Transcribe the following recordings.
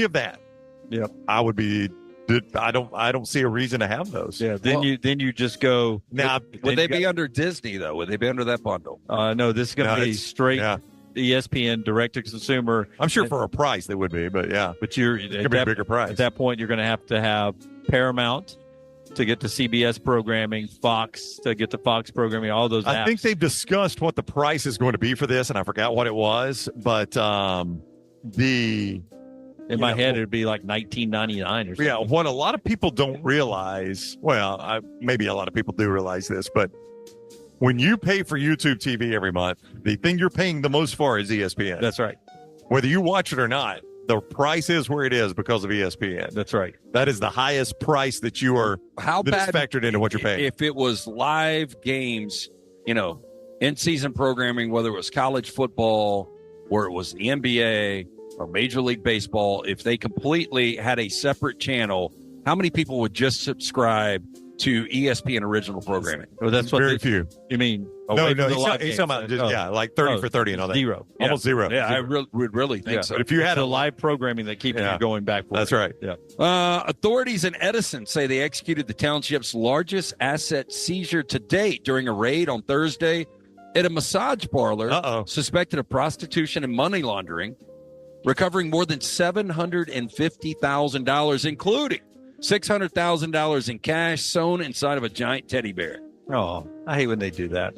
of that, I would be. I don't see a reason to have those. Yeah. Then you just go. Now, would they be under Disney though? Would they be under that bundle? No, this is going to be straight ESPN direct to consumer. I'm sure for a price they would be, but yeah. But you're it's gonna be a bigger price. At that point, you're going to have Paramount to get to CBS programming, Fox to get to Fox programming, all those apps. I think they've discussed what the price is going to be for this, and I forgot what it was, but in my head, it'd be like $19.99 or something. Yeah, what a lot of people don't realize, maybe a lot of people do realize this, but when you pay for YouTube TV every month, the thing you're paying the most for is ESPN. That's right. Whether you watch it or not, the price is where it is because of ESPN. That's right. That is the highest price that you are factored into what you're paying. If it was live games, in-season programming, whether it was college football or it was the NBA or Major League Baseball, if they completely had a separate channel, how many people would just subscribe to ESPN original programming? Well, that's very few. You mean? No, he's talking about like 30 for 30 and all that. Zero. Almost zero. Yeah, I would really think so. But if you had a live programming that keeps you going back forward. That's right. Yeah. Authorities in Edison say they executed the township's largest asset seizure to date during a raid on Thursday at a massage parlor suspected of prostitution and money laundering, recovering more than $750,000, including $600,000 in cash sewn inside of a giant teddy bear. Oh, I hate when they do that.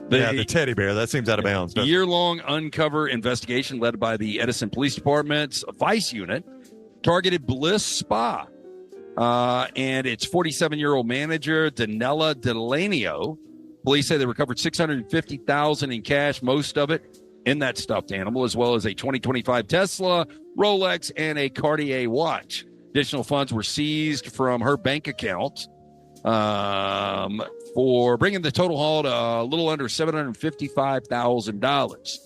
The teddy bear. That seems out of bounds. A year-long uncover investigation led by the Edison Police Department's Vice Unit targeted Bliss Spa and its 47-year-old manager, Danella Delanio. Police say they recovered $650,000 in cash, most of it in that stuffed animal, as well as a 2025 Tesla, Rolex, and a Cartier watch. Additional funds were seized from her bank account for bringing the total haul to a little under $755,000.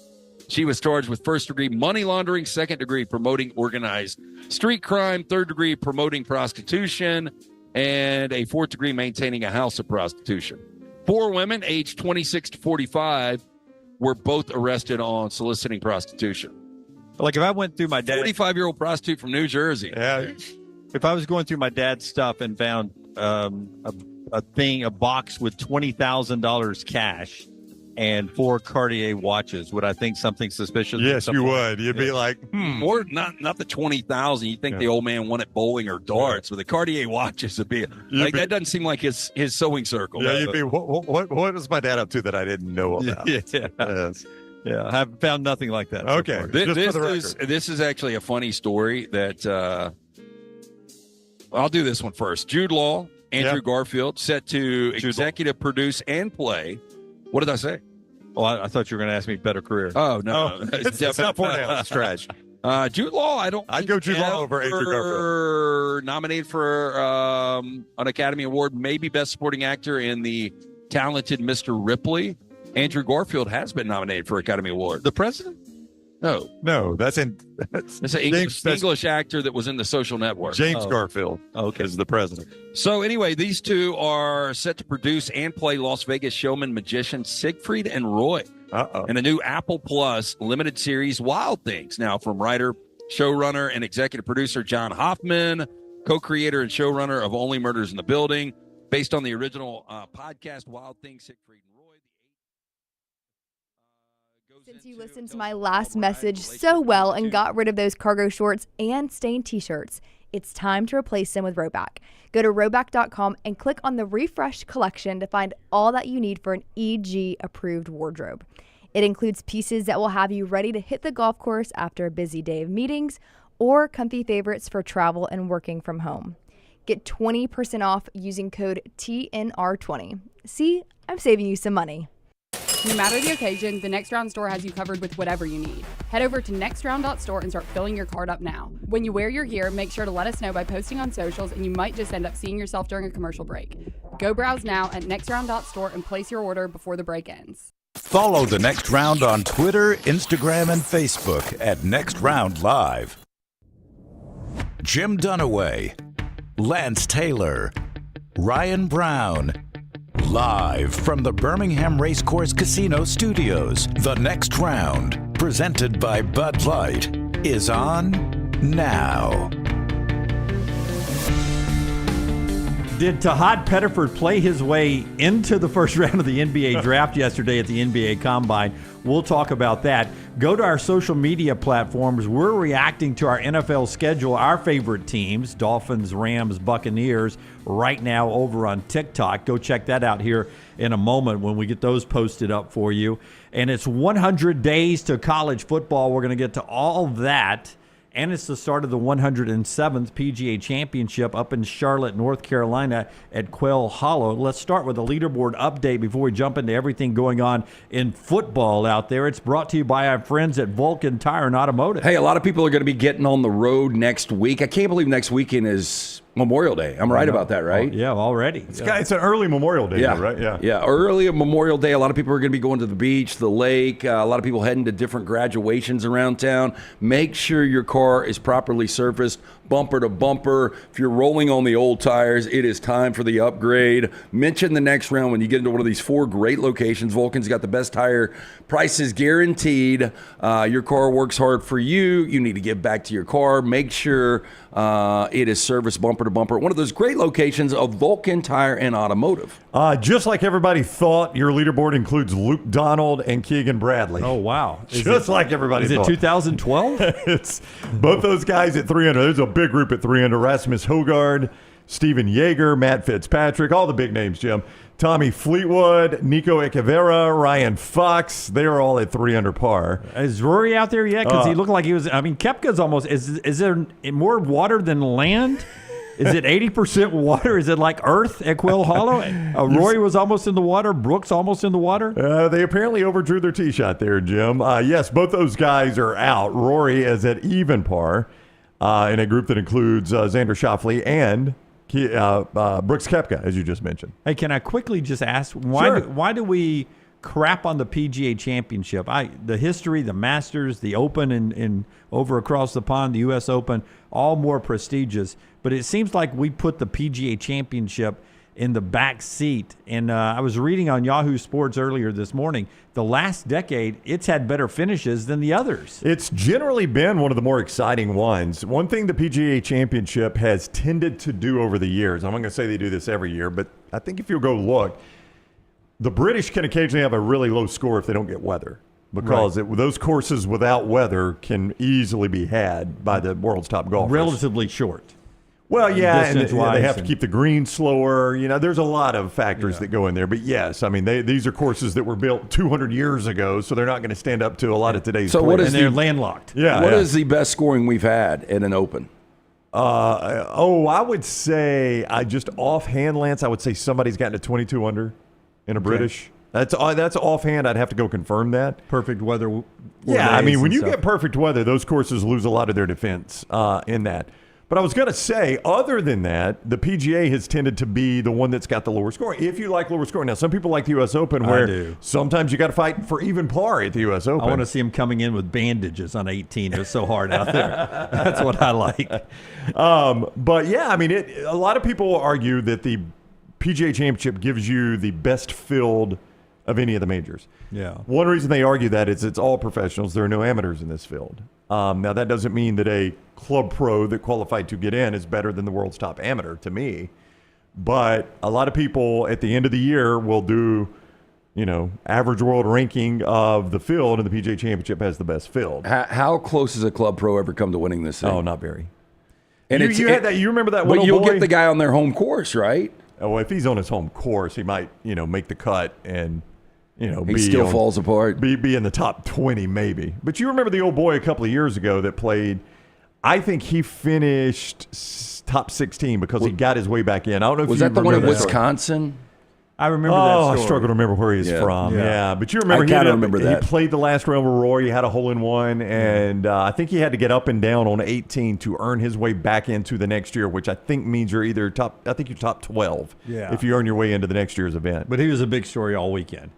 She was charged with first-degree money laundering, second-degree promoting organized street crime, third-degree promoting prostitution, and a fourth-degree maintaining a house of prostitution. 4 women, aged 26 to 45, were both arrested on soliciting prostitution. Like if I went through my dad, 45-year-old prostitute from New Jersey. Yeah. If I was going through my dad's stuff and found a box with $20,000 cash and 4 Cartier watches, would I think something suspicious? Yes, you would. You'd be like, Or not the 20,000. You think the old man won at bowling or darts, but the Cartier watches would be like that. Doesn't seem like his sewing circle. Yeah, you'd be. What was my dad up to that I didn't know about? Yeah, I have found nothing like that. Okay, this is actually a funny story that I'll do this one first. Jude Law, Andrew Garfield, set to executive produce and play. What did I say? Well, I thought you were going to ask me better career. Oh, no. It's not for now. It's trash. Jude Law, I'd go Jude Law over Andrew Garfield. Nominated for an Academy Award, maybe Best Supporting Actor in the talented Mr. Ripley. Andrew Garfield has been nominated for Academy Award. The president? No, that's an English actor that was in The Social Network. James Garfield is the president. So anyway, these two are set to produce and play Las Vegas showman magician Siegfried and Roy in a new Apple Plus limited series, Wild Things. Now, from writer, showrunner, and executive producer John Hoffman, co-creator and showrunner of Only Murders in the Building, based on the original podcast Wild Things, Siegfried and Roy. Since you listened to my last message so well and got rid of those cargo shorts and stained t-shirts, it's time to replace them with Rowback. Go to rowback.com and click on the Refresh collection to find all that you need for an EG-approved wardrobe. It includes pieces that will have you ready to hit the golf course after a busy day of meetings or comfy favorites for travel and working from home. Get 20% off using code TNR20. See, I'm saving you some money. No matter the occasion, the Next Round store has you covered with whatever you need. Head over to nextround.store and start filling your cart up now. When you wear your gear, make sure to let us know by posting on socials, and you might just end up seeing yourself during a commercial break. Go browse now at nextround.store and place your order before the break ends. Follow The Next Round on Twitter, Instagram, and Facebook at Next Round Live. Jim Dunaway, Lance Taylor, Ryan Brown. Live from the Birmingham Racecourse Casino Studios, The Next Round, presented by Bud Light, is on now. Did Tahad Pettiford play his way into the first round of the NBA draft yesterday at the NBA Combine? We'll talk about that. Go to our social media platforms. We're reacting to our NFL schedule, our favorite teams, Dolphins, Rams, Buccaneers, right now over on TikTok. Go check that out here in a moment when we get those posted up for you. And it's 100 days to college football. We're going to get to all that. And it's the start of the 107th PGA Championship up in Charlotte, North Carolina at Quail Hollow. Let's start with a leaderboard update before we jump into everything going on in football out there. It's brought to you by our friends at Vulcan Tire and Automotive. Hey, a lot of people are going to be getting on the road next week. I can't believe next weekend is Memorial Day. I'm right about that, right? Yeah, already. It's an early Memorial Day, though, right? Yeah, early Memorial Day. A lot of people are going to be going to the beach, the lake. A lot of people heading to different graduations around town. Make sure your car is properly surfaced, bumper to bumper. If you're rolling on the old tires, it is time for the upgrade. Mention the next round when you get into one of these 4 great locations. Vulcan's got the best tire prices guaranteed. Your car works hard for you. You need to give back to your car. Make sure it is serviced bumper to bumper. One of those great locations of Vulcan Tire and Automotive. Just like everybody thought, your leaderboard includes Luke Donald and Keegan Bradley. Oh, wow. Like everybody thought. Is it 2012? It's both those guys at 300. There's a big group at 300. Rasmus Hogard, Steven Yeager, Matt Fitzpatrick, all the big names, Jim. Tommy Fleetwood, Nico Echeverra, Ryan Fox. They're all at 300 par. Is Rory out there yet? Because he looked like he was. I mean, Koepka's almost. Is there more water than land? Is it 80% water? Is it like Earth at Quail Hollow? Rory was almost in the water. Brooks almost in the water. They apparently overdrew their tee shot there, Jim. Yes, both those guys are out. Rory is at even par in a group that includes Xander Schauffele and Brooks Koepka, as you just mentioned. Hey, can I quickly just ask, why do we crap on the PGA Championship? The history, the Masters, the Open, and over across the pond, the U.S. Open, all more prestigious. But it seems like we put the PGA Championship in the back seat. And I was reading on Yahoo Sports earlier this morning, the last decade, it's had better finishes than the others. It's generally been one of the more exciting ones. One thing the PGA Championship has tended to do over the years, I'm not going to say they do this every year, but I think if you'll go look, the British can occasionally have a really low score if they don't get weather, because those courses without weather can easily be had by the world's top golfers. Relatively short. Well, yeah, and they have to keep the green slower. You know, there's a lot of factors that go in there. But yes, I mean, these are courses that were built 200 years ago, so they're not going to stand up to a lot of today's players. And they're landlocked. Yeah. What is the best scoring we've had at an Open? I would say, just offhand, Lance, I would say somebody's gotten to 22 under in a British. That's offhand. I'd have to go confirm that. Perfect weather. Yeah, I mean, when you get perfect weather, those courses lose a lot of their defense in that. But I was going to say, other than that, the PGA has tended to be the one that's got the lower scoring. If you like lower scoring. Now, some people like the U.S. Open where sometimes you got to fight for even par at the U.S. Open. I want to see him coming in with bandages on 18. It was so hard out there. That's what I like. But, yeah, I mean, a lot of people argue that the PGA Championship gives you the best field of any of the majors. Yeah. One reason they argue that is it's all professionals. There are no amateurs in this field. Now, that doesn't mean that a club pro that qualified to get in is better than the world's top amateur to me. But a lot of people at the end of the year will do, average world ranking of the field, and the PGA Championship has the best field. How close has a club pro ever come to winning this thing? Oh, not very. And you had that. You remember that one? But you'll get the guy on their home course, right? Oh, well, if he's on his home course, he might, make the cut and, he still falls apart. Be in the top 20 maybe. But you remember the old boy a couple of years ago that played. I think he finished top 16 because he got his way back in. I don't know if was you that the one in remember Wisconsin? I remember that story. I struggle to remember where he's from. Yeah, but you remember that. He played the last round with Rory. He had a hole in one, and I think he had to get up and down on 18 to earn his way back into the next year, which I think means you're either top. I think you're top 12 if you earn your way into the next year's event. But he was a big story all weekend.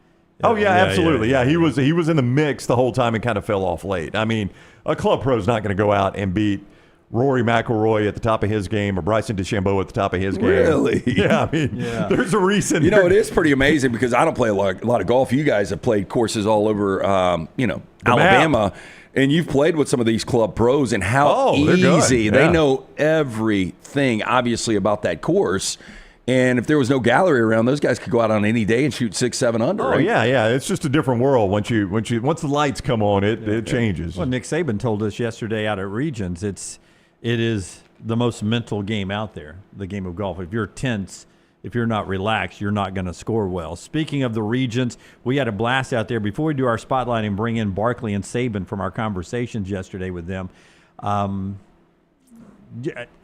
Oh yeah, absolutely. Yeah, he was in the mix the whole time and kind of fell off late. I mean, a club pro is not going to go out and beat Rory McIlroy at the top of his game or Bryson DeChambeau at the top of his game. Really? Yeah, I mean, there's a reason. It is pretty amazing because I don't play a lot of golf. You guys have played courses all over, Alabama. And you've played with some of these club pros and how they're good. easy. Yeah. They know everything, obviously, about that course. And if there was no gallery around, those guys could go out on any day and shoot 6, 7 under. Oh right? yeah. It's just a different world once the lights come on. It changes. Well, Nick Saban told us yesterday out at Regions, it is the most mental game out there, the game of golf. If you're tense, if you're not relaxed, you're not going to score well. Speaking of the Regions, we had a blast out there. Before we do our spotlight and bring in Barkley and Saban from our conversations yesterday with them,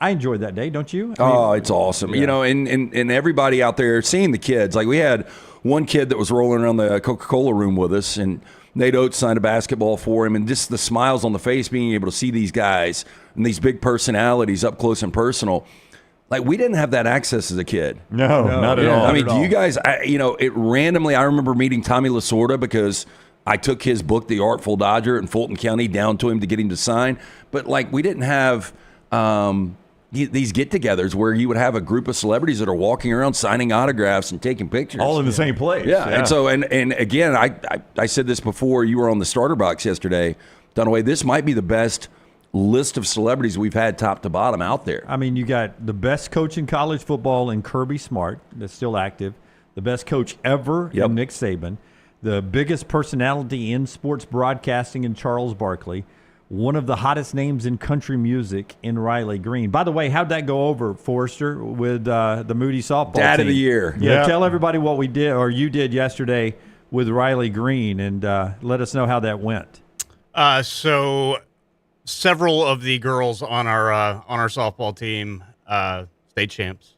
I enjoyed that day, don't you? It's awesome. Yeah. And everybody out there seeing the kids. Like we had one kid that was rolling around the Coca-Cola room with us, and Nate Oates signed a basketball for him, and just the smiles on the face, being able to see these guys and these big personalities up close and personal. Like we didn't have that access as a kid. No, not at all. I mean, do you guys, it randomly, I remember meeting Tommy Lasorda because I took his book, The Artful Dodger in Fulton County, down to him to get him to sign. But like we didn't have these get-togethers where you would have a group of celebrities that are walking around signing autographs and taking pictures. all in the same place. Yeah. And so, and again, I said this before you were on the starter box yesterday, Dunaway, this might be the best list of celebrities we've had top to bottom out there. I mean, you got the best coach in college football in Kirby Smart, that's still active, the best coach ever in Nick Saban, the biggest personality in sports broadcasting in Charles Barkley, one of the hottest names in country music in Riley Green. By the way, how'd that go over, Forrester, with the Moody softball Dad team? of the year. Yeah, tell everybody what we did, or you did yesterday with Riley Green, and let us know how that went. So several of the girls on our softball team, state champs,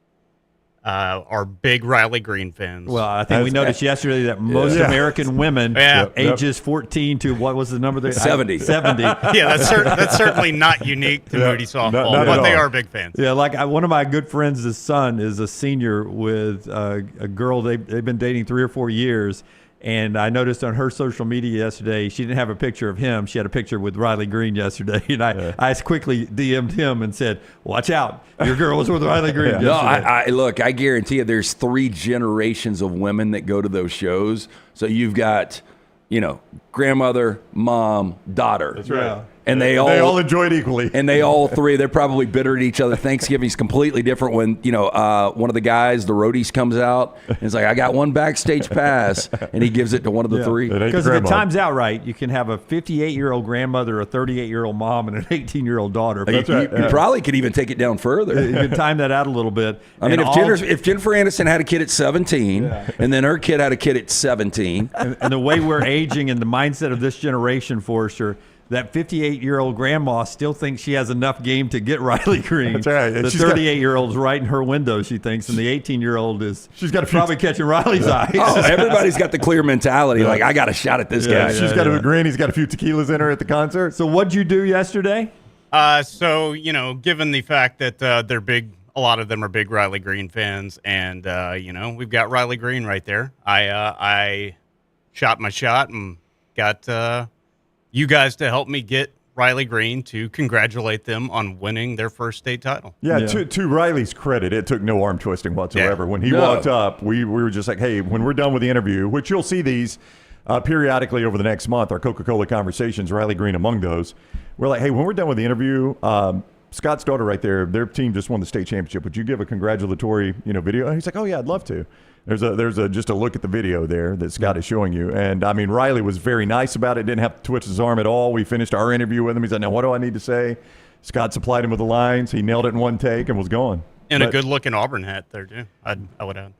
are big Riley Green fans. Well, I think we noticed yesterday that most American women ages 14 to, what was the number there? 70. 70. Yeah, that's certainly not unique to Moody softball, not at but they all. are big fans. Yeah, like one of my good friends' son is a senior with a girl they've been dating 3 or 4 years. And I noticed on her social media yesterday, she didn't have a picture of him. She had a picture with Riley Green yesterday. And I quickly DM'd him and said, watch out. Your girl was with Riley Green yesterday. No, look, I guarantee you there's 3 generations of women that go to those shows. So you've got, grandmother, mom, daughter. That's right. Yeah. And they all enjoy it equally. And they all 3, they're probably bitter at each other. Thanksgiving's completely different when, one of the guys, the roadies, comes out and it's like, I got one backstage pass, and he gives it to one of the 3. Because if it times out right, you can have a 58-year-old grandmother, a 38-year-old mom, and an 18-year-old daughter. That's right. You probably could even take it down further. You can time that out a little bit. I mean, if Jennifer Aniston had a kid at 17, and then her kid had a kid at 17. And the way we're aging and the mindset of this generation, Forrester, that 58-year-old grandma still thinks she has enough game to get Riley Green. That's right. The 38-year-old's right in her window, she thinks, and the 18-year-old is probably catching Riley's eyes. Oh, everybody's got the clear mentality. Like, I got a shot at this guy. She's got a grin. He's got a few tequilas in her at the concert. So what'd you do yesterday? So, given the fact that they're big, a lot of them are big Riley Green fans, and, we've got Riley Green right there. I shot my shot and got you guys to help me get Riley Green to congratulate them on winning their first state title. Yeah. To Riley's credit, it took no arm twisting whatsoever. Yeah. When he walked up, we were just like, hey, when we're done with the interview, which you'll see these periodically over the next month, our Coca-Cola conversations, Riley Green among those. We're like, hey, when we're done with the interview, Scott's daughter right there, their team just won the state championship. Would you give a congratulatory, video? And he's like, oh yeah, I'd love to. There's just a look at the video there that Scott is showing you. And I mean, Riley was very nice about it. Didn't have to twitch his arm at all. We finished our interview with him. He said, now what do I need to say? Scott supplied him with the lines. He nailed it in one take and was gone. And a good looking Auburn hat there too. I would add.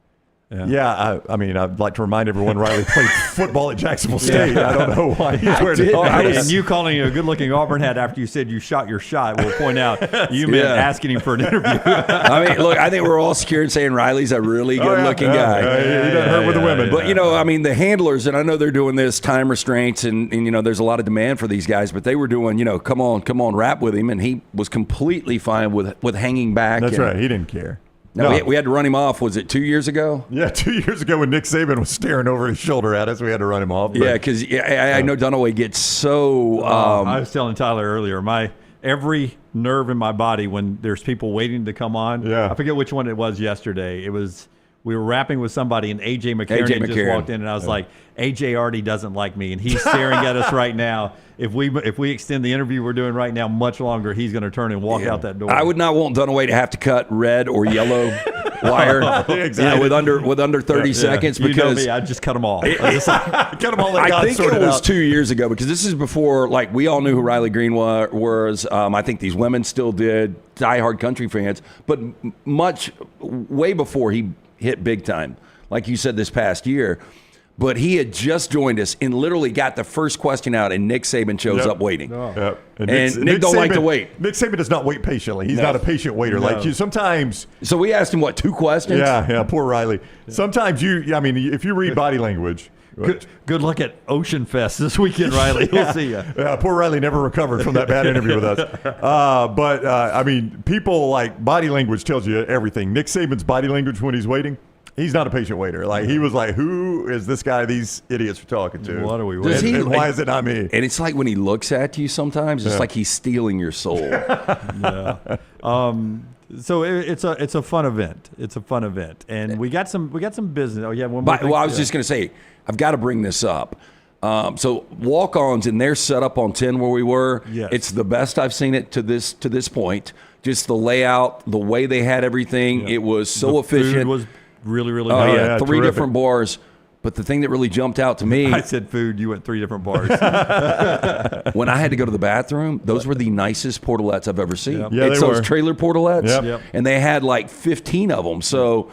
Yeah, I mean, I'd like to remind everyone Riley played football at Jacksonville State. I don't know why he's wearing it. And you calling it a good-looking Auburn hat after you said you shot your shot will point out you meant asking him for an interview. I mean, look, I think we're all secure in saying Riley's a really good-looking guy. He doesn't hurt with the women. But, I mean, the handlers, and I know they're doing this, time restraints, and there's a lot of demand for these guys, but they were doing, come on, rap with him, and he was completely fine with hanging back. That's right. He didn't care. No, we had to run him off. Was it 2 years ago? Yeah, 2 years ago when Nick Saban was staring over his shoulder at us, we had to run him off. Yeah, because I know Dunaway gets so. I was telling Tyler earlier, every nerve in my body when there's people waiting to come on. Yeah. I forget which one it was yesterday. It was we were rapping with somebody, and A.J. McCarron just walked in, and I was like, A.J. already doesn't like me, and he's staring at us right now. If we extend the interview we're doing right now much longer, he's going to turn and walk out that door. I would not want Dunaway to have to cut red or yellow wire with under 30 seconds, because you know me, I'd just cut them all. Cut them all. I think it was 2 years ago, because this is before, like, we all knew who Riley Green was. I think these women still did, diehard country fans, but way before he hit big time, like you said, this past year. But he had just joined us and literally got the first question out, and Nick Saban shows up waiting. Yep. And Nick don't like to wait. Nick Saban does not wait patiently. He's not a patient waiter like you. Sometimes. So we asked him, 2 questions? Yeah, poor Riley. Sometimes if you read body language. Good luck at Ocean Fest this weekend, Riley. We'll see you. Yeah, poor Riley never recovered from that bad interview with us. But people, like, body language tells you everything. Nick Saban's body language when he's waiting, he's not a patient waiter. Like, he was like, who is this guy these idiots are talking to? What are we waiting? And why is it not me? And it's like when he looks at you sometimes, it's like he's stealing your soul. Yeah. So it's a fun event. It's a fun event, and we got some business. Oh yeah, one more. Well, I was just going to say, I've got to bring this up. So walk-ons, and they're set up on 10 where we were. Yes. It's the best I've seen it to this point. Just the layout, the way they had everything, it was so efficient. Food was really, really Oh, nice. yeah, 3 terrific. different bars. But the thing that really jumped out to me, I said food. You went 3 different bars. when I had to go to the bathroom, those were the nicest portalettes I've ever seen. Yep. Yeah, It's they those were. trailer portalettes, Yep. and they had like 15 of them. So,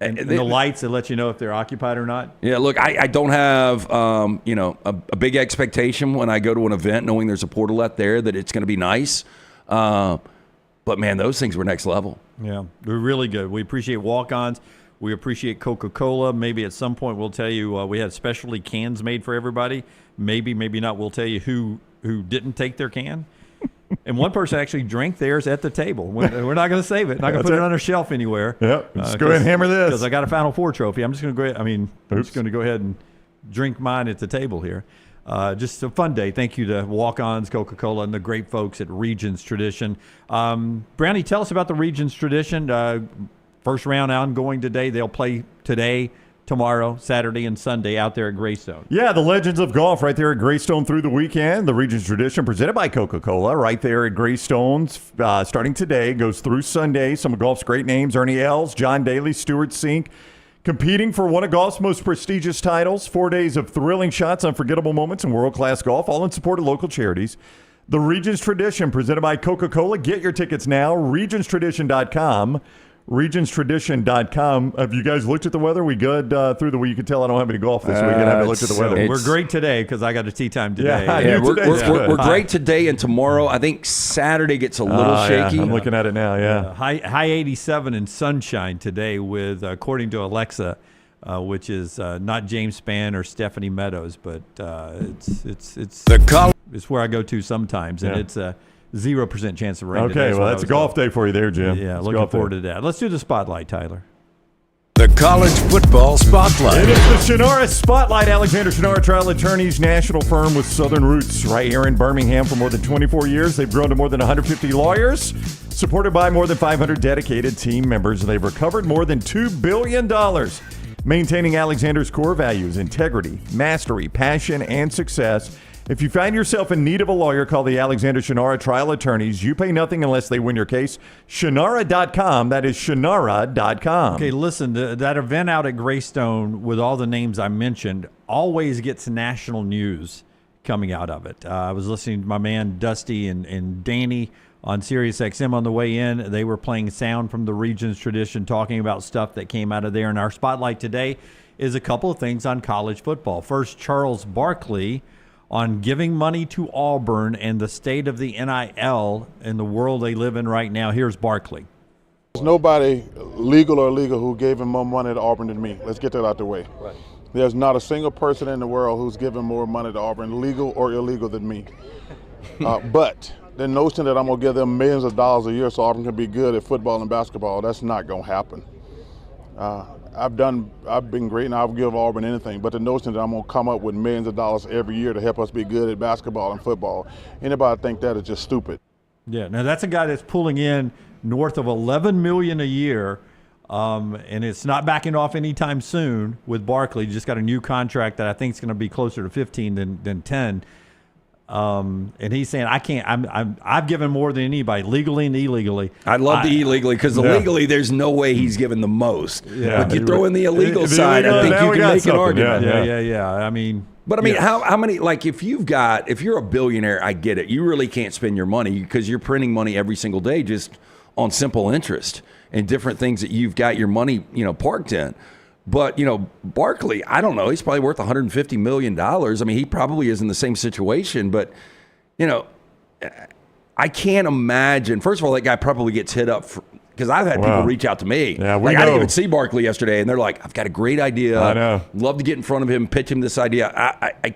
And the lights that let you know if they're occupied or not. yeah, look, I don't have a big expectation when I go to an event, knowing there's a portalette there that it's going to be nice. But man, those things were next level. Yeah, they're really good. We appreciate walk-ons. We appreciate Coca-Cola. Maybe at some point we'll tell you we had specialty cans made for everybody. Maybe not. We'll tell you who didn't take their can. And one person actually drank theirs at the table. We're not going to save it. Not going to put it on a shelf anywhere. Yep. Just go ahead and hammer this. Because I got a Final Four trophy. I'm just going to go ahead. I'm just going to go ahead and drink mine at the table here. Just a fun day. Thank you to Walk-Ons, Coca-Cola, and the great folks at Regions Tradition. Brownie, tell us about the Regions Tradition. First round ongoing today. They'll play today, tomorrow, Saturday, and Sunday out there at Greystone. Yeah, the Legends of Golf right there at Greystone through the weekend. The Regions Tradition presented by Coca-Cola right there at Greystone. Starting today, goes through Sunday. Some of golf's great names, Ernie Els, John Daly, Stuart Sink, competing for one of golf's most prestigious titles. 4 days of thrilling shots, unforgettable moments, and world-class golf, all in support of local charities. The Regions Tradition presented by Coca-Cola. Get your tickets now, regionstradition.com. regionstradition.com. Have you guys looked at the weather? We good through the week? You can tell I don't have any golf this weekend. I haven't looked at the weather. We're great today because I got a tee time today. Yeah, we're great today and tomorrow. I think Saturday gets a little shaky. Yeah, I'm looking at it now, yeah. High 87 and sunshine today with, according to Alexa, which is not James Spann or Stephanie Meadows, but it's where I go to sometimes, and it's a 0% chance of rain today. Okay, well, that's a golf day for you there, Jim. Yeah, looking forward to that. Let's do the spotlight, Tyler. The College Football Spotlight. It is the Shunnarah Spotlight. Alexander Shunnarah Trial Attorneys, national firm with Southern roots right here in Birmingham for more than 24 years. They've grown to more than 150 lawyers, supported by more than 500 dedicated team members. They've recovered more than $2 billion, maintaining Alexander's core values: integrity, mastery, passion, and success. If you find yourself in need of a lawyer, call the Alexander Shunnarah Trial Attorneys. You pay nothing unless they win your case. Shunnarah.com. That is Shunnarah.com. Okay, listen, that event out at Greystone with all the names I mentioned always gets national news coming out of it. I was listening to my man Dusty and Danny on Sirius XM on the way in. They were playing sound from the Regions Tradition, talking about stuff that came out of there. And our spotlight today is a couple of things on college football. First, Charles Barkley on giving money to Auburn and the state of the NIL in the world they live in right now. Here's Barkley. There's nobody legal or illegal who gave him more money to Auburn than me. Let's get that out the way. Right. There's not a single person in the world who's given more money to Auburn, legal or illegal, than me. But the notion that I'm going to give them millions of dollars a year so Auburn can be good at football and basketball, that's not going to happen. I've been great, and I'll give Auburn anything, but the notion that I'm going to come up with millions of dollars every year to help us be good at basketball and football, anybody think that is just stupid. Yeah, now that's a guy that's pulling in north of $11 million a year And it's not backing off anytime soon with Barkley. He just got a new contract that I think is going to be closer to 15 than 10. And he's saying, I can't. I've given more than anybody, legally and illegally. I love the illegally because legally, there's no way he's given the most. Yeah. But you throw in the illegal side, I think you can make an argument. Yeah. I mean, how many? Like, if you're a billionaire, I get it. You really can't spend your money because you're printing money every single day just on simple interest and different things that you've got your money, parked in. But, Barkley, I don't know. He's probably worth $150 million. I mean, he probably is in the same situation. But, I can't imagine. First of all, that guy probably gets hit up because I've had people reach out to me. Yeah, I didn't even see Barkley yesterday, and they're like, I've got a great idea. I know. Love to get in front of him, pitch him this idea. I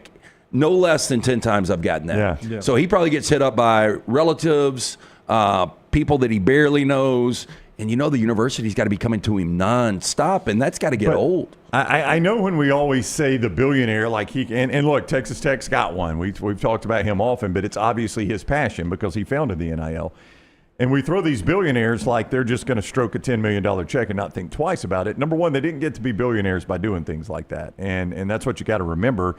no less than 10 times I've gotten that. Yeah. So he probably gets hit up by relatives, people that he barely knows. And the university's got to be coming to him nonstop, and that's got to get old. I know when we always say the billionaire, like and look, Texas Tech's got one. We've talked about him often, but it's obviously his passion because he founded the NIL. And we throw these billionaires like they're just going to stroke a $10 million check and not think twice about it. Number one, they didn't get to be billionaires by doing things like that, and that's what you got to remember.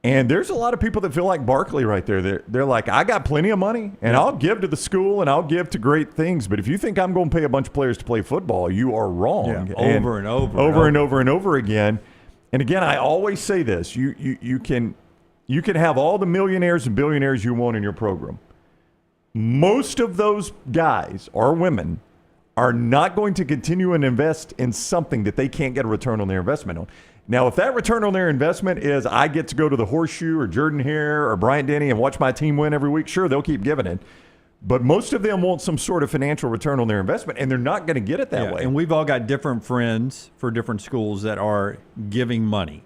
And there's a lot of people that feel like Barkley right there. They're like, I got plenty of money, and I'll give to the school, and I'll give to great things. But if you think I'm going to pay a bunch of players to play football, you are wrong. Yeah, over and over again. And again, I always say this: you can have all the millionaires and billionaires you want in your program. Most of those guys or women are not going to continue and invest in something that they can't get a return on their investment on. Now, if that return on their investment is I get to go to the Horseshoe or Jordan Hare or Bryant Denny and watch my team win every week, sure, they'll keep giving it. But most of them want some sort of financial return on their investment, and they're not going to get it that way. And we've all got different friends for different schools that are giving money.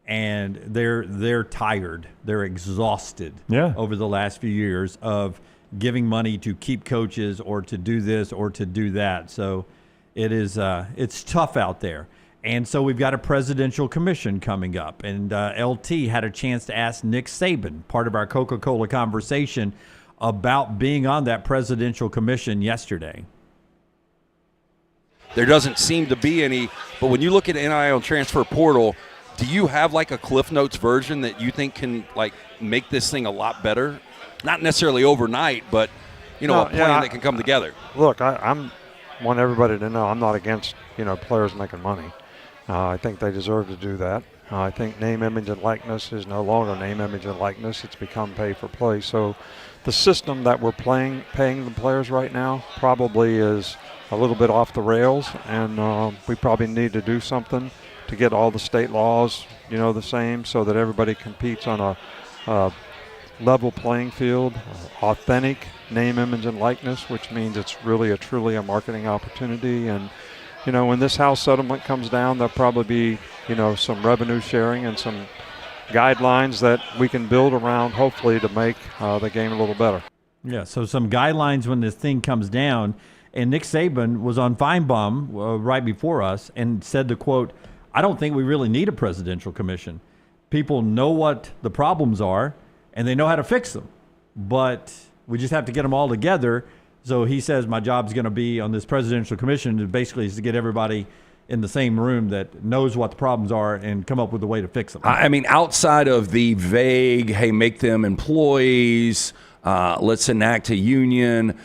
And they're tired. They're exhausted over the last few years of giving money to keep coaches or to do this or to do that. So it's tough out there. And so we've got a presidential commission coming up. And LT had a chance to ask Nick Saban, part of our Coca-Cola conversation, about being on that presidential commission yesterday. There doesn't seem to be any, but when you look at NIL transfer portal, do you have like a Cliff Notes version that you think can like make this thing a lot better? Not necessarily overnight, but a plan that can come together. Look, I want everybody to know I'm not against players making money. I think they deserve to do that. I think name, image, and likeness is no longer name, image, and likeness. It's become pay for play. So the system that we're paying the players right now probably is a little bit off the rails, and we probably need to do something to get all the state laws, the same, so that everybody competes on a level playing field, authentic name, image, and likeness, which means it's really truly a marketing opportunity. And when this house settlement comes down, there'll probably be, some revenue sharing and some guidelines that we can build around, hopefully, to make the game a little better. Yeah, so some guidelines when this thing comes down. And Nick Saban was on Feinbaum right before us and said the quote, I don't think we really need a presidential commission. People know what the problems are, and they know how to fix them. But we just have to get them all together. So he says my job's going to be on this presidential commission basically is to get everybody in the same room that knows what the problems are and come up with a way to fix them. I mean, outside of the vague, hey, make them employees, let's enact a union,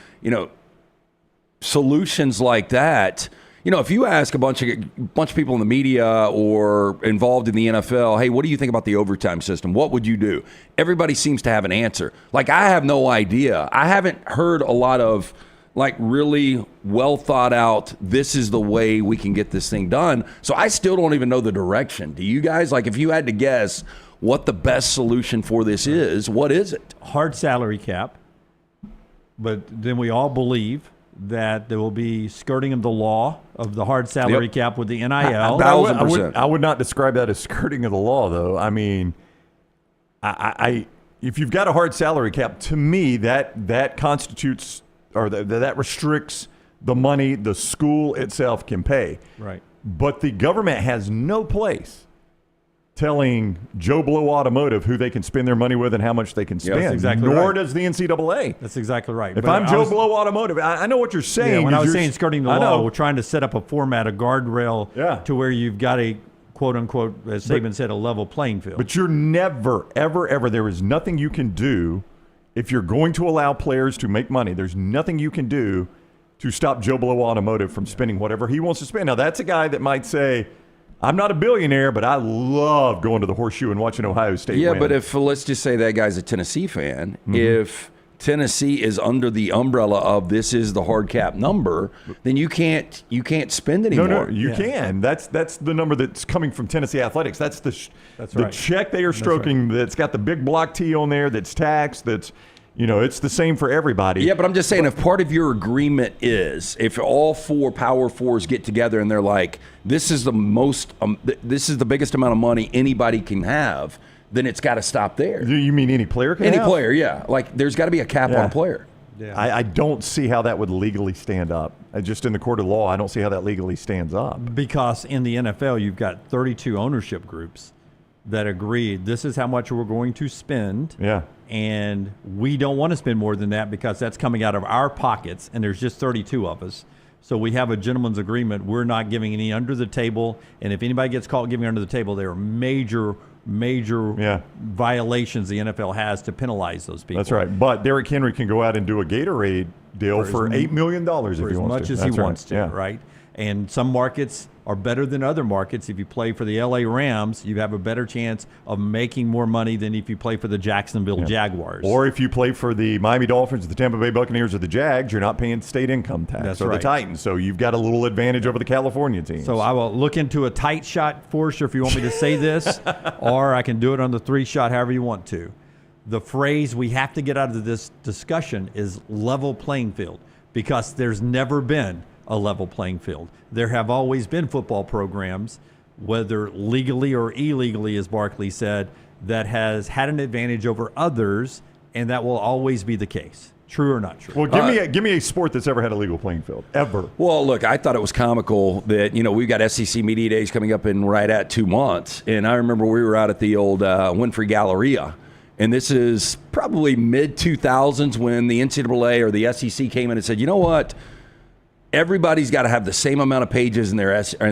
solutions like that. If you ask a bunch of people in the media or involved in the NFL, hey, what do you think about the overtime system? What would you do? Everybody seems to have an answer. Like, I have no idea. I haven't heard a lot of, really well thought out, this is the way we can get this thing done. So I still don't even know the direction. Do you guys? If you had to guess what the best solution for this is, what is it? Hard salary cap. But then we all believe that there will be skirting of the law of the hard salary cap with the NIL. 1,000%. I would not describe that as skirting of the law, though. I mean, if you've got a hard salary cap, to me, that constitutes or that restricts the money the school itself can pay. Right. But the government has no place telling Joe Blow Automotive who they can spend their money with and how much they can spend. that's exactly Nor right. does the NCAA. That's exactly right. If But I'm Joe Blow Automotive, I know what you're saying. when I was you're- saying skirting the I law, know. we're trying to set up a format, a guardrail, Yeah. to where you've got a quote unquote, as Saban said, a level playing field. But you're never, ever, ever, there is nothing you can do if you're going to allow players to make money. There's nothing you can do to stop Joe Blow Automotive from spending whatever he wants to spend. Now, that's a guy that might say, I'm not a billionaire, but I love going to the Horseshoe and watching Ohio State Yeah, win. but if let's just say that guy's a Tennessee fan, Mm-hmm. if Tennessee is under the umbrella of this is the hard cap number, then you can't spend anymore. No, you can. That's the number that's coming from Tennessee Athletics. That's the right. check they are stroking. That's got the big block T on there. That's taxed. That's it's the same for everybody. Yeah, but I'm just saying, if part of your agreement is if all four Power Fours get together and they're like, this is the most, this is the biggest amount of money anybody can have, then it's got to stop there. You mean any player can Any have? player, yeah. Like there's got to be a cap on a player. Yeah. I don't see how that would legally stand up. Just in the court of law, I don't see how that legally stands up. Because in the NFL, you've got 32 ownership groups that agreed this is how much we're going to spend. Yeah. And we don't want to spend more than that because that's coming out of our pockets, and there's just 32 of us. So we have a gentleman's agreement. We're not giving any under the table, and if anybody gets caught giving under the table, there are major violations the NFL has to penalize those people. That's right. But Derrick Henry can go out and do a Gatorade deal for $8 million if he wants to. as much as he wants to, right? And some markets are better than other markets. If you play for the LA Rams, you have a better chance of making more money than if you play for the Jacksonville Jaguars. Or if you play for the Miami Dolphins, the Tampa Bay Buccaneers, or the Jags, you're not paying state income tax. That's or right. the Titans. So you've got a little advantage over the California teams. So I will look into a tight shot, Forrester, if you want me to say this, or I can do it on the 3-shot, however you want to. The phrase we have to get out of this discussion is level playing field, because there's never been a level playing field. There have always been football programs, whether legally or illegally, as Barkley said, that has had an advantage over others, and that will always be the case. True or not true? Well, give me a sport that's ever had a legal playing field, ever. Well, look, I thought it was comical that, we've got SEC Media Days coming up in right at 2 months. And I remember we were out at the old Winfrey Galleria. And this is probably mid-2000s when the NCAA or the SEC came in and said, you know what? Everybody's got to have the same amount of pages in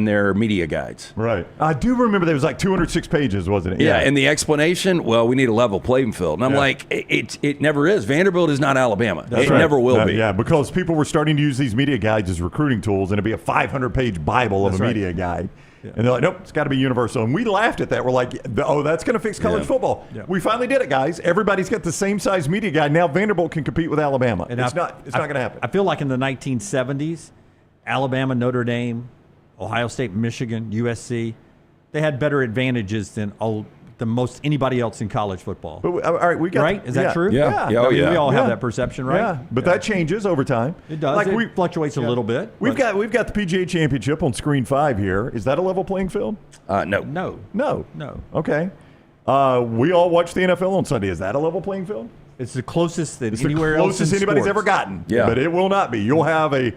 their media guides. Right. I do remember there was like 206 pages, wasn't it? Yeah, and the explanation, well, we need a level playing field. And I'm like, it never is. Vanderbilt is not Alabama. That's it right. never will be. Yeah, because people were starting to use these media guides as recruiting tools, and it'd be a 500-page Bible of That's a right. media guide. Yeah. And they're like, nope, it's got to be universal. And we laughed at that. We're like, oh, that's going to fix college football. Yeah. We finally did it, guys. Everybody's got the same size media guide. Now Vanderbilt can compete with Alabama. And it's not going to happen. I feel like in the 1970s, Alabama, Notre Dame, Ohio State, Michigan, USC, they had better advantages than most anybody else in college football. But all right, we got right? Is that true? Yeah. I mean, we all have Yeah. that perception, right? Yeah, but that changes over time. It does. Like It fluctuates a little bit. We've got the PGA Championship on screen 5 here. Is that a level playing field? No. No. Okay. We all watch the NFL on Sunday. Is that a level playing field? It's the closest that It's anywhere the else closest in anybody's sports. ever gotten. Yeah. But it will not be. You'll have a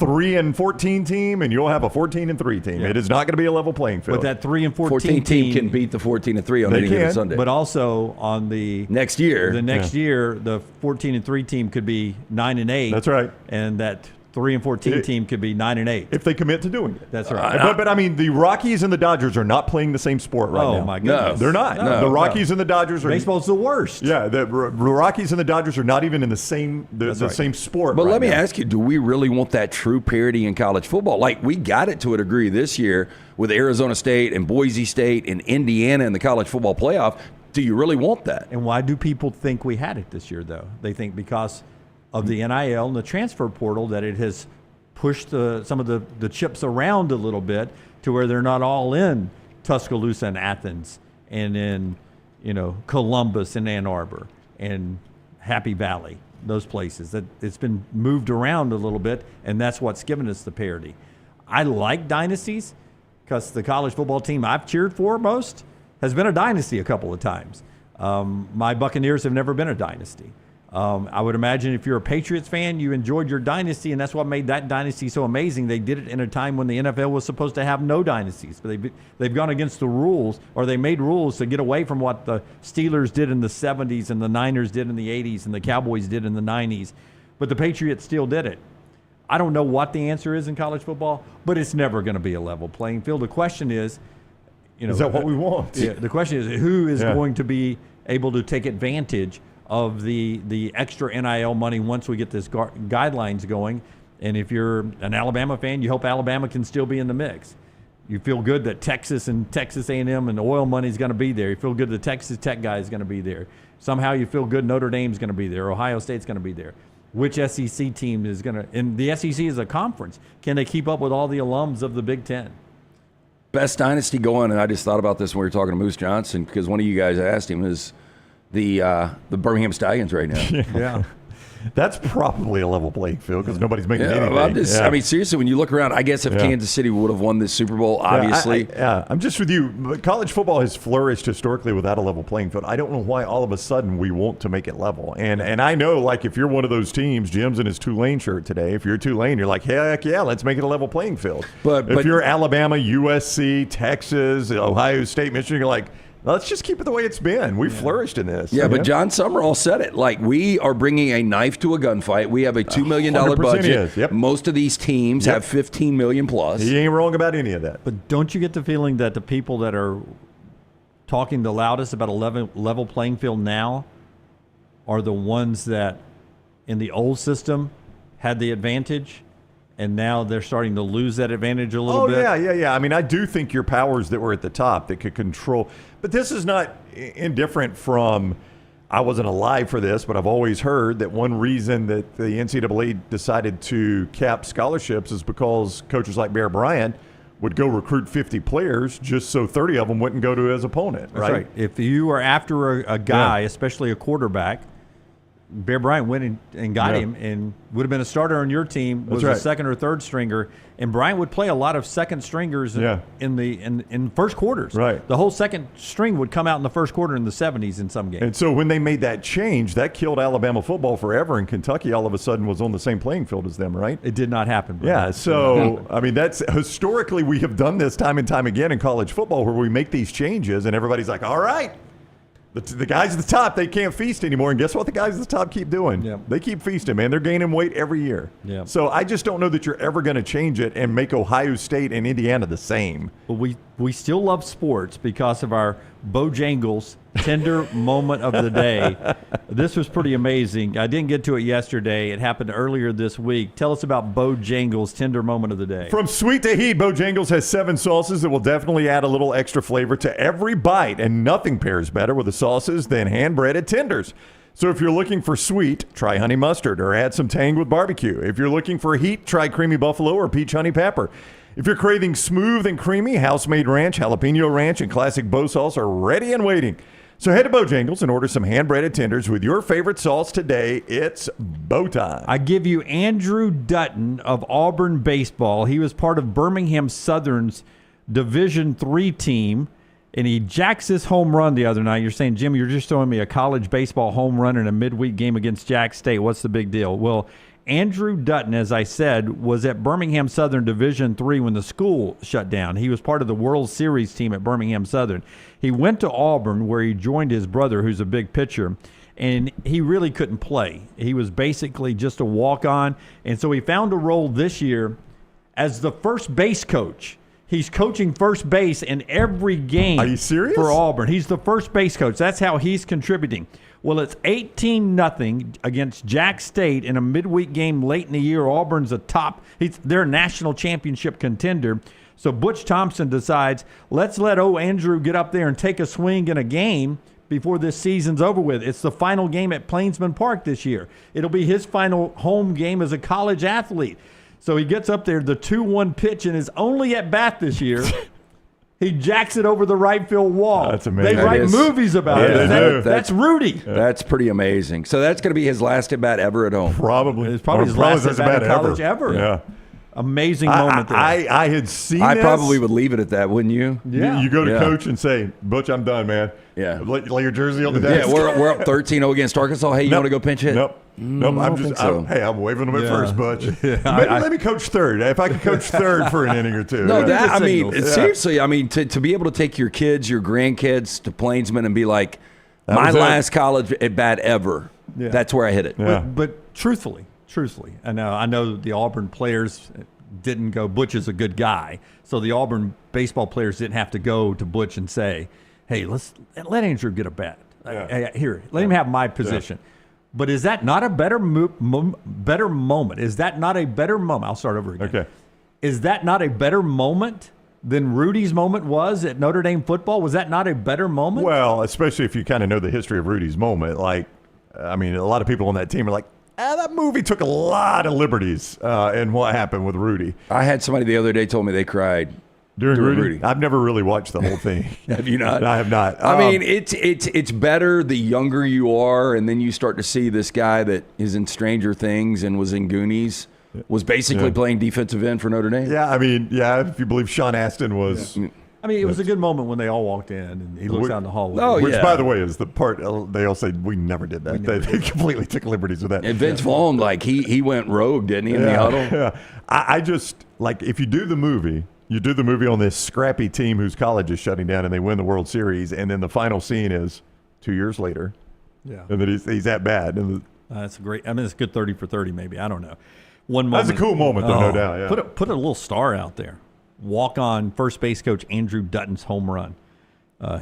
3-14 team, and you'll have a 14-3 team. Yeah. It is not going to be a level playing field. But that 3 and 14 14 team can beat the 14-3 on They any given can, Sunday. But also on the next year, year, the 14-3 team could be 9-8. That's right. And that 3 and 14 team could be 9-8. if they commit to doing it. That's right. But I mean, the Rockies and the Dodgers are not playing the same sport right now. Oh my goodness. They're not. No. The Rockies and the Dodgers are. Baseball's the worst. Yeah, the Rockies and the Dodgers are not even in the same right. same sport. But right let me now. ask you, do we really want that true parity in college football? Like, we got it to a degree this year with Arizona State and Boise State and Indiana in the college football playoff. Do you really want that? And why do people think we had it this year, though? They think because of the NIL and the transfer portal that it has pushed some of the chips around a little bit to where they're not all in Tuscaloosa and Athens and in Columbus and Ann Arbor and Happy Valley, those places. That it's been moved around a little bit, and that's what's given us the parity. I like dynasties because the college football team I've cheered for most has been a dynasty a couple of times. My Buccaneers have never been a dynasty. I would imagine if you're a Patriots fan, you enjoyed your dynasty, and that's what made that dynasty so amazing. They did it in a time when the NFL was supposed to have no dynasties. But they've gone against the rules, or they made rules to get away from what the Steelers did in the 70s and the Niners did in the 80s and the Cowboys did in the 90s. But the Patriots still did it. I don't know what the answer is in college football, but it's never going to be a level playing field. The question is, is that what we want? Yeah, the question is, who is going to be able to take advantage of the extra NIL money once we get this guidelines going? And if you're an Alabama fan, you hope Alabama can still be in the mix. You feel good that Texas and Texas A&M and the oil money is going to be there. You feel good the Texas Tech guy is going to be there. Somehow you feel good Notre Dame's going to be there. Ohio State's going to be there. Which SEC team is going to – and the SEC is a conference. Can they keep up with all the alums of the Big Ten? Best dynasty going, and I just thought about this when we were talking to Moose Johnson, because one of you guys asked him, is the Birmingham Stallions right now. Yeah. That's probably a level playing field because nobody's making anything. I mean, seriously, when you look around, I guess if Kansas City would have won this Super Bowl, obviously. I'm just with you. But college football has flourished historically without a level playing field. I don't know why all of a sudden we want to make it level. And I know, like, if you're one of those teams, Jim's in his Tulane shirt today. If you're Tulane, you're like, heck yeah, let's make it a level playing field. But if you're Alabama, USC, Texas, Ohio State, Michigan, you're like, let's just keep it the way it's been. We flourished in this. Yeah, but John Summerall said it. Like, we are bringing a knife to a gunfight. We have a $2 million budget. Yep. Most of these teams have $15 million plus. He ain't wrong about any of that. But don't you get the feeling that the people that are talking the loudest about a level playing field now are the ones that in the old system had the advantage? And now they're starting to lose that advantage a little bit. Yeah. I mean, I do think your powers that were at the top that could control. But this is not indifferent from, I wasn't alive for this, but I've always heard that one reason that the NCAA decided to cap scholarships is because coaches like Bear Bryant would go recruit 50 players just so 30 of them wouldn't go to his opponent. That's right. If you are after a guy, especially a quarterback, Bear Bryant went and got him and would have been a starter on your team, was a second or third stringer. And Bryant would play a lot of second stringers in first quarters. Right. The whole second string would come out in the first quarter in the 70s in some games. And so when they made that change, that killed Alabama football forever, and Kentucky all of a sudden was on the same playing field as them, right? It did not happen. Yeah, so, I mean, that's historically we have done this time and time again in college football where we make these changes and everybody's like, all right. The guys at the top, they can't feast anymore. And guess what the guys at the top keep doing? Yep. They keep feasting, man. They're gaining weight every year. Yep. So I just don't know that you're ever going to change it and make Ohio State and Indiana the same. But we still love sports because of our Bojangles tender moment of the day. This was pretty amazing. I didn't get to it yesterday. It happened earlier this week. Tell us about Bojangles tender moment of the day. From sweet to heat, Bojangles has 7 sauces that will definitely add a little extra flavor to every bite, and nothing pairs better with the sauces than hand-breaded tenders. So if you're looking for sweet, try honey mustard or add some tang with barbecue. If you're looking for heat, try creamy buffalo or peach honey pepper. If you're craving smooth and creamy, house-made ranch, jalapeno ranch, and classic Bo sauce are ready and waiting. So head to Bojangles and order some hand-breaded tenders with your favorite sauce today. It's Bo time. I give you Andrew Dutton of Auburn baseball. He was part of Birmingham Southern's Division III team, and he jacks his home run the other night. You're saying, Jim, you're just throwing me a college baseball home run in a midweek game against Jack State. What's the big deal? Well, Andrew Dutton, as I said, was at Birmingham Southern Division III when the school shut down. He was part of the World Series team at Birmingham Southern. He went to Auburn where he joined his brother, who's a big pitcher, and he really couldn't play. He was basically just a walk-on, and so he found a role this year as the first base coach. He's coaching first base in every game. Are you serious? For Auburn. He's the first base coach. That's how he's contributing. Well, it's 18-0 against Jack State in a midweek game late in the year. Auburn's they're a national championship contender. So Butch Thompson decides, let's let Andrew get up there and take a swing in a game before this season's over with. It's the final game at Plainsman Park this year. It'll be his final home game as a college athlete. So he gets up there, the 2-1 pitch, and his only at-bat this year. He jacks it over the right field wall. That's amazing. They write movies about it. That's Rudy. That's pretty amazing. So that's going to be his last at-bat ever at home. Probably. It's probably his last at-bat in college ever. Yeah. Amazing moment there. I had seen I this. probably would leave it at that, wouldn't you? Yeah. You go to coach and say, Butch, I'm done, man. Yeah. Lay your jersey on the desk. Yeah, we're up 13-0 against Arkansas. Hey, you want to go pinch hit? Nope. Nope. I don't think so. I'm waving them at first, Butch. Yeah, Maybe let me coach third. If I could coach third for an inning or two. No, Yeah. seriously, I mean, to be able to take your kids, your grandkids to Plainsman and be like, That my was it. last college at bat ever. Yeah. That's where I hit it. Yeah. But truthfully, I know the Auburn players didn't go. Butch is a good guy, so the Auburn baseball players didn't have to go to Butch and say, "Hey, let Andrew get a bat. Yeah. Here, let him have my position." Yeah. But is that not a better moment? Is that not a better moment? I'll start over again. Okay. Is that not a better moment than Rudy's moment was at Notre Dame football? Was that not a better moment? Well, especially if you kind of know the history of Rudy's moment. Like, I mean, a lot of people on that team are like, that movie took a lot of liberties in what happened with Rudy. I had somebody the other day told me they cried During Rudy? I've never really watched the whole thing. Have you not? I have not. I mean, it's better the younger you are, and then you start to see this guy that is in Stranger Things and was in Goonies, was basically playing defensive end for Notre Dame. Yeah, I mean, if you believe Sean Astin was. Yeah. I mean, it was a good moment when they all walked in and he looks out in the hallway. Which, by the way, is the part they all say we never did that. They completely took liberties with that. And Vince Vaughn, like he went rogue, didn't he, in the huddle? Yeah. I just like if you do the movie. You do the movie on this scrappy team whose college is shutting down, and they win the World Series, and then the final scene is 2 years later. Yeah, and then he's that bad. And that's great. I mean, it's a good 30 for 30, maybe. I don't know. One moment. That's a cool moment, though, no doubt. Yeah. Put a little star out there. Walk on first base coach Andrew Dutton's home run.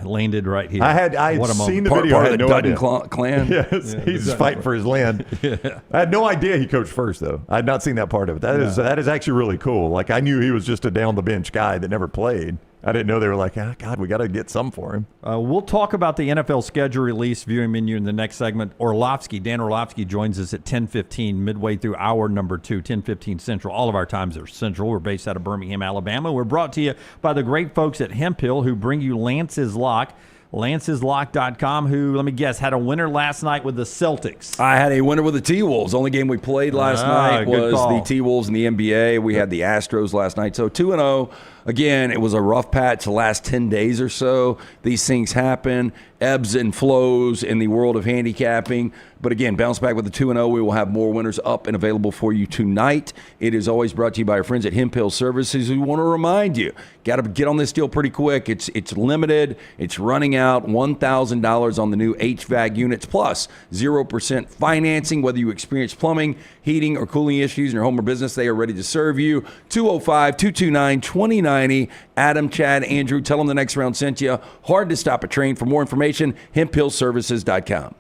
Landed right here. I had seen the video. Part I had of the no Dutton idea. clan. Yes, he's fighting for his land. Yeah. I had no idea he coached first, though. I had not seen that part of it. That is actually really cool. Like I knew he was just a down the bench guy that never played. I didn't know they were like, God, we got to get some for him. We'll talk about the NFL schedule release viewing menu in the next segment. Dan Orlovsky joins us at 10:15, midway through hour number 2, 10:15 Central. All of our times are Central. We're based out of Birmingham, Alabama. We're brought to you by the great folks at Hemp Hill who bring you Lance's Lock. Lance'sLock.com, who, let me guess, had a winner last night with the Celtics. I had a winner with the T-Wolves. Only game we played last night was the T-Wolves in the NBA. We had the Astros last night. So 2-0. Again, it was a rough patch the last 10 days or so. These things happen, ebbs and flows in the world of handicapping. But again, bounce back with the 2-0. We will have more winners up and available for you tonight. It is always brought to you by our friends at Hemp Hill Services, who want to remind you, got to get on this deal pretty quick. It's limited. It's running out. $1,000 on the new HVAC units, plus 0% financing. Whether you experience plumbing, heating, or cooling issues in your home or business, they are ready to serve you. 205-229-2090. Adam, Chad, Andrew, tell them the next round sent you. Hard to stop a train. For more information, hemphillservices.com.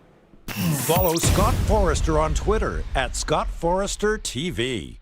Follow Scott Forrester on Twitter at ScottForresterTV.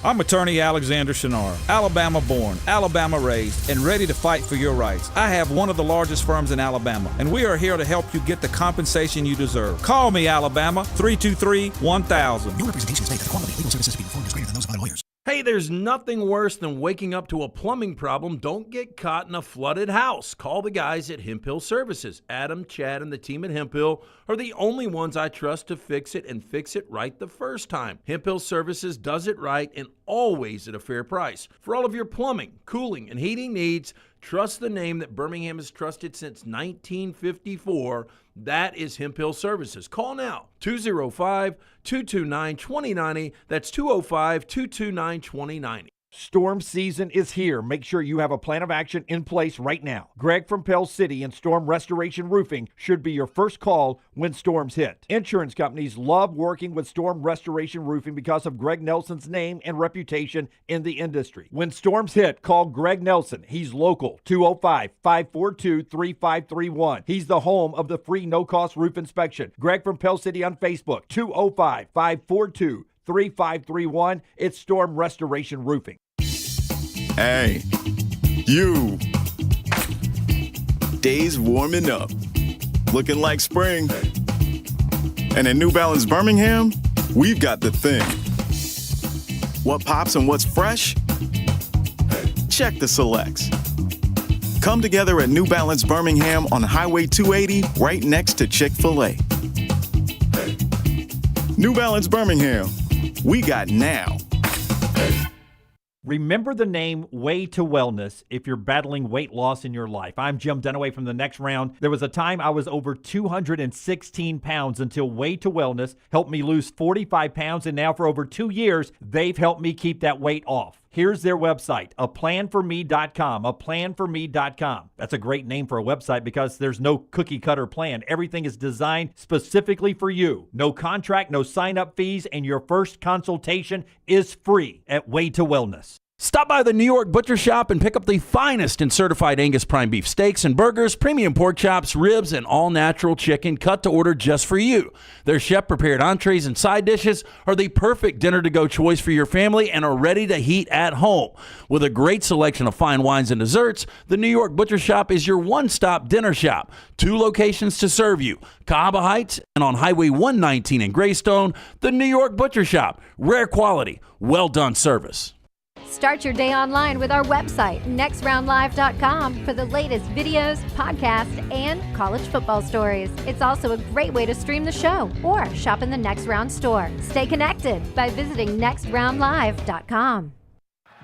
I'm attorney Alexander Shunnarah, Alabama born, Alabama raised, and ready to fight for your rights. I have one of the largest firms in Alabama, and we are here to help you get the compensation you deserve. Call me, Alabama, 323-1000. Your representation states that the quality of legal services being performed is greater than those of other lawyers. Hey, there's nothing worse than waking up to a plumbing problem. Don't get caught in a flooded house. Call the guys at Hemp Hill Services. Adam, Chad, and the team at Hemp Hill are the only ones I trust to fix it and fix it right the first time. Hemp Hill Services does it right and always at a fair price. For all of your plumbing, cooling, and heating needs, trust the name that Birmingham has trusted since 1954. That is Hemp Hill Services. Call now, 205-229-2090. That's 205-229-2090. Storm season is here. Make sure you have a plan of action in place right now. Greg from Pell City and Storm Restoration Roofing should be your first call when storms hit. Insurance companies love working with Storm Restoration Roofing because of Greg Nelson's name and reputation in the industry. When storms hit, call Greg Nelson. He's local, 205-542-3531. He's the home of the free no-cost roof inspection. Greg from Pell City on Facebook, 205-542-3531. It's Storm Restoration Roofing. Hey, you. Days warming up. Looking like spring. And at New Balance Birmingham, we've got the thing. What pops and what's fresh? Check the selects. Come together at New Balance Birmingham on Highway 280, right next to Chick-fil-A. New Balance Birmingham. We got now. Remember the name Way to Wellness if you're battling weight loss in your life. I'm Jim Dunaway from The Next Round. There was a time I was over 216 pounds until Way to Wellness helped me lose 45 pounds, and now for over 2 years, they've helped me keep that weight off. Here's their website, aplanforme.com, aplanforme.com. That's a great name for a website because there's no cookie cutter plan. Everything is designed specifically for you. No contract, no sign-up fees, and your first consultation is free at Way to Wellness. Stop by the New York Butcher Shop and pick up the finest in certified Angus prime beef steaks and burgers, premium pork chops, ribs, and all-natural chicken cut to order just for you. Their chef-prepared entrees and side dishes are the perfect dinner-to-go choice for your family and are ready to heat at home. With a great selection of fine wines and desserts, the New York Butcher Shop is your one-stop dinner shop. 2 locations to serve you, Cahaba Heights and on Highway 119 in Greystone. The New York Butcher Shop. Rare quality, well-done service. Start your day online with our website, nextroundlive.com, for the latest videos, podcasts, and college football stories. It's also a great way to stream the show or shop in the Next Round store. Stay connected by visiting nextroundlive.com.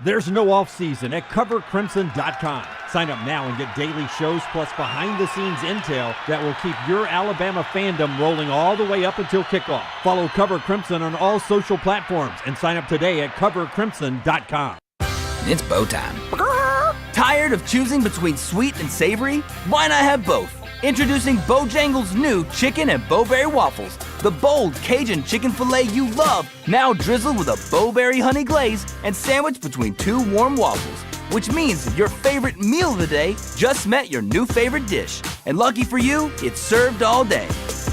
There's no off-season at covercrimson.com. Sign up now and get daily shows plus behind-the-scenes intel that will keep your Alabama fandom rolling all the way up until kickoff. Follow Cover Crimson on all social platforms and sign up today at covercrimson.com. It's bow time. Tired of choosing between sweet and savory? Why not have both? Introducing Bojangles' new chicken and bowberry waffles. The bold Cajun chicken filet you love, now drizzled with a bowberry honey glaze and sandwiched between 2 warm waffles. Which means your favorite meal of the day just met your new favorite dish. And lucky for you, it's served all day.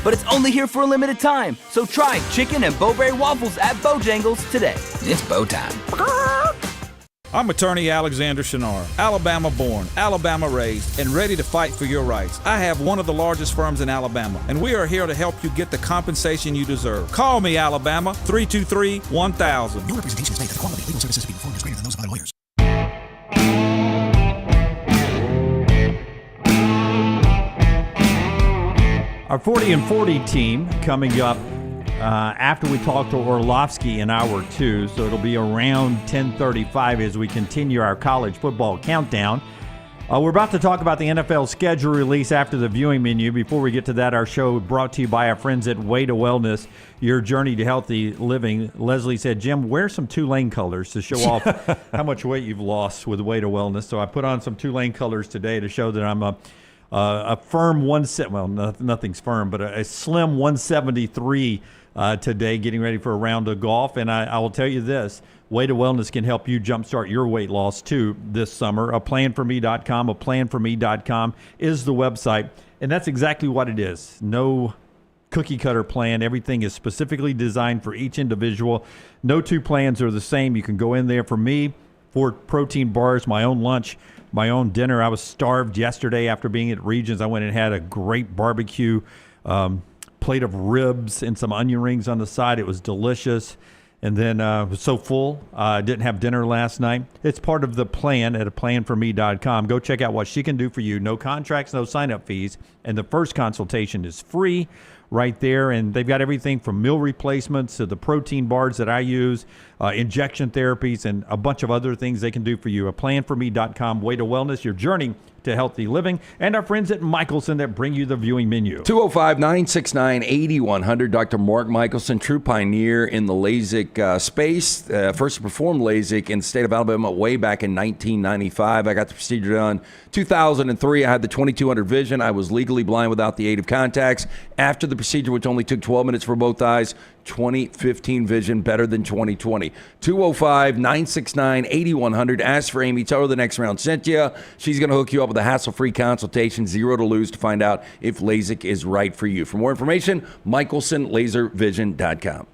But it's only here for a limited time, so try chicken and bowberry waffles at Bojangles today. It's bow time. I'm attorney Alexander Shunnarah, Alabama born, Alabama raised, and ready to fight for your rights. I have one of the largest firms in Alabama, and we are here to help you get the compensation you deserve. Call me, Alabama, 323-1000. No representation is made that the quality of legal services being performed is greater than those of other lawyers. Our 40 and 40 team coming up after we talk to Orlovsky in hour 2, so it'll be around 10:35 as we continue our college football countdown. We're about to talk about the NFL schedule release after the viewing menu. Before we get to that, our show brought to you by our friends at Way to Wellness, your journey to healthy living. Leslie said, Jim, wear some Tulane colors to show off how much weight you've lost with Way to Wellness. So I put on some Tulane colors today to show that I'm a firm nothing's firm, but a slim 173 today, getting ready for a round of golf. And I will tell you this, Way to Wellness can help you jumpstart your weight loss too this summer. Aplanforme.com, aplanforme.com is the website. And that's exactly what it is. No cookie cutter plan. Everything is specifically designed for each individual. No 2 plans are the same. You can go in there. For me, 4 protein bars, my own lunch, my own dinner. I was starved yesterday after being at Regions. I went and had a great barbecue plate of ribs and some onion rings on the side. It was delicious. And then I was so full, I didn't have dinner last night. It's part of the plan at aplanforme.com. Go check out what she can do for you. No contracts, no sign-up fees. And the first consultation is free right there. And they've got everything from meal replacements to the protein bars that I use, injection therapies, and a bunch of other things they can do for you. Aplanforme.com, Way to Wellness, your journey to healthy living, and our friends at Michelson that bring you the viewing menu. 205-969-8100. Dr. Mark Michelson, true pioneer in the LASIK space. First to perform LASIK in the state of Alabama way back in 1995. I got the procedure done 2003. I had the 2200 vision. I was legally blind without the aid of contacts. After the procedure, which only took 12 minutes for both eyes, 2015 vision better than 2020. 205-969-8100. Ask for Amy. Tell her the Next Round sent you. She's going to hook you up with a hassle-free consultation, 0 to lose, to find out if LASIK is right for you. For more information, MichelsonLaserVision.com.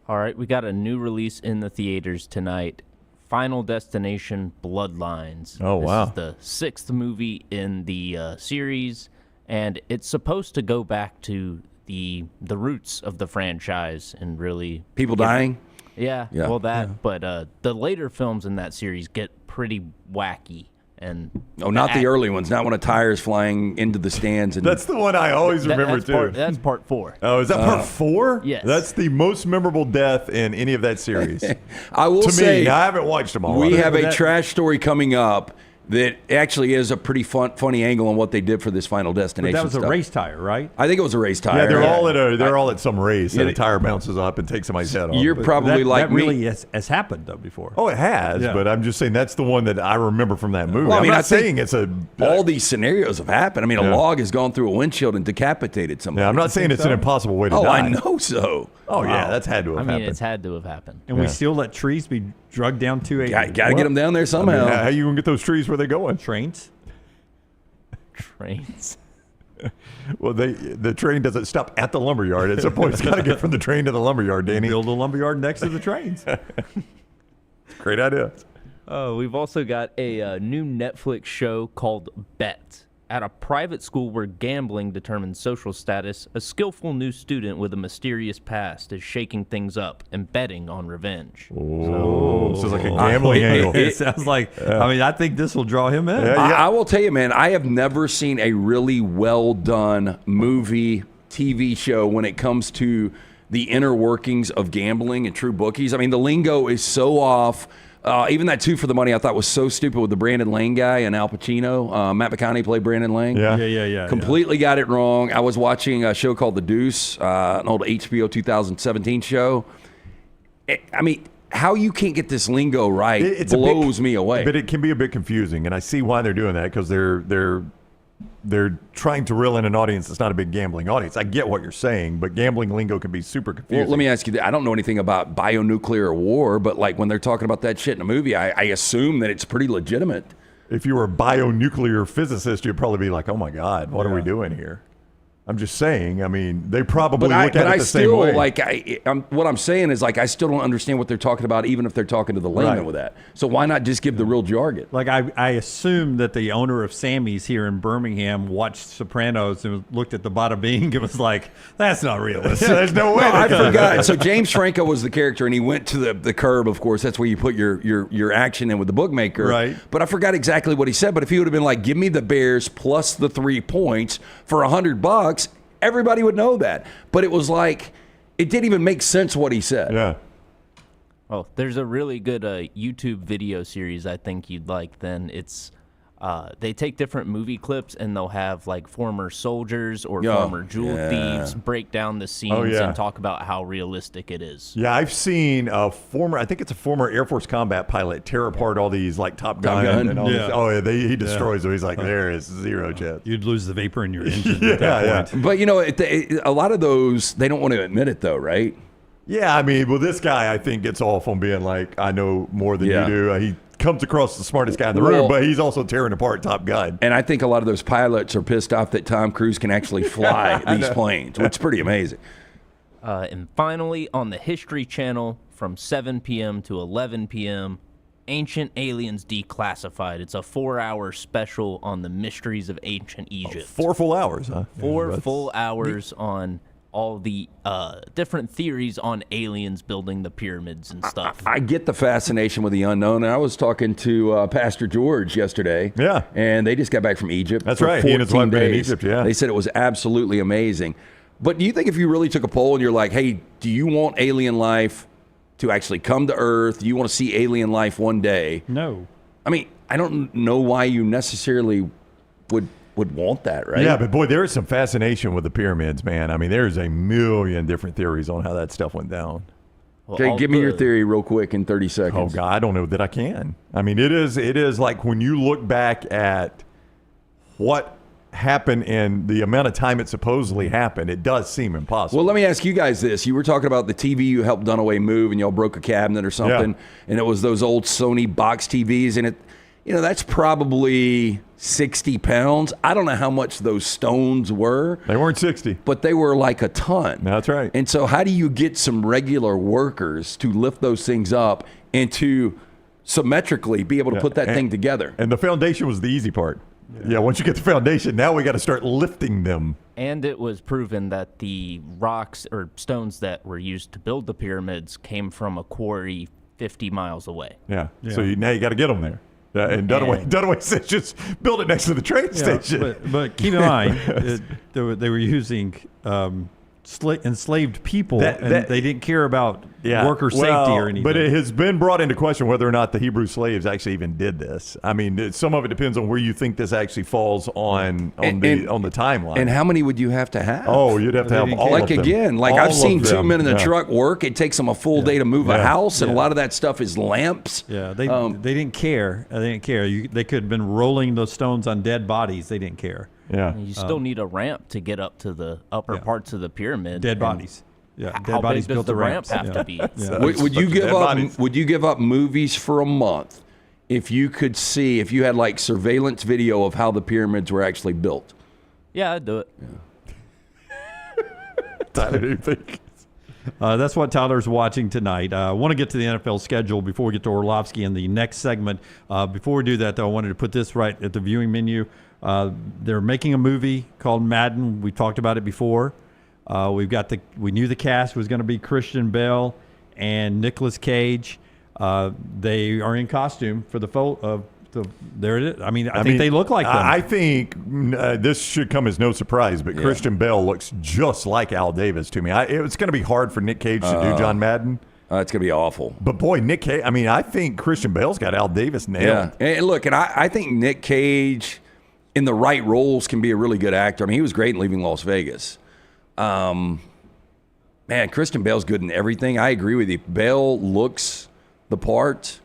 All right, we got a new release in the theaters tonight. Final Destination Bloodlines. Oh, wow. This is the 6th movie in the series, and it's supposed to go back to the roots of the franchise and really people dying. But the later films in that series get pretty wacky And not the early ones. Not when a tire's flying into the stands. And That's the one I always remember too. That's part 4. Oh, is that part 4? Yes. That's the most memorable death in any of that series. I will say, say, I haven't watched them all. We have a trash story coming up that actually is a pretty funny angle on what they did for this Final Destination. But that was stuff. a race tire, right? I think it was a race tire. Yeah, they're all at some race, and a tire bounces up and takes somebody's head off. You're probably like that really has happened though before. Oh, it has, but I'm just saying that's the one that I remember from that movie. Well, I'm not I think saying it's a all these scenarios have happened. I mean, a log has gone through a windshield and decapitated somebody. Yeah, I'm not saying it's an impossible way to die. Oh, I know so. Oh yeah, that's had to have happened. It's had to have happened. And we still let trees be drugged down to a. Got to get them down there somehow. I mean, how you gonna get those trees where they're going? Trains. Well, the train doesn't stop at the lumberyard. At some point, it's got to get from the train to the lumberyard. Danny, build a lumberyard next to the trains. Great idea. We've also got a new Netflix show called Bet. At a private school where gambling determines social status, a skillful new student with a mysterious past is shaking things up and betting on revenge. Oh, so it's like a gambling angle. It sounds like, I mean, I think this will draw him in. I will tell you, man, I have never seen a really well done movie, TV show when it comes to the inner workings of gambling and true bookies. I mean, the lingo is so off. Even that 2 for the Money I thought was so stupid with the Brandon Lang guy and Al Pacino. Matt McConaughey played Brandon Lang. Yeah. Completely got it wrong. I was watching a show called The Deuce, an old HBO 2017 show. I mean, how you can't get this lingo right blows me away. But it can be a bit confusing, and I see why they're doing that because they're trying to reel in an audience that's not a big gambling audience. I get what you're saying, but gambling lingo can be super confusing. Well, let me ask you, I don't know anything about bionuclear war, but like when they're talking about that shit in a movie, I assume that it's pretty legitimate. If you were a bionuclear physicist, you'd probably be like, oh my God, what are we doing here? I'm just saying, I mean, they probably look at it the same way. What I'm saying is, like, I still don't understand what they're talking about, even if they're talking to the layman with that. So why not just give the real jargon? Like, I assume that the owner of Sammy's here in Birmingham watched Sopranos and looked at the bada bing and was like, that's not realistic. There's no way. I forgot. So James Franco was the character, and he went to the curb, of course. That's where you put your action in with the bookmaker. Right. But I forgot exactly what he said. But if he would have been like, give me the Bears plus the 3 points for $100, everybody would know that. But it was like, it didn't even make sense what he said. Yeah. Oh, there's a really good YouTube video series I think you'd like. Then it's they take different movie clips and they'll have like former soldiers or former jewel thieves break down the scenes and talk about how realistic it is. Yeah, I've seen I think it's a former Air Force combat pilot tear apart all these like Top Gun. And all this. Oh yeah, he destroys them. He's like, there is zero chance. You'd lose the vapor in your engine at that point. But you know, a lot of those, they don't want to admit it though, right? Yeah, I mean, well, this guy I think gets off on being like, I know more than you do. He comes across the smartest guy in the room, but he's also tearing apart Top Gun. And I think a lot of those pilots are pissed off that Tom Cruise can actually fly these planes, which is pretty amazing. And finally, on the History Channel from 7 p.m. to 11 p.m., Ancient Aliens Declassified. It's a 4-hour special on the mysteries of ancient Egypt. 4 full hours, huh? 4 full hours on all the different theories on aliens building the pyramids and stuff. I get the fascination with the unknown. And I was talking to Pastor George yesterday. Yeah. And they just got back from Egypt. That's for right. He and his wife 14 been in days. Egypt, yeah. They said it was absolutely amazing. But do you think if you really took a poll and you're like, hey, do you want alien life to actually come to Earth? Do you want to see alien life one day? No. I mean, I don't know why you necessarily would want that, right? Yeah, but boy, there is some fascination with the pyramids, man. I mean, there's a million different theories on how that stuff went down. Okay, give me your theory real quick in 30 seconds. Oh, God, I don't know that I can. I mean, it is like when you look back at what happened and the amount of time it supposedly happened, it does seem impossible. Well, let me ask you guys this. You were talking about the TV you helped Dunaway move and y'all broke a cabinet or something, and it was those old Sony box TVs, and that's probably 60 pounds. I don't know how much those stones were. They weren't 60. But they were like a ton. That's right. And so how do you get some regular workers to lift those things up and to symmetrically be able to put that thing together? And the foundation was the easy part. Yeah, once you get the foundation, now we got to start lifting them. And it was proven that the rocks or stones that were used to build the pyramids came from a quarry 50 miles away. Yeah. So now you got to get them there. Yeah, and Dunaway says just build it next to the train station. But keep in mind, they were using enslaved people, and they didn't care about worker safety or anything. But it has been brought into question whether or not the Hebrew slaves actually even did this. I mean, some of it depends on where you think this actually falls on the timeline. And how many would you have to have? Oh, you'd have to have all of them. Again, like All I've seen of 2 them. men in the truck work. It takes them a full day to move a house, and a Yeah. lot of that stuff is lamps. Yeah, they didn't care. They didn't care. They could have been rolling those stones on dead bodies. They didn't care. Yeah, You still need a ramp to get up to the upper parts of the pyramid. Dead And bodies. Yeah, How dead bodies big does built the ramp ramps. have to be? Yeah. Would you give up? Would you give up movies for a month if you could see, if you had like surveillance video of how the pyramids were actually built? Yeah, I'd do it. Tyler, do you think? That's what Tyler's watching tonight. I want to get to the NFL schedule before we get to Orlovsky in the next segment. Before we do that, though, I wanted to put this right at the viewing menu. They're making a movie called Madden. We talked about it before. We knew the cast was going to be Christian Bale and Nicolas Cage. They are in costume for the photo. There it is. I think they look like them. I think this should come as no surprise, but Christian Bale looks just like Al Davis to me. It's going to be hard for Nick Cage to do John Madden. It's going to be awful. But boy, Nick Cage, I think Christian Bale's got Al Davis nailed. Yeah. And look, and I think Nick Cage in the right roles can be a really good actor. I mean, he was great in Leaving Las Vegas. Man, Christian Bale's good in everything. I agree with you. Bale looks the part.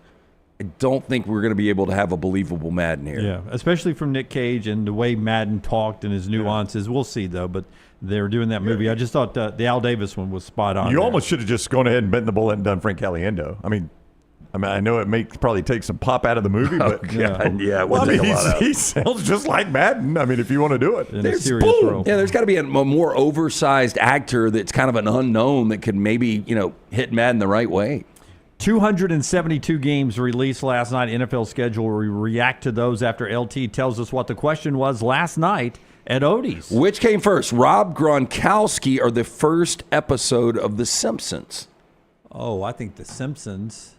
I don't think we're going to be able to have a believable Madden here. Yeah, especially from Nick Cage and the way Madden talked and his nuances. We'll see, though. But they're doing that movie. I just thought the Al Davis one was spot on. You almost should have just gone ahead and bent the bullet and done Frank Caliendo. I mean, I know it may probably take some pop out of the movie, but he sounds just like Madden. I mean, if you want to do it, There's got to be a more oversized actor that's kind of an unknown that could maybe hit Madden the right way. 272 games released last night. NFL schedule. We react to those after LT tells us what the question was last night at Odie's. Which came first, Rob Gronkowski or the first episode of The Simpsons? Oh, I think The Simpsons.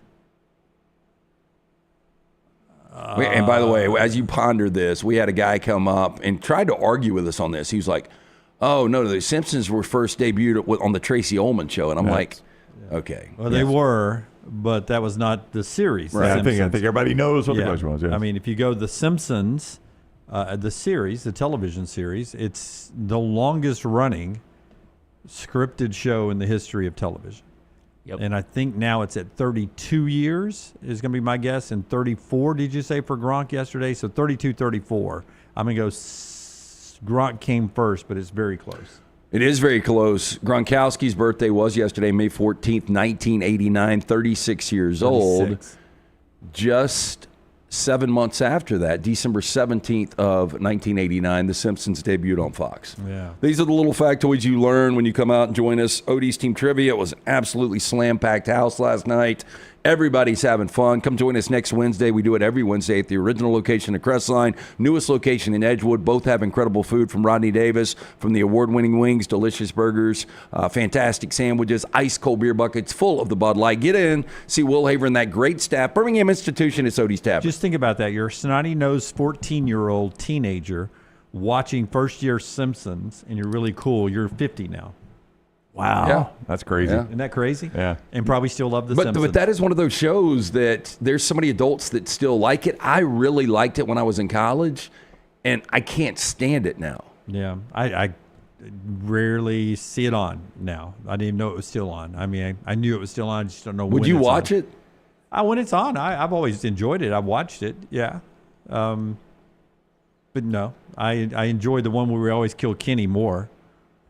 And by the way, as you ponder this, we had a guy come up and tried to argue with us on this. He was like, oh, no, The Simpsons were first debuted on the Tracy Ullman show. And I'm like, okay. Well, they were, but that was not the series. Right. I think everybody knows what the question was. Yeah. I mean, if you go The Simpsons, the series, the television series, it's the longest running scripted show in the history of television. Yep. And I think now it's at 32 years is going to be my guess. And 34, did you say, for Gronk yesterday? So 32, 34. I'm going to go Gronk came first, but it's very close. It is very close. Gronkowski's birthday was yesterday, May 14th, 1989, 36 years old. Just 7 months after that, December 17th of 1989, The Simpsons debuted on Fox. Yeah. These are the little factoids you learn when you come out and join us. Odie's Team Trivia. It was an absolutely slam-packed house last night. Everybody's having fun. Come join us next Wednesday. We do it every Wednesday at the original location at Crestline, newest location in Edgewood. Both have incredible food from Rodney Davis, from the award-winning wings, delicious burgers, fantastic sandwiches, ice-cold beer buckets full of the Bud Light. Get in, see Will Haver and that great staff. Birmingham Institution, it's Odie's Tavern. Just think about that. You're a snotty-nosed 14-year-old teenager watching first-year Simpsons, and you're really cool. You're 50 now. Wow. Yeah. That's crazy. Isn't that crazy? Yeah. And probably still love The Simpsons. But that is one of those shows that there's so many adults that still like it. I really liked it when I was in college, and I can't stand it now. Yeah. I rarely see it on now. I didn't even know it was still on. I mean, I knew it was still on. I just don't know when Would you it's watch on. it? When it's on. I've always enjoyed it. I've watched it. Yeah. But no. I enjoyed the one where we always kill Kenny more.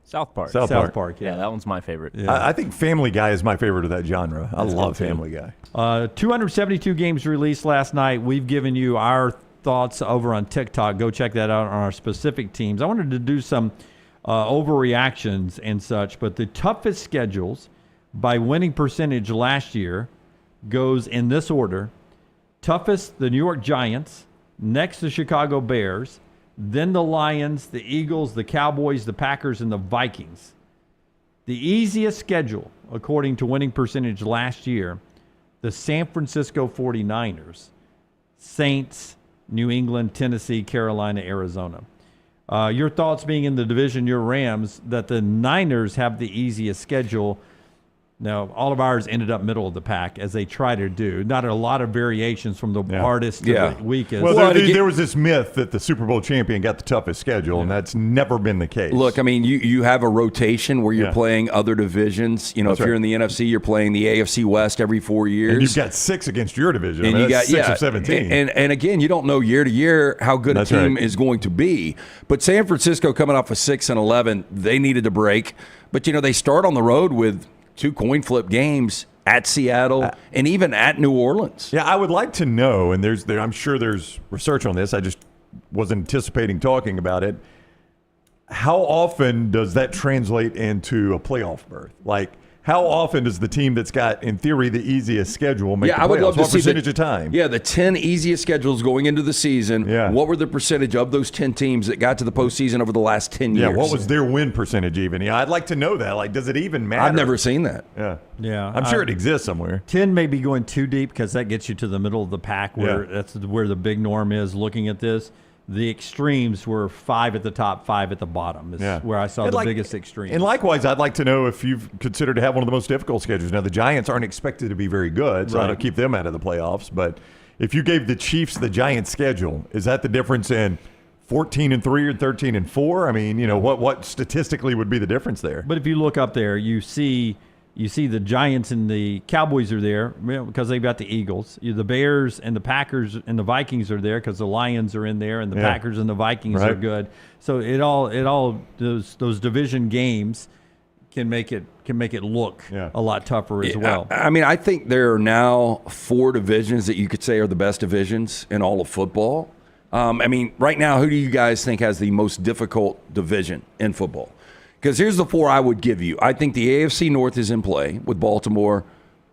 South Park. South Park, yeah. That one's my favorite. Yeah. I think Family Guy is my favorite of that genre. I love Family Guy. 272 games released last night. We've given you our thoughts over on TikTok. Go check that out on our specific teams. I wanted to do some overreactions and such, but the toughest schedules by winning percentage last year goes in this order. Toughest, the New York Giants. Next, the Chicago Bears. Then the Lions, the Eagles, the Cowboys, the Packers, and the Vikings. The easiest schedule, according to winning percentage last year, the San Francisco 49ers. Saints, New England, Tennessee, Carolina, Arizona. Your thoughts being in the division, your Rams, that the Niners have the easiest schedule. Now, all of ours ended up middle of the pack, as they try to do. Not a lot of variations from the hardest to the weakest. Well, there was this myth that the Super Bowl champion got the toughest schedule, and that's never been the case. Look, I mean, you have a rotation where you're playing other divisions. You know, That's if you're right. in the NFC, you're playing the AFC West every 4 years. And you've got 6 against your division. And I mean, you that's got 6 of 17. And again, you don't know year to year how good That's a team right. is going to be. But San Francisco coming off a 6-11, they needed a break. But they start on the road with 2 coin flip games at Seattle and even at New Orleans. Yeah, I would like to know, and I'm sure there's research on this. I just wasn't anticipating talking about it. How often does that translate into a playoff berth? Like, how often does the team that's got, in theory, the easiest schedule make the playoffs? I would love to what see percentage of time? Yeah, the 10 easiest schedules going into the season. Yeah. What were the percentage of those 10 teams that got to the postseason over the last 10 years? Yeah, what was their win percentage even? Yeah, I'd like to know that. Like, does it even matter? I've never seen that. Yeah. I'm sure it exists somewhere. 10 may be going too deep because that gets you to the middle of the pack where that's where the big norm is looking at this. The extremes were 5 at the top, 5 at the bottom is where I saw the biggest extremes. And likewise, I'd like to know if you've considered to have one of the most difficult schedules. Now, the Giants aren't expected to be very good, so I don't keep them out of the playoffs. But if you gave the Chiefs the Giants schedule, is that the difference in 14-3 or 13-4? I mean, what statistically would be the difference there? But if you look up there, you see the Giants and the Cowboys are there because they've got the Eagles. The Bears and the Packers and the Vikings are there because the Lions are in there, and the Packers and the Vikings are good. So it all those division games can make it look a lot tougher as well. I mean, I think there are now 4 divisions that you could say are the best divisions in all of football. I mean, right now, who do you guys think has the most difficult division in football? Because here's the 4 I would give you. I think the AFC North is in play with Baltimore,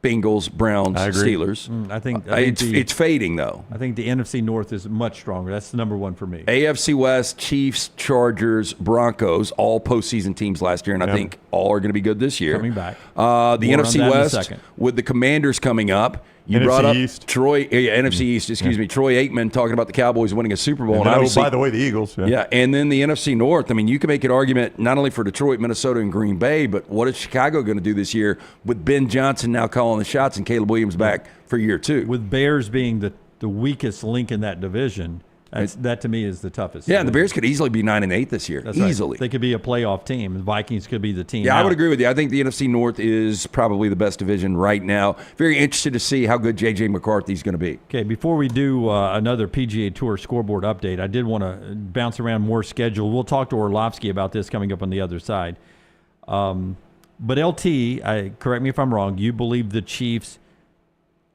Bengals, Browns, Steelers. I think it's fading, though. I think the NFC North is much stronger. That's the number 1 for me. AFC West, Chiefs, Chargers, Broncos, all postseason teams last year, and I think all are going to be good this year. Coming back. The NFC West, with the Commanders coming up. You NFC brought up East. NFC East, excuse me, Troy Aikman talking about the Cowboys winning a Super Bowl. And obviously, by the way, the Eagles. Yeah, and then the NFC North. I mean, you can make an argument not only for Detroit, Minnesota, and Green Bay, but what is Chicago going to do this year with Ben Johnson now calling the shots and Caleb Williams back for year 2? With Bears being the weakest link in that division, that to me is the toughest. Yeah, and the Bears could easily be 9-8 this year. That's easily. Right. They could be a playoff team. The Vikings could be the team. Yeah, I would agree with you. I think the NFC North is probably the best division right now. Very interested to see how good J.J. McCarthy's going to be. Okay, before we do another PGA Tour scoreboard update, I did want to bounce around more schedule. We'll talk to Orlovsky about this coming up on the other side. But LT, correct me if I'm wrong, you believe the Chiefs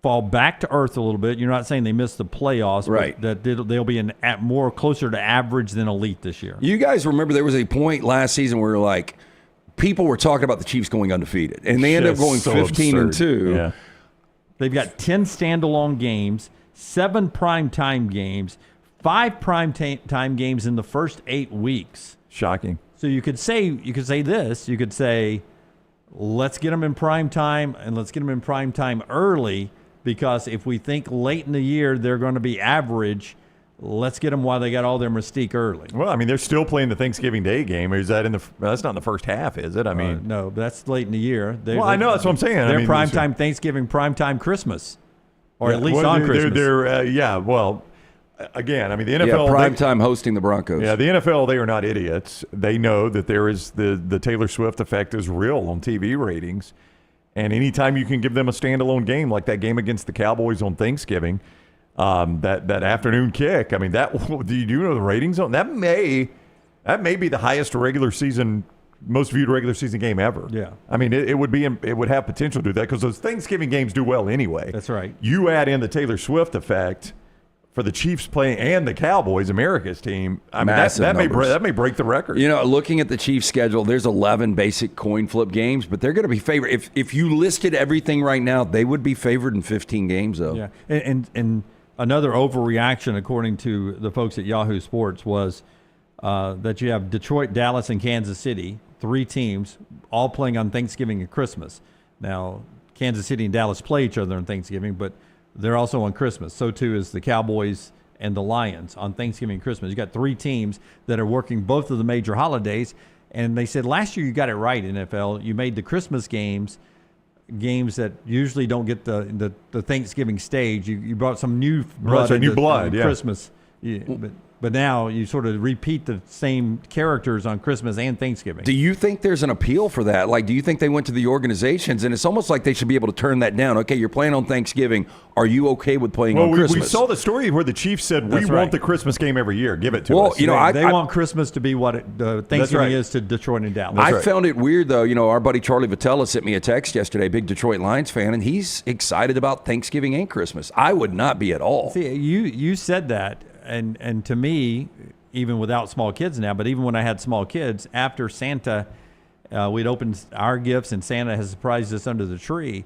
fall back to earth a little bit. You're not saying they missed the playoffs, right? But that they'll be more closer to average than elite this year. You guys remember there was a point last season where like people were talking about the Chiefs going undefeated, and they ended up going 15-2. Yeah. They've got 10 standalone games, 7 primetime games, 5 primetime games in the first 8 weeks. Shocking. So you could say this. You could say, let's get them in prime time, and let's get them in prime time early. Because if we think late in the year they're going to be average, let's get them while they got all their mystique early. Well, I mean, they're still playing the Thanksgiving Day game. Is that that's not in the first half, is it? I mean, no, that's late in the year. I know that's what I'm saying. They're primetime Thanksgiving, primetime Christmas, or at least on Christmas. Well, again, I mean, the NFL primetime hosting the Broncos. Yeah, the NFL, they are not idiots. They know that there is the Taylor Swift effect is real on TV ratings. And anytime you can give them a standalone game like that game against the Cowboys on Thanksgiving, that afternoon kick, I mean, do you know the ratings on that may be the highest most viewed regular season game ever. Yeah, I mean, it would have potential to do that because those Thanksgiving games do well anyway. That's right. You add in the Taylor Swift effect for the Chiefs playing and the Cowboys, America's team. I mean, that may break the record. You know, looking at the Chiefs' schedule, there's 11 basic coin flip games, but they're going to be favored. If you listed everything right now, they would be favored in 15 games, though. Yeah, and another overreaction, according to the folks at Yahoo Sports, was that you have Detroit, Dallas, and Kansas City, 3 teams, all playing on Thanksgiving and Christmas. Now, Kansas City and Dallas play each other on Thanksgiving, but they're also on Christmas. So too is the Cowboys and the Lions on Thanksgiving and Christmas. You got 3 teams that are working both of the major holidays. And they said last year you got it right, NFL. You made the Christmas games that usually don't get the Thanksgiving stage. You brought some new blood. New blood, yeah. Christmas. But now you sort of repeat the same characters on Christmas and Thanksgiving. Do you think there's an appeal for that? Like, do you think they went to the organizations, and it's almost like they should be able to turn that down? Okay, you're playing on Thanksgiving. Are you okay with playing on Christmas? We saw the story where the Chiefs said, we want the Christmas game every year. Give it to us. You know, they want Christmas to be what Thanksgiving is to Detroit and Dallas. I found it weird, though. You know, our buddy Charlie Vitella sent me a text yesterday, big Detroit Lions fan, and he's excited about Thanksgiving and Christmas. I would not be at all. See, you said that, and to me, even without small kids now, but even when I had small kids, after Santa, we'd opened our gifts and Santa has surprised us under the tree,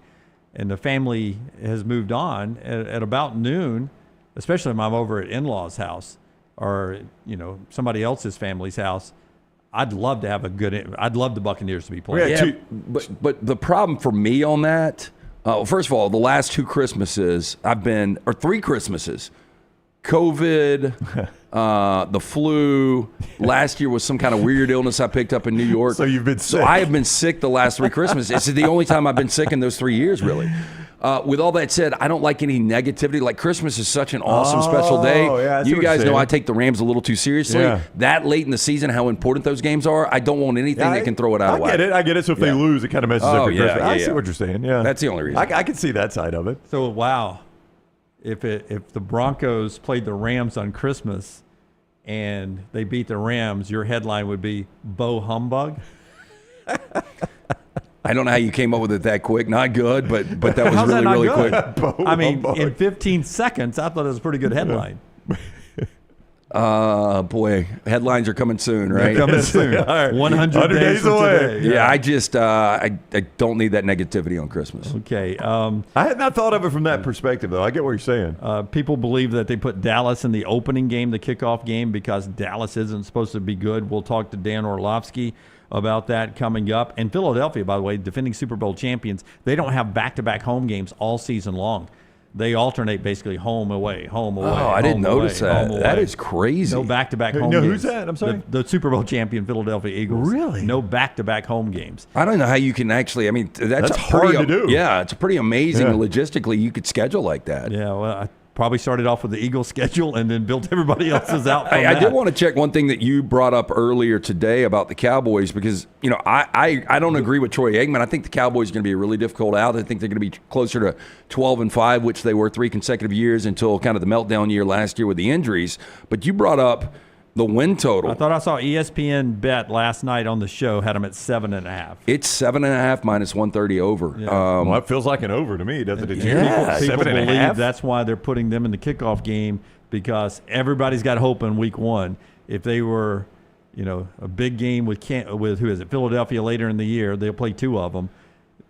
and the family has moved on at about noon, especially when I'm over at in-laws' house or, you know, somebody else's family's house. I'd love to have I'd love the Buccaneers to be playing. Yeah, but the problem for me on that, first of all, the last 2 Christmases or 3 Christmases, COVID, the flu. Last year was some kind of weird illness I picked up in New York. So you've been sick. So I have been sick the last 3 Christmases. It's the only time I've been sick in those 3 years, really. With all that said, I don't like any negativity. Like, Christmas is such an awesome, special day. Yeah, you guys know I take the Rams a little too seriously. Yeah. That late in the season, how important those games are, I don't want anything that can throw it out of whack. I get it. So if they lose, it kind of messes up your Christmas. I see what you're saying. Yeah, that's the only reason. I can see that side of it. So, wow. If the Broncos played the Rams on Christmas and they beat the Rams, your headline would be Bo Humbug. I don't know how you came up with it that quick. Not good, but that was really quick. I mean, in 15 seconds, I thought it was a pretty good headline. Boy, headlines are coming soon, right? They're coming soon. 100 days away. Yeah, I just I don't need that negativity on Christmas. Okay. I had not thought of it from that perspective, though. I get what you're saying. People believe that they put Dallas in the opening game, the kickoff game, because Dallas isn't supposed to be good. We'll talk to Dan Orlovsky about that coming up. And Philadelphia, by the way, defending Super Bowl champions, they don't have back-to-back home games all season long. They alternate basically home away, home away. Oh, I didn't notice that. That is crazy. No back-to-back home games. Who's that? I'm sorry? The Super Bowl champion Philadelphia Eagles. Really? No back-to-back home games. I don't know how you can actually, I mean, that's hard to do. Yeah, it's pretty amazing logistically you could schedule like that. Yeah, well, I probably started off with the Eagles schedule and then built everybody else's out. I did want to check one thing that you brought up earlier today about the Cowboys, because, you know, I don't agree with Troy Aikman. I think the Cowboys are going to be a really difficult out. I think they're going to be closer to 12-5, which they were 3 consecutive years until kind of the meltdown year last year with the injuries. But you brought up the win total. I thought I saw ESPN bet last night on the show had them at 7.5. It's 7.5 minus 130 over. Yeah. Well, that feels like an over to me, doesn't it? People believe that's why they're putting them in the kickoff game, because everybody's got hope in week 1. If they were, you know, a big game with who is it, Philadelphia later in the year, they'll play 2 of them.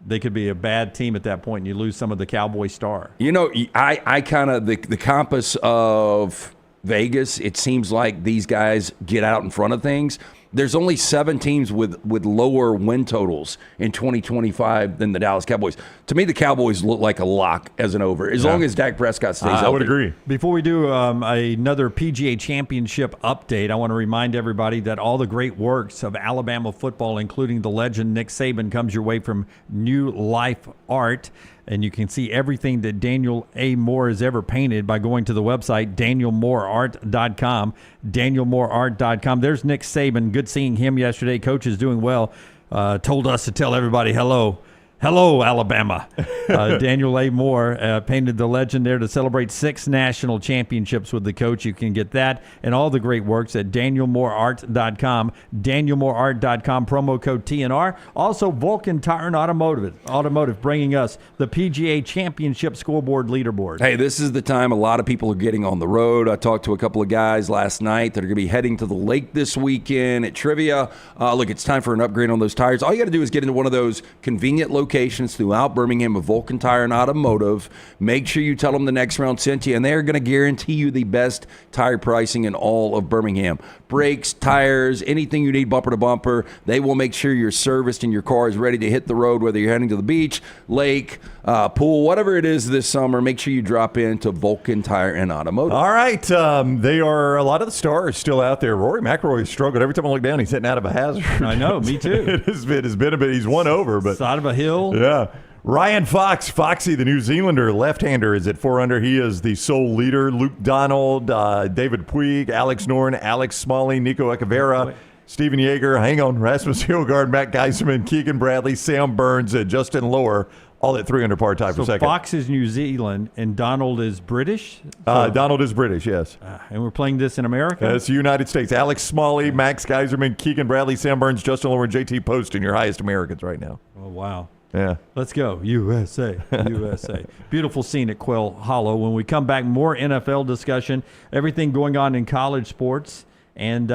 They could be a bad team at that point, and you lose some of the Cowboy star. You know, I kind of the compass of Vegas, it seems like these guys get out in front of things. There's only 7 teams with lower win totals in 2025 than the Dallas Cowboys. To me, the Cowboys look like a lock as an over, as long as Dak Prescott stays healthy. I would agree. Before we do another PGA Championship update, I want to remind everybody that all the great works of Alabama football, including the legend Nick Saban, comes your way from New Life Art. And you can see everything that Daniel A. Moore has ever painted by going to the website, danielmooreart.com, danielmooreart.com. There's Nick Saban. Good seeing him yesterday. Coach is doing well. Told us to tell everybody hello. Hello, Alabama. Daniel A. Moore painted the legend there to celebrate 6 national championships with the coach. You can get that and all the great works at danielmooreart.com, danielmooreart.com, promo code TNR. Also, Vulcan Tire and Automotive bringing us the PGA Championship scoreboard leaderboard. Hey, this is the time a lot of people are getting on the road. I talked to a couple of guys last night that are going to be heading to the lake this weekend at trivia. Look, it's time for an upgrade on those tires. All you got to do is get into one of those convenient locations throughout Birmingham with Vulcan Tire and Automotive. Make sure you tell them the Next Round sent you, and they're going to guarantee you the best tire pricing in all of Birmingham. brakes, tires, anything you need bumper to bumper. They will make sure you're serviced and your car is ready to hit the road, whether you're heading to the beach, lake, pool, whatever it is this summer. Make sure you drop into Vulcan Tire and Automotive. All right. They are a lot of the stars still out there. Rory McIlroy struggled. Every time I look down, he's hitting out of a hazard. I know, me too. It has been a bit. He's won over, but side of a hill. Yeah. Ryan Foxy, the New Zealander left-hander, is at 4 under. He is the sole leader. Luke Donald, David Puig, Alex Noren, Alex Smalley, Nico Echeverria, Steven Yeager, hang on, Rasmus Hillgaard, Matt Geiserman, Keegan Bradley, Sam Burns, and Justin Lower, all at 3 under par tie for second. Fox is New Zealand, and Donald is British? Donald is British, yes. And we're playing this in America? It's the United States. Alex Smalley, Max Geiserman, Keegan Bradley, Sam Burns, Justin Lower, and JT Poston, your highest Americans right now. Oh, wow. Yeah. Let's go. USA. USA. Beautiful scene at Quail Hollow. When we come back, more NFL discussion, everything going on in college sports. And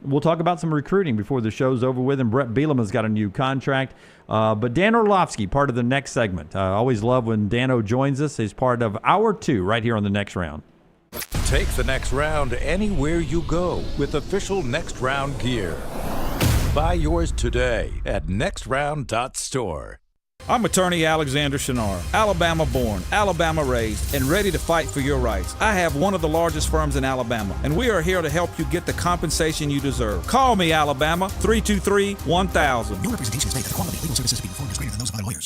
we'll talk about some recruiting before the show's over with. And Bret Bielema's got a new contract. But Dan Orlovsky, part of the next segment. I always love when Dano joins us. He's part of Hour 2 right here on the Next Round. Take the Next Round anywhere you go with official Next Round gear. Buy yours today at nextround.store. I'm attorney Alexander Shunnarah, Alabama-born, Alabama-raised, and ready to fight for your rights. I have one of the largest firms in Alabama, and we are here to help you get the compensation you deserve. Call me, Alabama, 323-1000. No representation is made that the quality of legal services being performed is greater than those of other lawyers.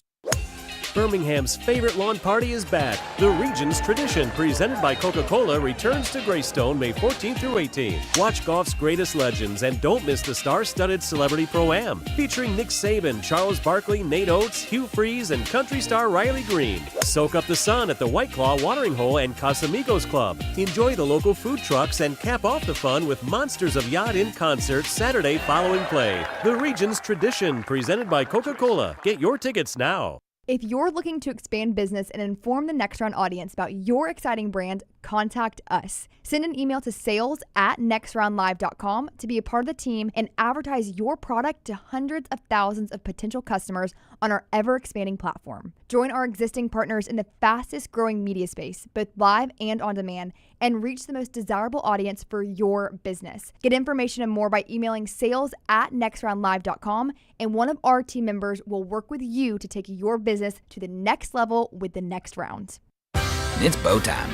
Birmingham's favorite lawn party is back. The Regions Tradition, presented by Coca-Cola, returns to Greystone May 14th through 18th. Watch golf's greatest legends and don't miss the star-studded Celebrity Pro-Am, featuring Nick Saban, Charles Barkley, Nate Oates, Hugh Freeze, and country star Riley Green. Soak up the sun at the White Claw Watering Hole and Casamigos Club. Enjoy the local food trucks and cap off the fun with Monsters of Yacht in concert Saturday following play. The Regions Tradition, presented by Coca-Cola. Get your tickets now. If you're looking to expand business and inform the Next Round audience about your exciting brand, contact us. Send an email to sales@nextroundlive.com to be a part of the team and advertise your product to hundreds of thousands of potential customers on our ever-expanding platform. Join our existing partners in the fastest growing media space, both live and on demand, and reach the most desirable audience for your business. Get information and more by emailing sales@nextroundlive.com, and one of our team members will work with you to take your business to the next level with the Next Round. It's bow time.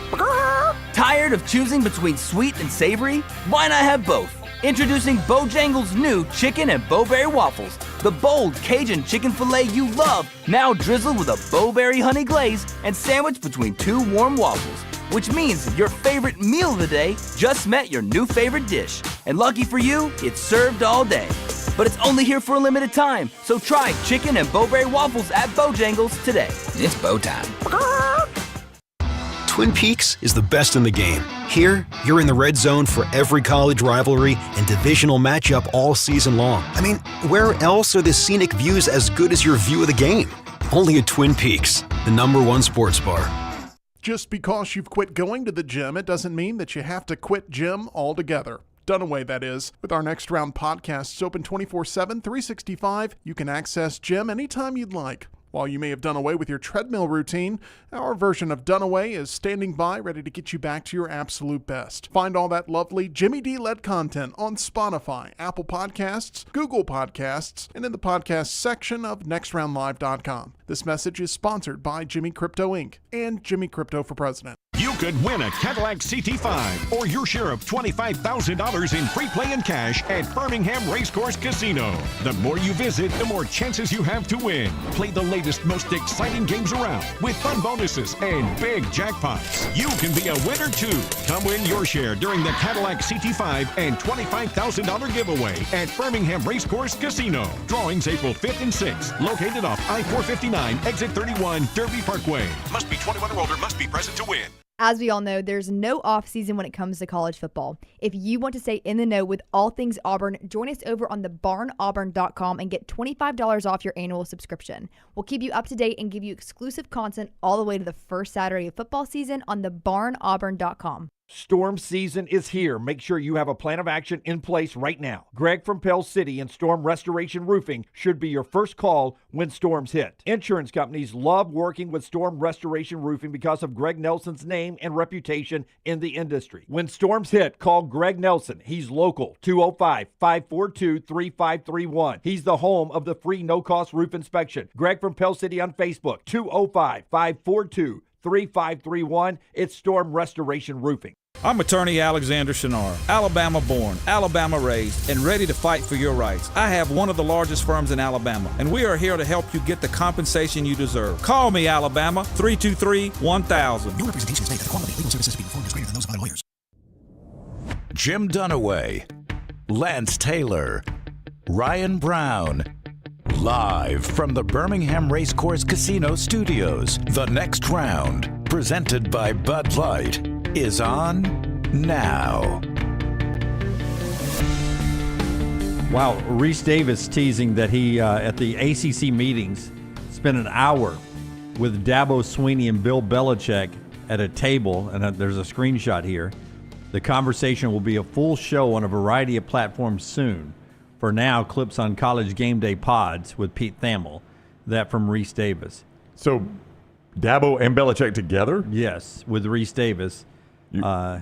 Tired of choosing between sweet and savory? Why not have both? Introducing Bojangles' new chicken and bowberry waffles. The bold Cajun chicken filet you love, now drizzled with a bowberry honey glaze and sandwiched between 2 warm waffles. Which means your favorite meal of the day just met your new favorite dish. And lucky for you, it's served all day. But it's only here for a limited time, so try chicken and bowberry waffles at Bojangles today. It's bow time. Twin Peaks is the best in the game. Here, you're in the red zone for every college rivalry and divisional matchup all season long. I mean, where else are the scenic views as good as your view of the game? Only at Twin Peaks, the #1 sports bar. Just because you've quit going to the gym, it doesn't mean that you have to quit gym altogether. Dunaway, that is. With our Next Round podcasts open 24/7, 365, you can access gym anytime you'd like. While you may have done away with your treadmill routine, our version of Dunaway is standing by ready to get you back to your absolute best. Find all that lovely Jimmy D-led content on Spotify, Apple Podcasts, Google Podcasts, and in the podcast section of nextroundlive.com. This message is sponsored by Jimmy Crypto Inc. and Jimmy Crypto for President. You could win a Cadillac CT5 or your share of $25,000 in free play and cash at Birmingham Racecourse Casino. The more you visit, the more chances you have to win. Play the latest, most exciting games around with fun bonuses and big jackpots. You can be a winner too. Come win your share during the Cadillac CT5 and $25,000 giveaway at Birmingham Racecourse Casino. Drawings April 5th and 6th. Located off I-459, exit 31, Derby Parkway. Must be 21 or older, must be present to win. As we all know, there's no off season when it comes to college football. If you want to stay in the know with all things Auburn, join us over on thebarnauburn.com and get $25 off your annual subscription. We'll keep you up to date and give you exclusive content all the way to the first Saturday of football season on thebarnauburn.com. Storm season is here. Make sure you have a plan of action in place right now. Greg from Pell City and Storm Restoration Roofing should be your first call when storms hit. Insurance companies love working with Storm Restoration Roofing because of Greg Nelson's name and reputation in the industry. When storms hit, call Greg Nelson. He's local, 205-542-3531. He's the home of the free no-cost roof inspection. Greg from Pell City on Facebook, 205-542-3531. It's Storm Restoration Roofing. I'm attorney Alexander Shunnarah, Alabama born, Alabama raised, and ready to fight for your rights. I have one of the largest firms in Alabama, and we are here to help you get the compensation you deserve. Call me, Alabama, 323-1000. No representation is made that the quality of legal services to be performed is greater than those of other lawyers. Jim Dunaway, Lance Taylor, Ryan Brown. Live from the Birmingham Racecourse Casino Studios, the next round, presented by Bud Light, is on now. Wow, Reese Davis teasing that he, at the ACC meetings, spent an hour with Dabo Swinney and Bill Belichick at a table, and there's a screenshot here. The conversation will be a full show on a variety of platforms soon. For now, clips on College Game Day pods with Pete Thamel. That from Reese Davis. So, Dabo and Belichick together? Yes, with Reese Davis. You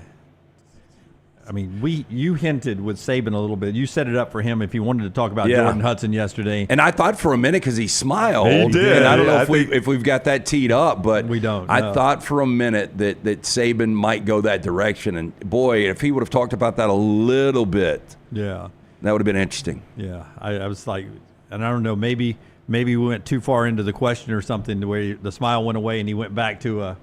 hinted with Saban a little bit. You set it up for him if he wanted to talk about Jordan Hudson yesterday. And I thought for a minute, because he smiled. He did. And I don't know if we've got that teed up, but we don't. I thought for a minute that Saban might go that direction. And boy, if he would have talked about that a little bit, that would have been interesting. Yeah, I was like, and I don't know, maybe we went too far into the question or something, the way the smile went away and he went back to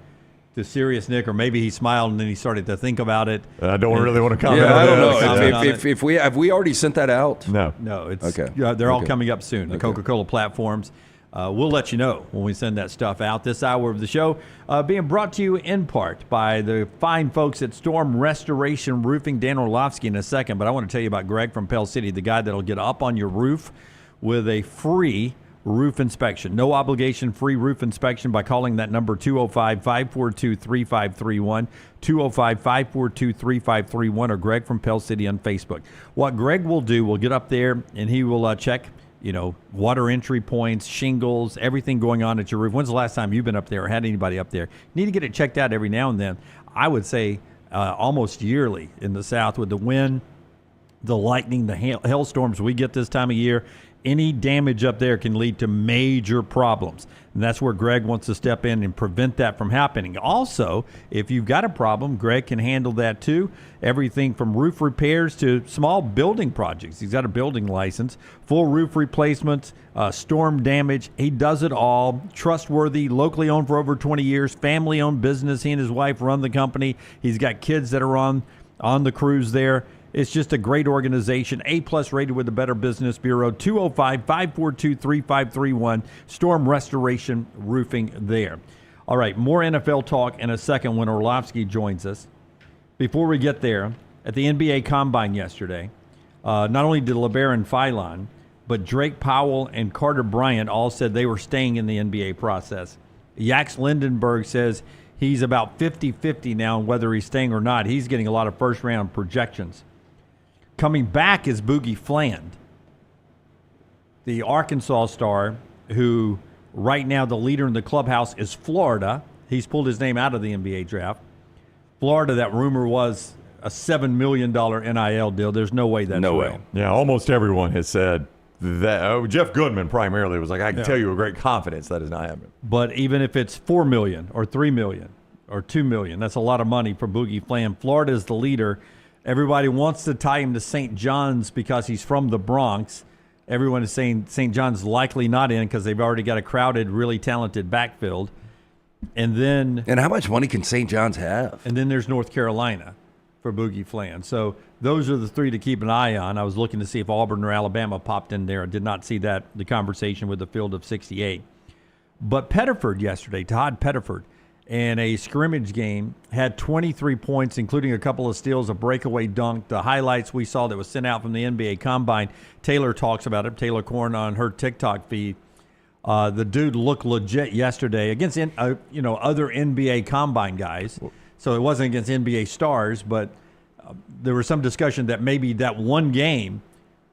serious Nick, or maybe he smiled and then he started to think about it. I don't really want to comment. Yeah, I don't know. If we have we already sent that out? No, it's okay. They're all coming up soon. The Coca-Cola platforms. We'll let you know when we send that stuff out. This hour of the show being brought to you in part by the fine folks at Storm Restoration Roofing. Dan Orlovsky in a second, but I want to tell you about Greg from Pell City, the guy that'll get up on your roof with a free roof inspection. No obligation, free roof inspection by calling that number 205-542-3531, 205-542-3531, or Greg from Pell City on Facebook. What Greg will do, we'll get up there and he will check water entry points, shingles, everything going on at your roof. When's the last time you've been up there or had anybody up there? You need to get it checked out every now and then. I would say almost yearly in the South with the wind, the lightning, the hailstorms we get this time of year. Any damage up there can lead to major problems. And that's where Greg wants to step in and prevent that from happening. Also, if you've got a problem, Greg can handle that too. Everything from roof repairs to small building projects. He's got a building license, full roof replacements, storm damage. He does it all. Trustworthy, locally owned for over 20 years, family-owned business. He and his wife run the company. He's got kids that are on the crews there. It's just a great organization, A-plus rated with the Better Business Bureau, 205-542-3531, Storm Restoration Roofing there. All right, more NFL talk in a second when Orlovsky joins us. Before we get there, at the NBA Combine yesterday, not only did LeBaron Philon, but Drake Powell and Carter Bryant all said they were staying in the NBA process. Jax Lindenberg says he's about 50-50 now on whether he's staying or not. He's getting a lot of first-round projections. Coming back is Boogie Fland, the Arkansas star, who right now the leader in the clubhouse is Florida. He's pulled his name out of the NBA draft. Florida, that rumor was a $7 million NIL deal. There's no way that's real. Yeah, almost everyone has said that. Jeff Goodman primarily was like, I can tell you with great confidence that is not happening. But even if it's $4 million or $3 million or $2 million, that's a lot of money for Boogie Fland. Florida is the leader. Everybody wants to tie him to St. John's because he's from the Bronx. Everyone is saying St. John's likely not in because they've already got a crowded, really talented backfield. And how much money can St. John's have? And then there's North Carolina for Boogie Fland. So those are the three to keep an eye on. I was looking to see if Auburn or Alabama popped in there. I did not see the conversation with the field of 68. But Pettiford yesterday, Todd Pettiford, in a scrimmage game, had 23 points, including a couple of steals, a breakaway dunk. The highlights we saw that was sent out from the NBA Combine, Taylor talks about it, Taylor Korn on her TikTok feed. The dude looked legit yesterday against other NBA Combine guys. So it wasn't against NBA stars, but there was some discussion that maybe that one game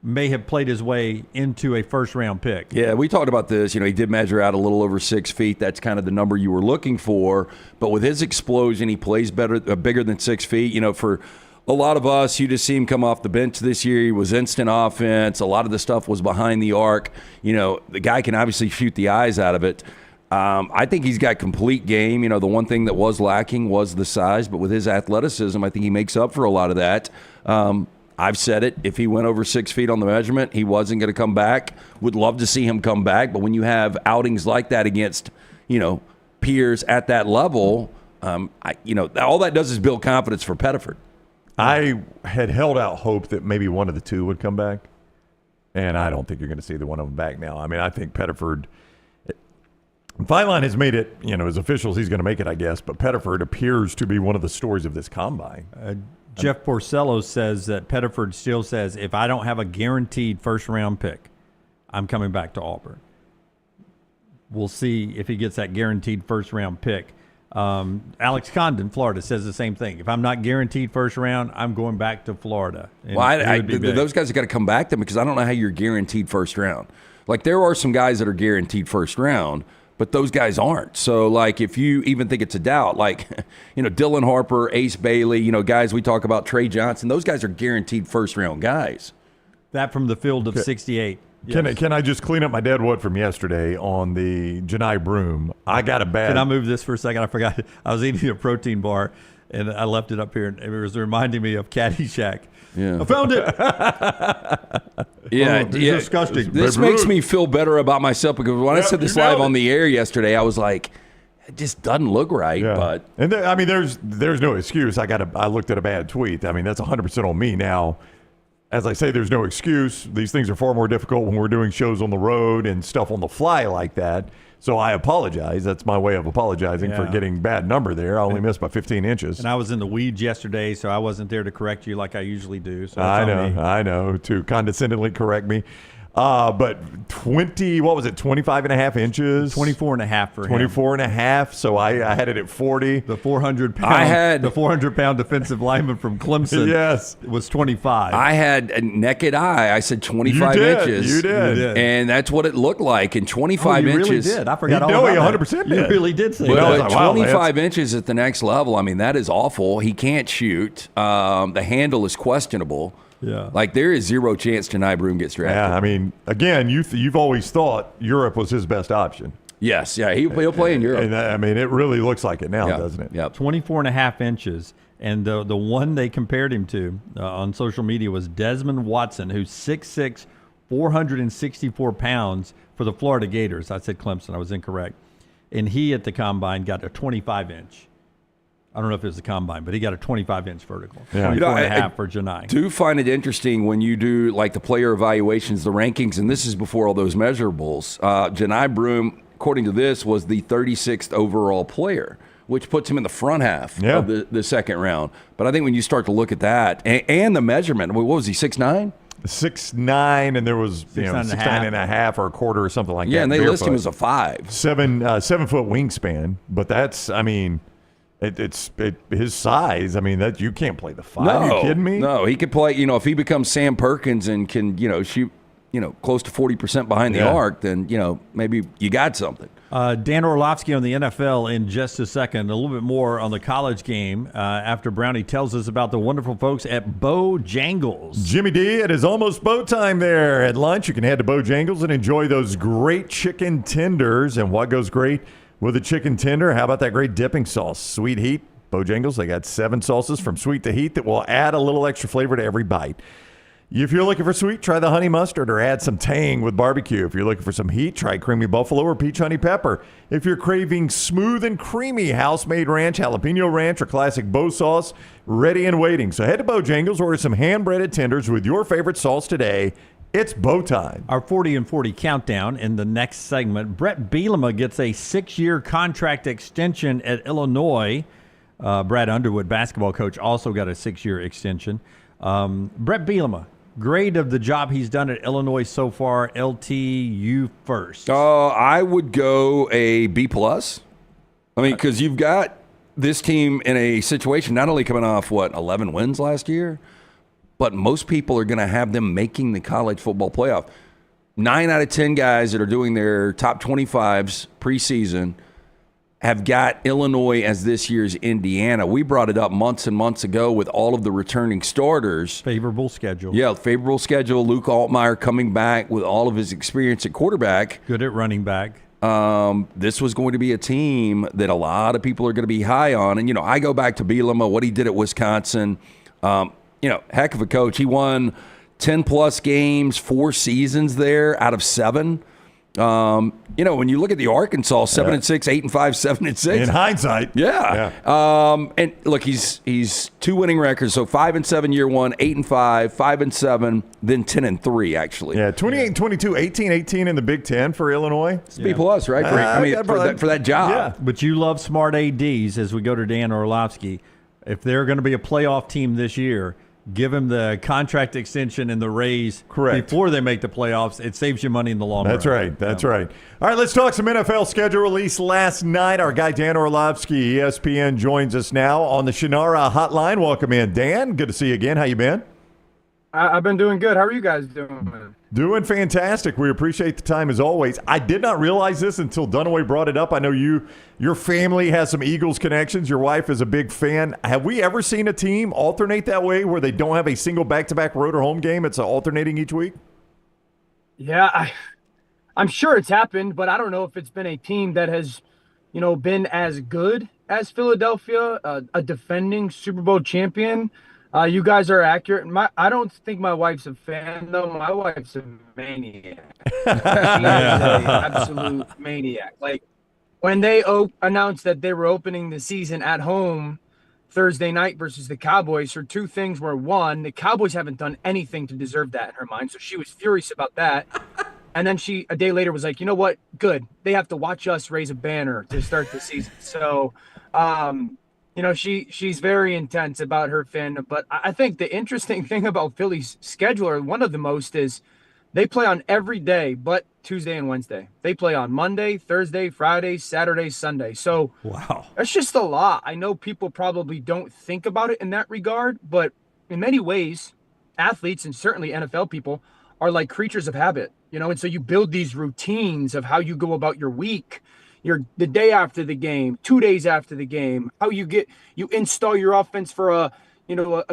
may have played his way into a first-round pick. Yeah, we talked about this. He did measure out a little over 6 feet. That's kind of the number you were looking for. But with his explosion, he plays bigger than 6 feet. For a lot of us, you just see him come off the bench this year. He was instant offense. A lot of the stuff was behind the arc. The guy can obviously shoot the eyes out of it. I think he's got complete game. The one thing that was lacking was the size. But with his athleticism, I think he makes up for a lot of that. I've said it. If he went over 6 feet on the measurement, he wasn't going to come back. Would love to see him come back. But when you have outings like that against, peers at that level, all that does is build confidence for Pettiford. I had held out hope that maybe one of the two would come back. And I don't think you're going to see the one of them back now. I mean, I think Pettiford – Feinlein has made it, as officials, he's going to make it, I guess. But Pettiford appears to be one of the stories of this combine. Jeff Porcello says that Pettiford still says, if I don't have a guaranteed first-round pick, I'm coming back to Auburn. We'll see if he gets that guaranteed first-round pick. Alex Condon, Florida, says the same thing. If I'm not guaranteed first round, I'm going back to Florida. Those guys have got to come back then because I don't know how you're guaranteed first round. Like, there are some guys that are guaranteed first round, but those guys aren't. So, like, if you even think it's a doubt, like, Dylan Harper, Ace Bailey, guys we talk about, Trey Johnson, those guys are guaranteed first-round guys. That from the field of 68. Yes. Can I just clean up my dead wood from yesterday on the Janai Broom? I got a bad... Can I move this for a second? I forgot. I was eating a protein bar, and I left it up here, and it was reminding me of Caddyshack. Yeah. I found it. Yeah, it's disgusting. This makes me feel better about myself because when I said this live on the air yesterday, I was like, it just doesn't look right. Yeah. But and there's no excuse. I looked at a bad tweet. I mean, that's 100% on me now. As I say, there's no excuse. These things are far more difficult when we're doing shows on the road and stuff on the fly like that. So I apologize. That's my way of apologizing for getting bad number there. I only missed by 15 inches. And I was in the weeds yesterday, so I wasn't there to correct you like I usually do. So I know, to condescendingly correct me. But 25 and a half inches? 24 and a half for him. 24 and a half. So I had it at 40. The 400-pound defensive lineman from Clemson yes. was 25. I had a naked eye. I said 25 inches. You did. And that's what it looked like. And 25 you inches. really did. I forgot all he about 100% that. did. You really did say But that. 25 inches at the next level, I mean, that is awful. He can't shoot. The handle is questionable. Yeah, like there is zero chance Janai Broom gets drafted. Yeah, I mean, again, you've always thought Europe was his best option. Yes, yeah, he'll play in Europe. And I mean, it really looks like it now, doesn't it? Yeah, 24 and a half inches. And the one they compared him to on social media was Desmond Watson, who's 6'6", 464 pounds for the Florida Gators. I said Clemson. I was incorrect. And he at the combine got a 25-inch. I don't know if it was the combine, but he got a 25-inch vertical. Yeah. 24 and a half for Janai. I do find it interesting when you do like the player evaluations, the rankings, and this is before all those measurables. Janai Broom, according to this, was the 36th overall player, which puts him in the front half of the second round. But I think when you start to look at that and the measurement, what was he, 6'9"? 6'9", and there was 6'9" and a half or a quarter or something like that. Yeah, and they list him as a 5. 7-foot wingspan, but that's, I mean... It's his size. I mean, that you can't play the 5. No, are you kidding me? No, he could play. If he becomes Sam Perkins and can shoot close to 40% behind the arc, then maybe you got something. Dan Orlovsky on the NFL in just a second. A little bit more on the college game after Brownie tells us about the wonderful folks at Bojangles. Jimmy D, it is almost bow time there. At lunch, you can head to Bojangles and enjoy those great chicken tenders. And what goes great with a chicken tender? How about that great dipping sauce? Sweet heat. Bojangles, they got 7 sauces from sweet to heat that will add a little extra flavor to every bite. If you're looking for sweet, try the honey mustard or add some tang with barbecue. If you're looking for some heat, try creamy buffalo or peach honey pepper. If you're craving smooth and creamy house-made ranch, jalapeno ranch, or classic Bo sauce, ready and waiting. So head to Bojangles, order some hand-breaded tenders with your favorite sauce today. It's bow time. Our 40 and 40 countdown in the next segment. Bret Bielema gets a 6-year contract extension at Illinois. Brad Underwood, basketball coach, also got a 6-year extension. Bret Bielema, grade of the job he's done at Illinois so far. LTU first. I would go a B+. I mean, because you've got this team in a situation not only coming off, 11 wins last year, but most people are going to have them making the college football playoff. 9 out of 10 guys that are doing their top 25s preseason have got Illinois as this year's Indiana. We brought it up months and months ago with all of the returning starters. Favorable schedule. Yeah, favorable schedule. Luke Altmaier coming back with all of his experience at quarterback. Good at running back. This was going to be a team that a lot of people are going to be high on. And, I go back to Bielema, what he did at Wisconsin. Heck of a coach. He won 10-plus games, 4 seasons there out of 7. When you look at the Arkansas, 7-6, 8-5, 7-6. In hindsight. Yeah. And look, he's 2 winning records. So 5-7 year 1, 8-5, 5-7, then 10-3 actually. Yeah, 28-22, 18-18 in the Big Ten for Illinois. It's B plus, right? For that job. Yeah. But you love smart ADs as we go to Dan Orlovsky. If they're going to be a playoff team this year, give him the contract extension and the raise before they make the playoffs. It saves you money in the long run. That's right. That's right. All right, let's talk some NFL schedule released last night. Our guy Dan Orlovsky, ESPN, joins us now on the Shunnarah Hotline. Welcome in, Dan. Good to see you again. How you been? I've been doing good. How are you guys doing? Doing fantastic. We appreciate the time as always. I did not realize this until Dunaway brought it up. I know your family has some Eagles connections. Your wife is a big fan. Have we ever seen a team alternate that way where they don't have a single back-to-back road or home game? It's alternating each week? Yeah, I'm sure it's happened, but I don't know if it's been a team that has, been as good as Philadelphia, a defending Super Bowl champion. You guys are accurate. I don't think my wife's a fan, though. My wife's a maniac. She is an absolute maniac. Like, when they announced that they were opening the season at home Thursday night versus the Cowboys, her 2 things were, 1, the Cowboys haven't done anything to deserve that in her mind, so she was furious about that. And then she, a day later, was like, you know what? Good. They have to watch us raise a banner to start the season. So, she's very intense about her fandom. But I think the interesting thing about Philly's schedule, or one of the most, is they play on every day but Tuesday and Wednesday. They play on Monday, Thursday, Friday, Saturday, Sunday. So wow, that's just a lot. I know people probably don't think about it in that regard, but in many ways, athletes and certainly NFL people are like creatures of habit, and so you build these routines of how you go about your week. The day after the game, 2 days after the game, how you install your offense for a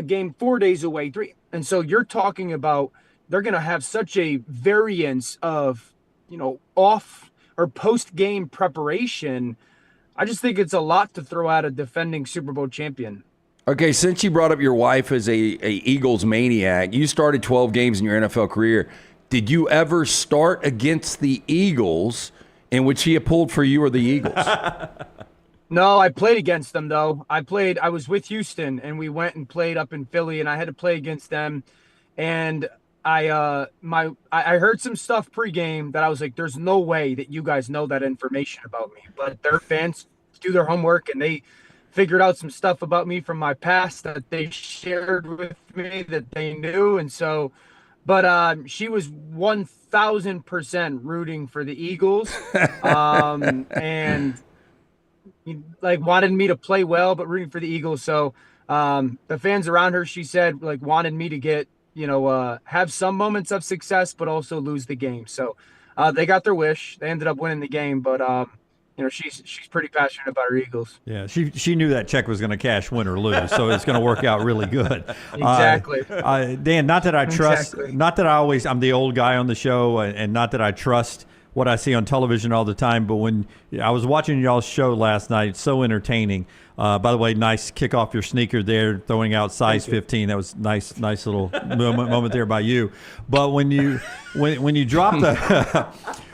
game 4 days away, 3. And so you're talking about they're going to have such a variance of, off or post game preparation. I just think it's a lot to throw at a defending Super Bowl champion. Okay, since you brought up your wife as a Eagles maniac, you started 12 games in your NFL career. Did you ever start against the Eagles in which he had pulled for you or the Eagles? No, I played against them, though. I was with Houston, and we went and played up in Philly, and I had to play against them. And I heard some stuff pregame that I was like, there's no way that you guys know that information about me. But their fans do their homework, and they figured out some stuff about me from my past that they shared with me that they knew. And so, but she was 1,000% rooting for the Eagles, and wanted me to play well, but rooting for the Eagles. So the fans around her, she said, wanted me to get, have some moments of success, but also lose the game. So they got their wish. They ended up winning the game, but she's pretty passionate about her Eagles. Yeah, she knew that check was going to cash, win or lose, so it's going to work out really good. Exactly. Dan, not that I trust, not that I'm the old guy on the show, and not that I trust what I see on television all the time, but when I was watching y'all's show last night, it's so entertaining. By the way, nice kick off your sneaker there, throwing out size 15. That was nice little moment there by you. But when you drop the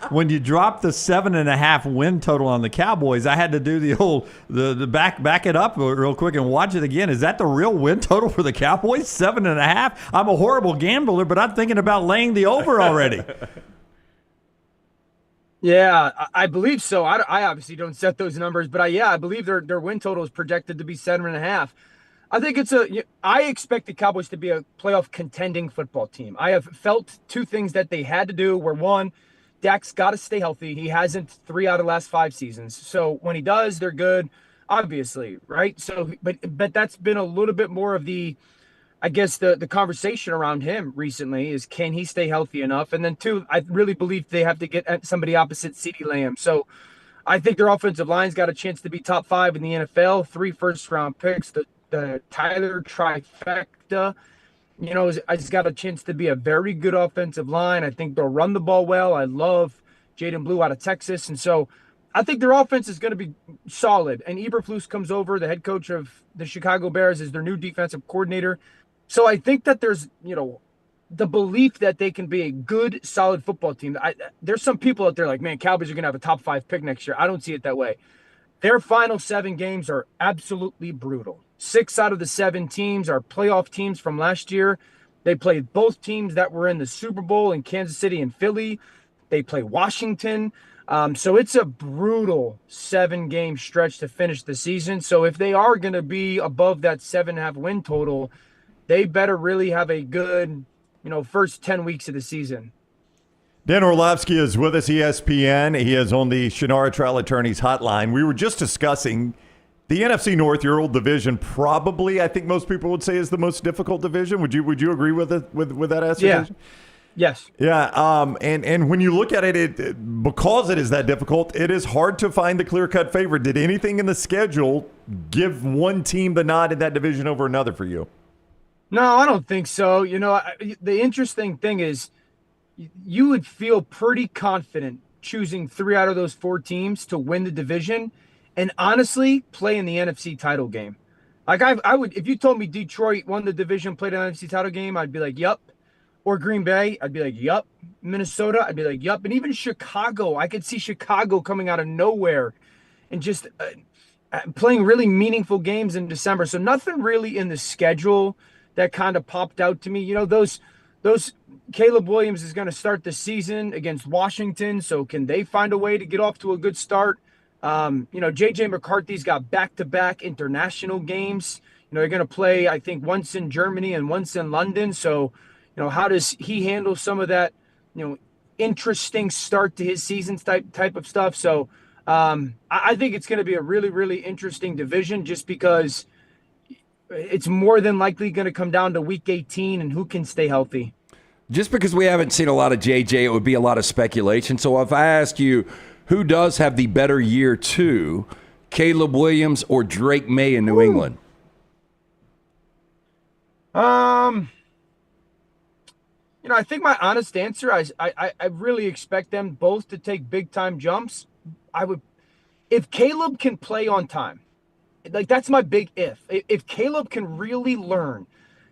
when you drop the 7.5 win total on the Cowboys, I had to do the back it up real quick and watch it again. Is that the real win total for the Cowboys? 7.5? I'm a horrible gambler, but I'm thinking about laying the over already. Yeah, I believe so. I obviously don't set those numbers, but I believe their win total is projected to be 7.5. I think I expect the Cowboys to be a playoff contending football team. I have felt 2 things that they had to do were, 1, Dak's got to stay healthy. He hasn't 3 out of the last 5 seasons. So when he does, they're good. obviously, right? So, but that's been a little bit more of the, I guess the conversation around him recently is, can he stay healthy enough? And then two, I really believe they have to get somebody opposite CeeDee Lamb. So I think their offensive line's got a chance to be top 5 in the NFL. 3 first-round picks, the Tyler trifecta, has got a chance to be a very good offensive line. I think they'll run the ball well. I love Jaden Blue out of Texas. And so I think their offense is going to be solid. And Eberflus comes over, the head coach of the Chicago Bears, is their new defensive coordinator. So I think that there's, the belief that they can be a good, solid football team. There's some people out there like, man, Cowboys are going to have a top 5 pick next year. I don't see it that way. Their final 7 games are absolutely brutal. 6 out of the 7 teams are playoff teams from last year. They played both teams that were in the Super Bowl in Kansas City and Philly. They play Washington. So it's a brutal 7-game stretch to finish the season. So if they are going to be above that 7.5 win total, they better really have a good, first 10 weeks of the season. Dan Orlovsky is with us, ESPN. He is on the Shunnarah Trial Attorneys Hotline. We were just discussing the NFC North, your old division, probably, I think most people would say, is the most difficult division. Would you agree with it, with that estimation? Yes. Yeah. And when you look at it, because it is that difficult, it is hard to find the clear-cut favorite. Did anything in the schedule give one team the nod in that division over another for you? No, I don't think so. The interesting thing is you would feel pretty confident choosing 3 out of those 4 teams to win the division and honestly play in the NFC title game. Like I would, if you told me Detroit won the division, played an NFC title game, I'd be like, yup. Or Green Bay, I'd be like, yup. Minnesota, I'd be like, yup. And even Chicago, I could see Chicago coming out of nowhere and just playing really meaningful games in December. So nothing really in the schedule that kind of popped out to me. Those Caleb Williams is going to start the season against Washington. So can they find a way to get off to a good start? JJ McCarthy's got back-to-back international games. They're going to play, I think, once in Germany and once in London. So, how does he handle some of that, interesting start to his season type of stuff? So I think it's going to be a really, really interesting division just because it's more than likely going to come down to week 18 and who can stay healthy. Just because we haven't seen a lot of JJ, it would be a lot of speculation. So if I ask you who does have the better year 2, Caleb Williams or Drake May in New England? I think my honest answer, I really expect them both to take big time jumps. If Caleb can play on time, like that's my big if. If Caleb can really learn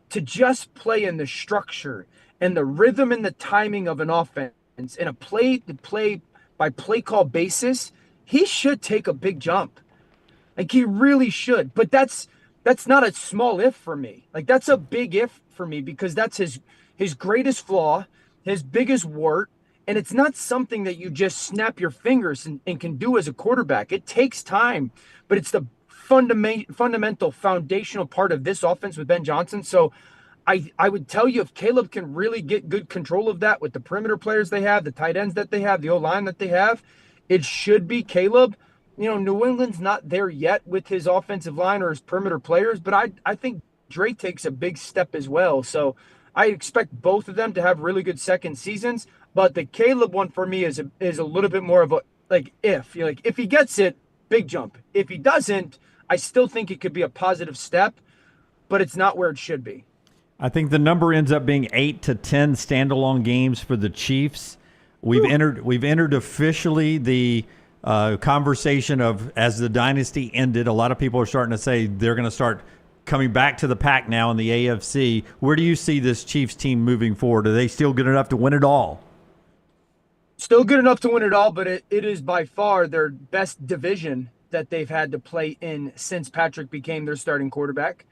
to just play in the structure and the rhythm and the timing of an offense in a play by play call basis, he should take a big jump. Like he really should. But that's not a small if for me. Like that's a big if for me because that's his greatest flaw, his biggest wart, and it's not something that you just snap your fingers and can do as a quarterback. It takes time, but it's the fundamental foundational part of this offense with Ben Johnson. So I would tell you if Caleb can really get good control of that with the perimeter players they have, the tight ends that they have, the O-line that they have, it should be Caleb. New England's not there yet with his offensive line or his perimeter players, but I think Drake takes a big step as well. So I expect both of them to have really good second seasons, but the Caleb one for me is a little bit more of a if he gets it, big jump. If he doesn't, I still think it could be a positive step, but it's not where it should be. I think the number ends up being 8 to 10 standalone games for the Chiefs. We've entered officially the conversation of as the dynasty ended. A lot of people are starting to say they're going to start coming back to the pack now in the AFC. Where do you see this Chiefs team moving forward? Are they still good enough to win it all? Still good enough to win it all, but it is by far their best division that they've had to play in since Patrick became their starting quarterback.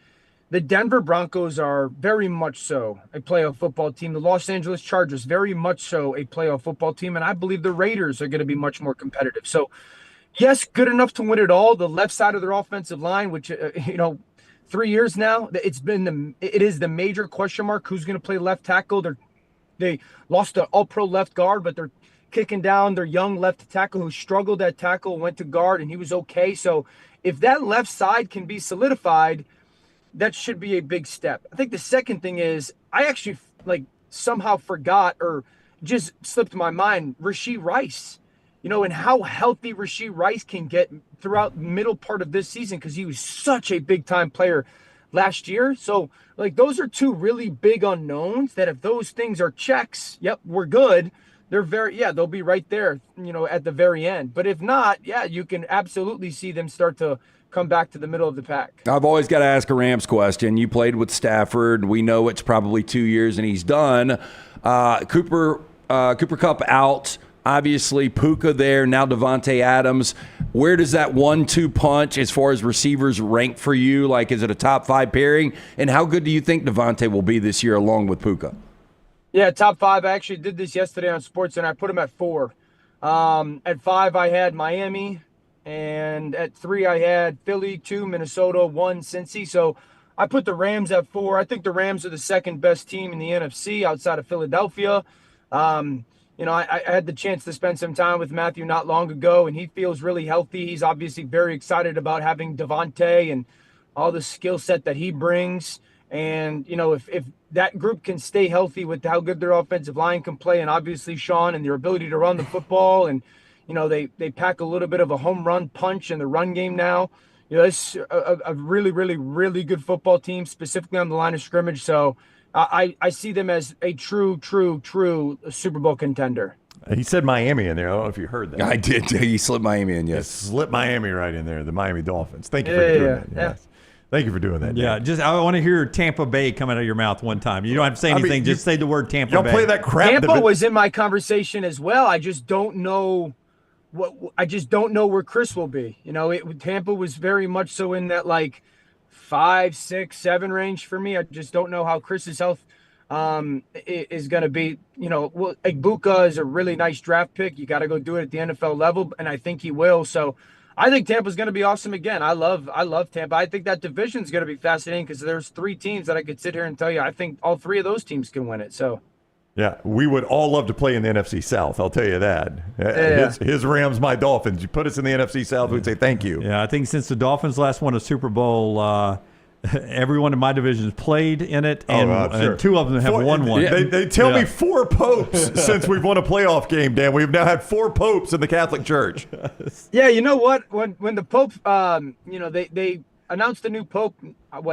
The Denver Broncos are very much so a playoff football team. The Los Angeles Chargers, very much so a playoff football team. And I believe the Raiders are going to be much more competitive. So, yes, good enough to win it all. The left side of their offensive line, which, 3 years now, it is the major question mark. Who's going to play left tackle? They lost an all-pro left guard, but they're kicking down their young left tackle who struggled at tackle, went to guard, and he was okay. So if that left side can be solidified, that should be a big step. I think the second thing is I actually somehow forgot or just slipped my mind Rashee Rice, and how healthy Rashee Rice can get throughout the middle part of this season, because he was such a big time player last year. So those are two really big unknowns that if those things are checks, yep, we're good. They'll be right there, at the very end. But if not, you can absolutely see them start to come back to the middle of the pack. I've always got to ask a Rams question. You played with Stafford. We know it's probably 2 years and he's done. Cooper Kupp out. Obviously, Puka there, now Devontae Adams. Where does that 1-2 punch as far as receivers rank for you? Is it a top 5 pairing? And how good do you think Devontae will be this year along with Puka? Yeah, top 5. I actually did this yesterday on SportsCenter. I put him at 4. At 5, I had Miami. And at 3, I had Philly, 2, Minnesota, 1, Cincy. So I put the Rams at 4. I think the Rams are the second best team in the NFC outside of Philadelphia. I had the chance to spend some time with Matthew not long ago, and he feels really healthy. He's obviously very excited about having Devontae and all the skill set that he brings. And, if that group can stay healthy with how good their offensive line can play, and obviously Sean and their ability to run the football, and, they pack a little bit of a home run punch in the run game now. It's a really, really, really good football team, specifically on the line of scrimmage. So I see them as a true Super Bowl contender. He said Miami in there. I don't know if you heard that. I did. He slipped Miami in, yes. Slipped Miami right in there, the Miami Dolphins. Thank you for doing that. Yes. Thank you for doing that. Yeah, Dan. I want to hear Tampa Bay come out of your mouth one time. You don't have to say anything. Just say the word Tampa Bay. Don't play that crap. Tampa was in my conversation as well. I just don't know where Chris will be. Tampa was very much so in that 5, 6, 7 range for me. I just don't know how Chris's health is going to be. Igbuka is a really nice draft pick. You got to go do it at the NFL level, and I think he will. So I think Tampa's going to be awesome again. I love Tampa. I think that division is going to be fascinating because there's 3 teams that I could sit here and tell you I think all 3 of those teams can win it. So. Yeah, we would all love to play in the NFC South. I'll tell you that. His Rams, my Dolphins. You put us in the NFC South, we'd say thank you. Yeah, I think since the Dolphins last won a Super Bowl, everyone in my division has played in it, and, and 2 of them have won one. They tell me 4 popes since we've won a playoff game, Dan. We've now had 4 popes in the Catholic Church. Yeah, you know what? When the Pope, they announced a new Pope,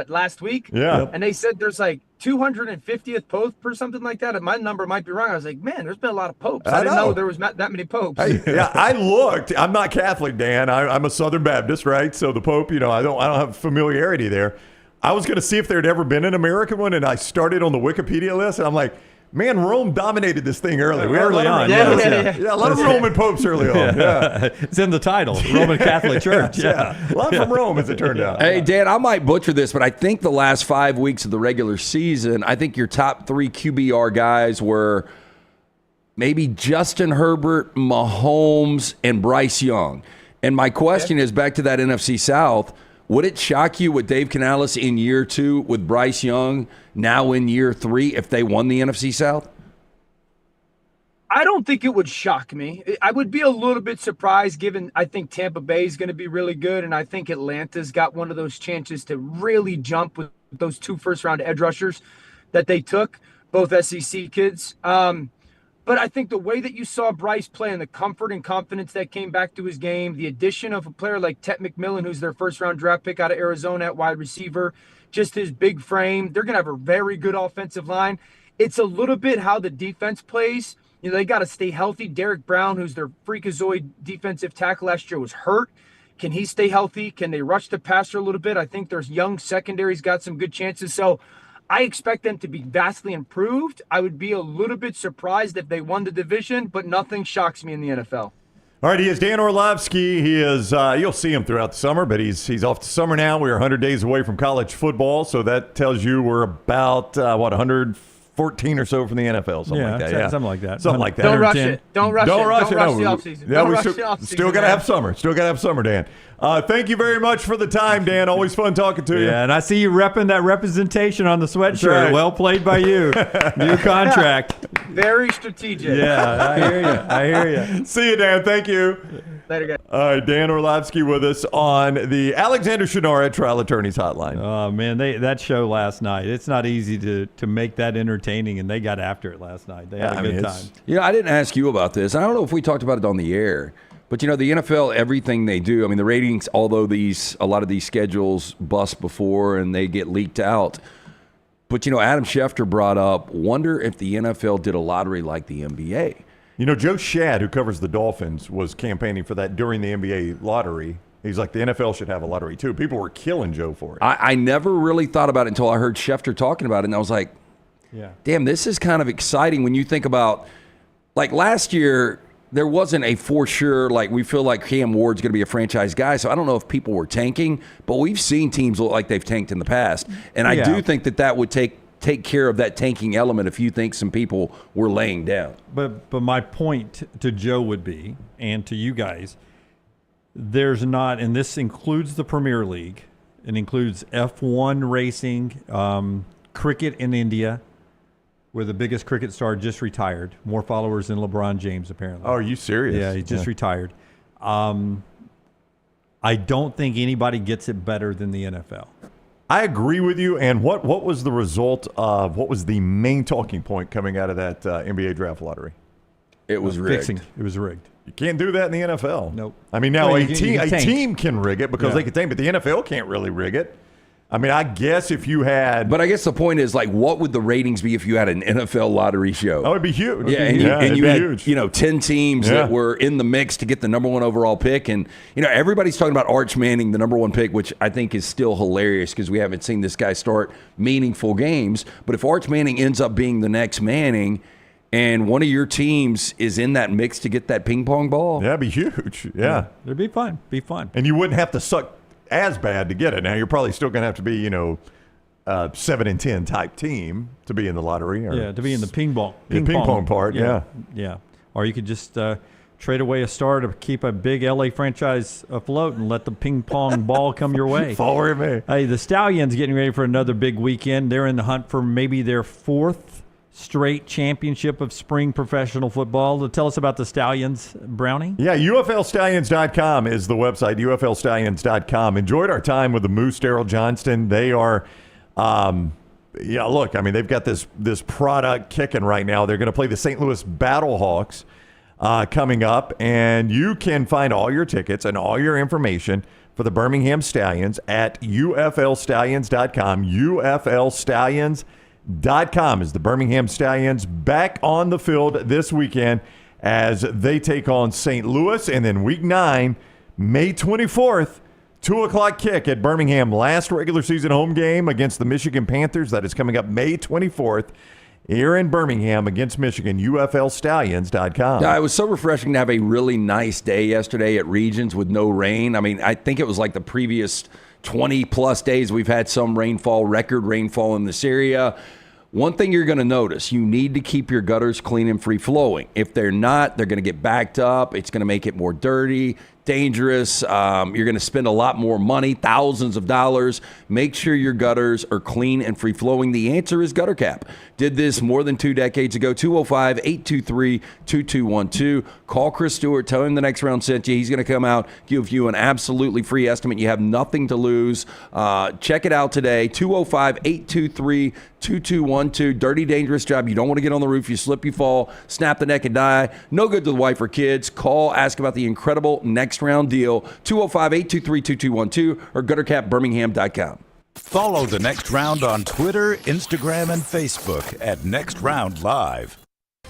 last week? Yeah. And they said there's 250th Pope or something like that. And my number might be wrong. I was like, man, there's been a lot of popes. I didn't know there was not that many popes. I looked. I'm not Catholic, Dan. I'm a Southern Baptist, right? So the Pope, I don't have familiarity there. I was going to see if there had ever been an American one, and I started on the Wikipedia list, and I'm like, man, Rome dominated this thing early. Early on. Yeah, a lot of Roman popes early on. Yeah. It's in the title, Roman Catholic Church. Yeah. A lot from Rome, as it turned out. Hey, Dan, I might butcher this, but I think the last 5 weeks of the regular season, I think your top 3 QBR guys were maybe Justin Herbert, Mahomes, and Bryce Young. And my question is back to that NFC South. Would it shock you with Dave Canales in year 2, with Bryce Young now in year 3, if they won the NFC South? I don't think it would shock me. I would be a little bit surprised given I think Tampa Bay is going to be really good, and I think Atlanta's got one of those chances to really jump with those 2 first-round edge rushers that they took, both SEC kids. But I think the way that you saw Bryce play and the comfort and confidence that came back to his game, the addition of a player like Tet McMillan, who's their first-round draft pick out of Arizona at wide receiver, just his big frame. They're going to have a very good offensive line. It's a little bit how the defense plays. They got to stay healthy. Derrick Brown, who's their freakazoid defensive tackle last year, was hurt. Can he stay healthy? Can they rush the passer a little bit? I think there's young secondary's got some good chances. So I expect them to be vastly improved. I would be a little bit surprised if they won the division, but nothing shocks me in the NFL. All right, he is Dan Orlovsky. He is, you'll see him throughout the summer, but he's off to summer now. We are 100 days away from college football, so that tells you we're about, 114 or so from the NFL, something like that. Yeah, something like that. Something like that. Don't rush it. Don't rush the offseason. Yeah, we still got to have summer. Still got to have summer, Dan. Thank you very much for the time, Dan. Always fun talking to you. Yeah, and I see you repping that representation on the sweatshirt. Right. Well played by you. New contract. Very strategic. Yeah, I hear you. See you, Dan. Thank you. Later, guys. All right, Dan Orlovsky with us on the Alexander Shunnarah Trial Attorneys Hotline. Oh, man, that show last night, it's not easy to make that entertaining, and they got after it last night. They had a good time. Yeah, I didn't ask you about this. I don't know if we talked about it on the air, but, the NFL, everything they do, I mean, the ratings, although a lot of these schedules bust before and they get leaked out, but, Adam Schefter brought up, wonder if the NFL did a lottery like the NBA. Joe Shad, who covers the Dolphins, was campaigning for that during the NBA lottery. He's like, the NFL should have a lottery, too. People were killing Joe for it. I never really thought about it until I heard Schefter talking about it, and I was like, damn, this is kind of exciting when you think about, like, last year, there wasn't a for sure, like, we feel like Cam Ward's going to be a franchise guy, so I don't know if people were tanking, but we've seen teams look like they've tanked in the past, and I do think that would take care of that tanking element if you think some people were laying down. But my point to Joe would be, and to you guys, there's not, and this includes the Premier League, it includes F1 racing, cricket in India, where the biggest cricket star just retired. More followers than LeBron James, apparently. Oh, are you serious? Yeah, he just retired. I don't think anybody gets it better than the NFL. I agree with you. And what was the result of, what was the main talking point coming out of that NBA draft lottery? It was rigged. It was rigged. You can't do that in the NFL. Nope. I mean, now Well, a you team can rig it because they can tank, but the NFL can't really rig it. I mean, I guess if you had... But I guess the point is, like, what would the ratings be if you had an NFL lottery show? Oh, it'd be huge. Yeah, and you had 10 teams that were in the mix to get the number one overall pick. And, everybody's talking about Arch Manning, the number one pick, which I think is still hilarious because we haven't seen this guy start meaningful games. But if Arch Manning ends up being the next Manning and one of your teams is in that mix to get that ping pong ball... Yeah, it'd be huge. Yeah. It'd be fun. And you wouldn't have to suck as bad to get it. Now you're probably still going to have to be, 7-10 type team to be in the lottery. Or, to be in the ping pong part. Yeah. Or you could just trade away a star to keep a big LA franchise afloat and let the ping pong ball come your way. Follow me. Hey, the Stallions getting ready for another big weekend. They're in the hunt for maybe their fourth straight championship of spring professional football. Tell us about the Stallions, Brownie. Yeah, UFLstallions.com is the website, UFLstallions.com. Enjoyed our time with the Moose, Daryl Johnston. They are, look, I mean, they've got this product kicking right now. They're going to play the St. Louis Battlehawks coming up, and you can find all your tickets and all your information for the Birmingham Stallions at UFLstallions.com. UFLstallions.com is the Birmingham Stallions back on the field this weekend as they take on St. Louis. And then week 9, May 24th, 2 o'clock kick at Birmingham. Last regular season home game against the Michigan Panthers. That is coming up May 24th here in Birmingham against Michigan. UFLstallions.com. Yeah, it was so refreshing to have a really nice day yesterday at Regions with no rain. I mean, I think it was like the previous 20-plus days we've had some rainfall, record rainfall in this area. One thing you're going to notice, you need to keep your gutters clean and free-flowing. If they're not, they're going to get backed up. It's going to make it more dirty, dangerous. You're going to spend a lot more money, thousands of dollars. Make sure your gutters are clean and free-flowing. The answer is Gutter Cap. Did this more than 2 decades ago. 205-823-2212. Call Chris Stewart. Tell him the Next Round sent you. He's going to come out, give you an absolutely free estimate. You have nothing to lose. Check it out today. 205-823-2212. Dirty, dangerous job. You don't want to get on the roof. You slip, you fall, snap the neck, and die. No good to the wife or kids. Call, ask about the incredible Next Round deal. 205-823-2212 or guttercapbirmingham.com. Follow the Next Round on Twitter, Instagram, and Facebook at Next Round Live.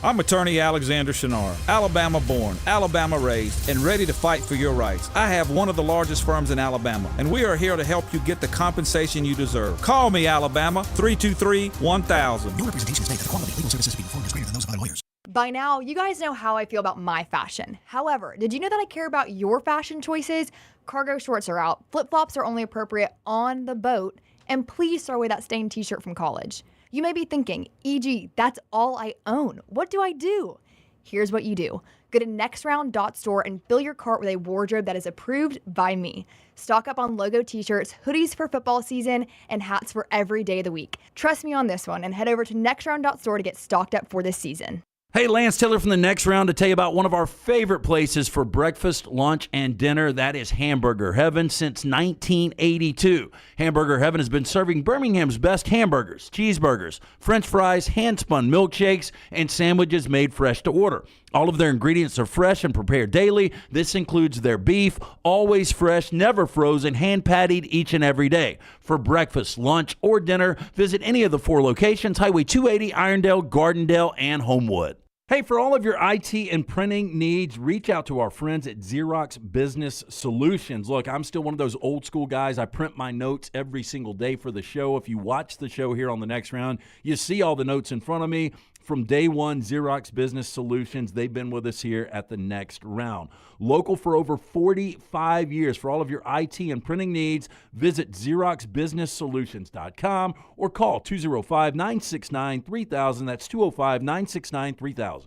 I'm attorney Alexander Shunnarah, Alabama born, Alabama raised, and ready to fight for your rights. I have one of the largest firms in Alabama, and we are here to help you get the compensation you deserve. Call me, Alabama, 323-1000. No representation is made that the quality of legal services being performed is greater than those of other lawyers. By now, you guys know how I feel about my fashion. However, did you know that I care about your fashion choices? Cargo shorts are out, flip-flops are only appropriate on the boat, and please throw away that stained t-shirt from college. You may be thinking, EG, that's all I own. What do I do? Here's what you do. Go to nextround.store and fill your cart with a wardrobe that is approved by me. Stock up on logo t-shirts, hoodies for football season, and hats for every day of the week. Trust me on this one and head over to nextround.store to get stocked up for this season. Hey, Lance Taylor from the Next Round to tell you about one of our favorite places for breakfast, lunch, and dinner. That is Hamburger Heaven since 1982. Hamburger Heaven has been serving Birmingham's best hamburgers, cheeseburgers, French fries, hand-spun milkshakes, and sandwiches made fresh to order. All of their ingredients are fresh and prepared daily. This includes their beef, always fresh, never frozen, hand-pattied each and every day. For breakfast, lunch, or dinner, visit any of the 4 locations, Highway 280, Irondale, Gardendale, and Homewood. Hey, for all of your IT and printing needs, reach out to our friends at Xerox Business Solutions. Look, I'm still one of those old school guys. I print my notes every single day for the show. If you watch the show here on the Next Round, you see all the notes in front of me. From day one, Xerox Business Solutions, they've been with us here at the Next Round. Local for over 45 years. For all of your IT and printing needs, visit XeroxBusinessSolutions.com or call 205-969-3000. That's 205-969-3000.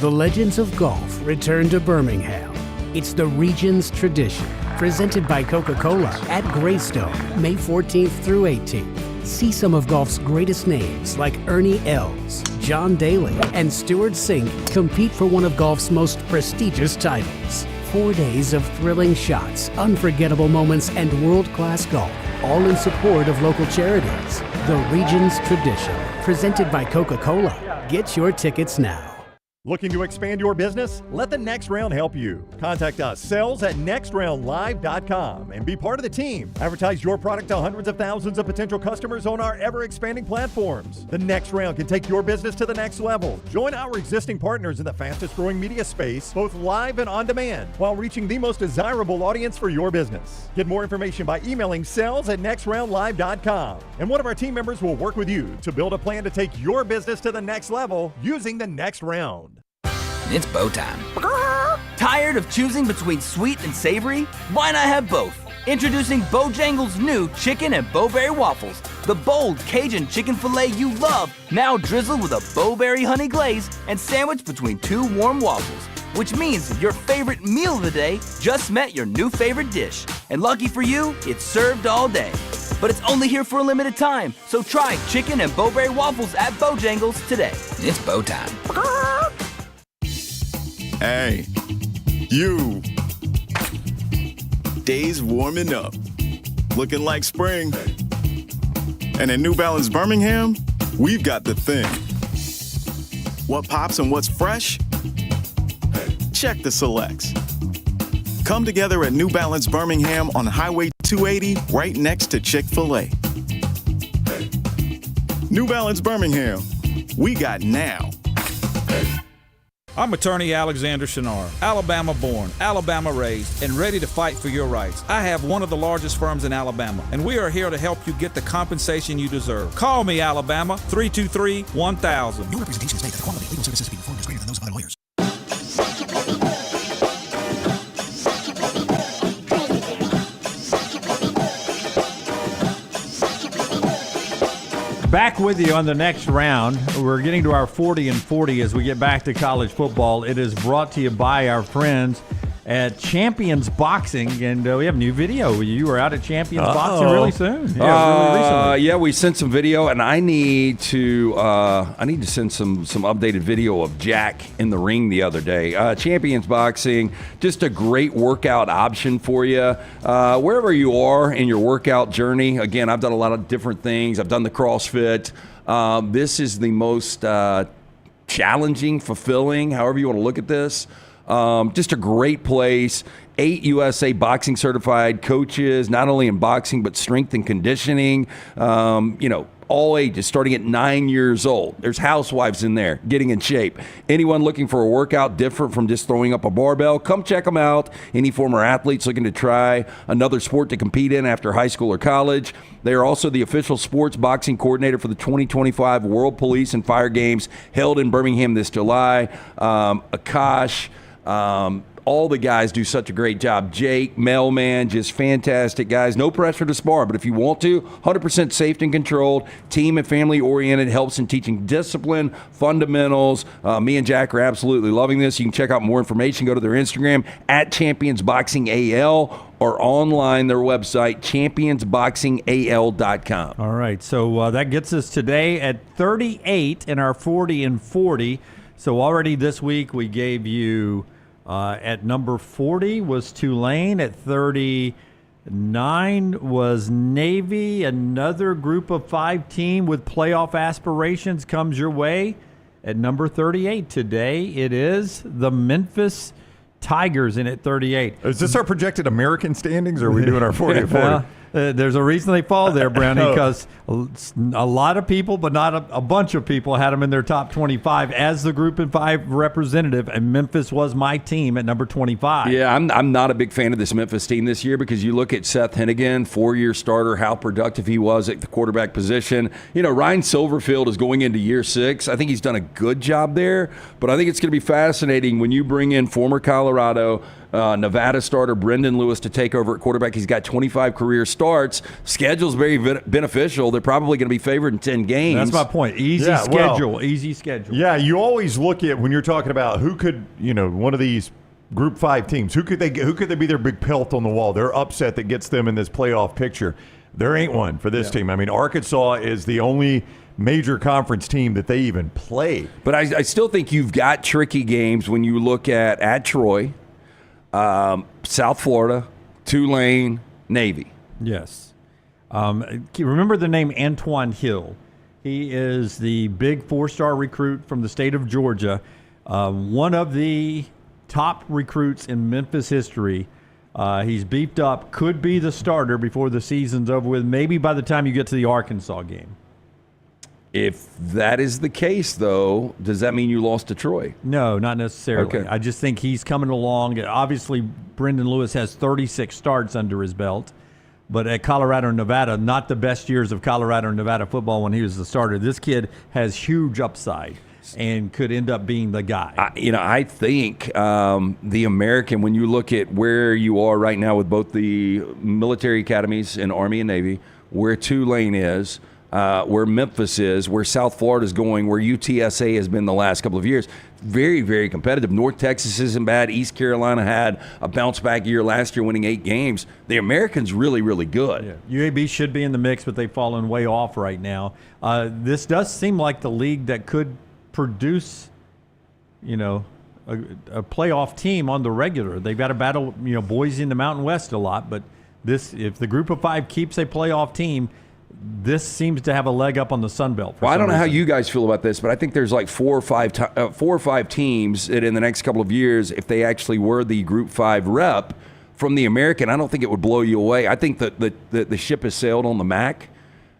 The Legends of Golf return to Birmingham. It's the region's tradition, presented by Coca-Cola at Greystone, May 14th through 18th. See some of golf's greatest names like Ernie Els, John Daly, and Stuart Sink compete for one of golf's most prestigious titles. 4 days of thrilling shots, unforgettable moments, and world-class golf, all in support of local charities. The region's tradition, presented by Coca-Cola. Get your tickets now. Looking to expand your business? Let the Next Round help you. Contact us, sales@nextroundlive.com, and be part of the team. Advertise your product to hundreds of thousands of potential customers on our ever-expanding platforms. The Next Round can take your business to the next level. Join our existing partners in the fastest-growing media space, both live and on demand, while reaching the most desirable audience for your business. Get more information by emailing sales@nextroundlive.com, and one of our team members will work with you to build a plan to take your business to the next level using the Next Round. It's bow time. Tired of choosing between sweet and savory? Why not have both? Introducing Bojangles' new chicken and bowberry waffles. The bold Cajun chicken filet you love, now drizzled with a bowberry honey glaze and sandwiched between 2 warm waffles. Which means your favorite meal of the day just met your new favorite dish. And lucky for you, it's served all day. But it's only here for a limited time, so try chicken and bowberry waffles at Bojangles today. It's bow time. Hey, you. Days warming up, looking like spring. And at New Balance Birmingham, we've got the thing. What pops and what's fresh? Check the selects. Come together at New Balance Birmingham on Highway 280, right next to Chick-fil-A. New Balance Birmingham, we got now. I'm attorney Alexander Shunnarah, Alabama born, Alabama raised, and ready to fight for your rights. I have one of the largest firms in Alabama, and we are here to help you get the compensation you deserve. Call me, Alabama, 323-1000. Your representation is made that the quality of legal services being performed is greater than those of other lawyers. Back with you on the Next Round. We're getting to our 40 and 40 as we get back to college football. It is brought to you by our friends at Champions Boxing, and we have new video. You were out at Champions Boxing really soon. Really recently. Yeah, we sent some video, and I need to send some updated video of Jack in the ring the other day. Champions Boxing, just a great workout option for you. Wherever you are in your workout journey, again, I've done a lot of different things. I've done the CrossFit. This is the most challenging, fulfilling, however you want to look at this. Just a great place. 8 USA boxing certified coaches, not only in boxing, but strength and conditioning. All ages, starting at 9 years old. There's housewives in there getting in shape. Anyone looking for a workout different from just throwing up a barbell, come check them out. Any former athletes looking to try another sport to compete in after high school or college. They are also the official sports boxing coordinator for the 2025 World Police and Fire Games held in Birmingham this July. Akash, all the guys do such a great job. Jake, Mailman, just fantastic guys. No pressure to spar, but if you want to, 100% safe and controlled, team and family oriented, helps in teaching discipline, fundamentals. Me and Jack are absolutely loving this. You can check out more information. Go to their Instagram at ChampionsBoxingAL or online their website, championsboxingal.com. All right, so that gets us today at 38 in our 40 and 40. So already this week we gave you at number 40 was Tulane. At 39 was Navy. Another group of 5 team with playoff aspirations comes your way. At number 38 today, it is the Memphis Tigers in at 38. Is this our projected American standings, or are we doing our 40 to 40? There's a reason they fall there, Brownie, because a lot of people, but not a bunch of people, had them in their top 25 as the Group of 5 representative, and Memphis was my team at number 25. Yeah, I'm not a big fan of this Memphis team this year because you look at Seth Hennigan, 4-year starter, how productive he was at the quarterback position. Ryan Silverfield is going into year 6. I think he's done a good job there, but I think it's going to be fascinating when you bring in former Colorado Nevada starter Brendan Lewis to take over at quarterback. He's got 25 career starts. Schedule's very beneficial. They're probably going to be favored in 10 games. That's my point. Easy schedule. Yeah, you always look at when you're talking about who could, one of these Group 5 teams, who could they be their big pelt on the wall, their upset that gets them in this playoff picture. There ain't one for this team. I mean, Arkansas is the only major conference team that they even play. But I still think you've got tricky games when you look at Troy, South Florida, Tulane, Navy. Yes. Remember the name Antoine Hill. He is the big 4-star recruit from the state of Georgia, one of the top recruits in Memphis history. He's beefed up, could be the starter before the season's over with, maybe by the time you get to the Arkansas game. If that is the case, though, does that mean you lost to Troy? No, not necessarily. Okay. I just think he's coming along. Obviously, Brendan Lewis has 36 starts under his belt. But at Colorado and Nevada, not the best years of Colorado and Nevada football when he was the starter. This kid has huge upside and could end up being the guy. I think the American, when you look at where you are right now with both the military academies in Army and Navy, where Tulane is, where Memphis is, where South Florida is going, where UTSA has been the last couple of years. Very, very competitive. North Texas isn't bad. East Carolina had a bounce-back year last year, winning 8 games. The American's really, really good. Yeah. UAB should be in the mix, but they've fallen way off right now. This does seem like the league that could produce, a playoff team on the regular. They've got to battle, Boise in the Mountain West a lot, but if the Group of 5 keeps a playoff team, this seems to have a leg up on the Sun Belt. Well, I don't know how you guys feel about this, but I think there's like 4 or 5 teams that in the next couple of years, if they actually were the Group 5 rep from the American, I don't think it would blow you away. I think that the ship has sailed on the MAC.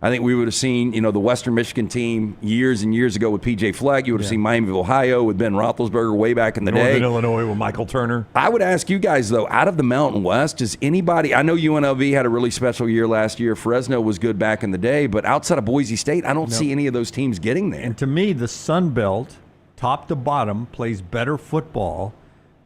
I think we would have seen, the Western Michigan team years and years ago with P.J. Fleck. You would have seen Miami of Ohio with Ben Roethlisberger way back in the day. Northern Illinois with Michael Turner. I would ask you guys, though, out of the Mountain West, does anybody – I know UNLV had a really special year last year. Fresno was good back in the day. But outside of Boise State, I don't see any of those teams getting there. And to me, the Sun Belt, top to bottom, plays better football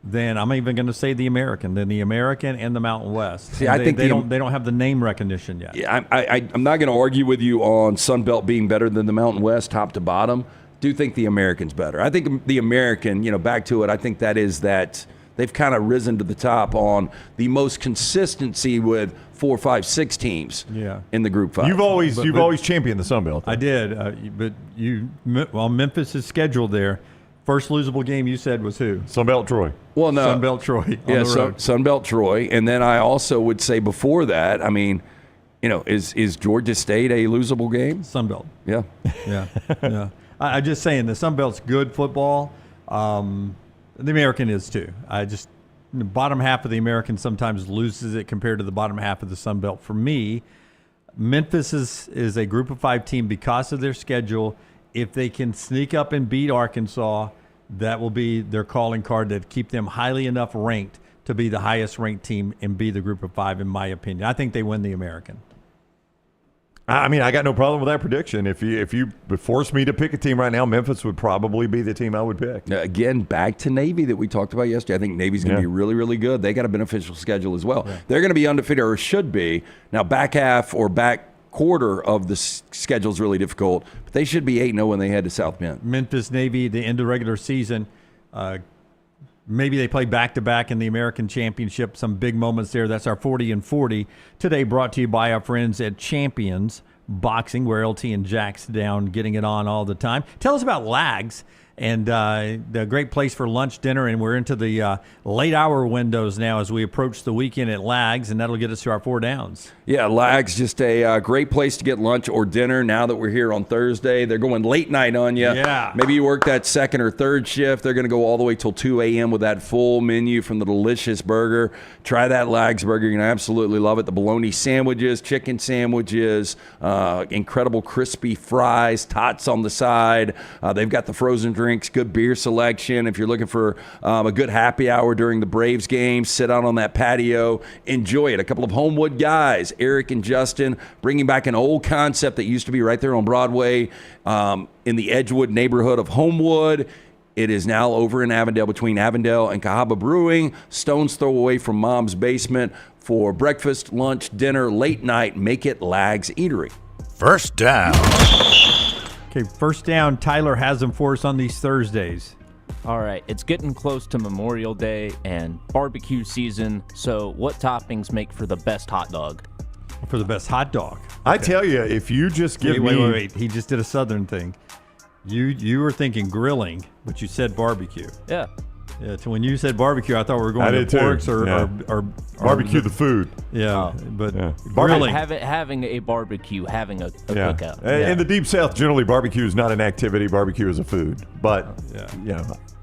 than I'm even going to say the American and the Mountain West. See, I think they don't have the name recognition yet. Yeah, I'm not going to argue with you on Sun Belt being better than the Mountain West, top to bottom. Do think the American's better. I think the American, back to it. I think that they've kind of risen to the top on the most consistency with 4, 5, 6 teams. In the Group 5. You've always championed the Sun Belt. I did, but Memphis is scheduled there. First losable game you said was who? Sunbelt Troy. Well, no. Sunbelt Troy on the road. Sunbelt Troy. And then I also would say before that, is Georgia State a losable game? Sunbelt. Yeah. Yeah. I'm just saying the Sunbelt's good football. The American is too. The bottom half of the American sometimes loses it compared to the bottom half of the Sunbelt. For me, Memphis is a Group of 5 team because of their schedule. If they can sneak up and beat Arkansas, that will be their calling card to keep them highly enough ranked to be the highest ranked team and be the Group of 5, in my opinion. I think they win the American. I got no problem with that prediction. If you force me to pick a team right now, Memphis would probably be the team I would pick. Again, back to Navy that we talked about yesterday. I think Navy's going to be really, really good. They got a beneficial schedule as well. Yeah. They're going to be undefeated, or should be. Now, back half or back quarter of the schedule is really difficult, but they should be 8-0 when they head to South Bend. Memphis, Navy, the end of regular season. Maybe they play back-to-back in the American Championship. Some big moments there. That's our 40 and 40. Today brought to you by our friends at Champions Boxing, where LT and Jack's down getting it on all the time. Tell us about Lags And a great place for lunch, dinner, and we're into the late hour windows now as we approach the weekend at Lags, and that'll get us to our 4 downs. Yeah, Lags, just a great place to get lunch or dinner now that we're here on Thursday. They're going late night on you. Yeah. Maybe you work that second or third shift. They're going to go all the way till 2 a.m. with that full menu from the delicious burger. Try that Lags burger. You're going to absolutely love it. The bologna sandwiches, chicken sandwiches, incredible crispy fries, tots on the side. They've got the frozen drinks, good beer selection. If you're looking for a good happy hour during the Braves game, sit out on that patio, enjoy it. A couple of Homewood guys, Eric and Justin, bringing back an old concept that used to be right there on Broadway in the Edgewood neighborhood of Homewood. It is now over in Avondale between Avondale and Cahaba Brewing. Stone's throw away from Mom's basement for breakfast, lunch, dinner, late night. Make it Lags Eatery. First down. Okay, first down. Tyler has them for us on these Thursdays. All right, it's getting close to Memorial Day and barbecue season, so what toppings make for the best hot dog? For the best hot dog. I tell you, if you just give me... Wait. He just did a Southern thing. You were thinking grilling, but you said barbecue. Yeah. Yeah. So when you said barbecue, I thought we were going to too. porks or barbecue the food. Yeah, but grilling. Having a barbecue, having a cookout. In the Deep South, generally barbecue is not an activity. Barbecue is a food. But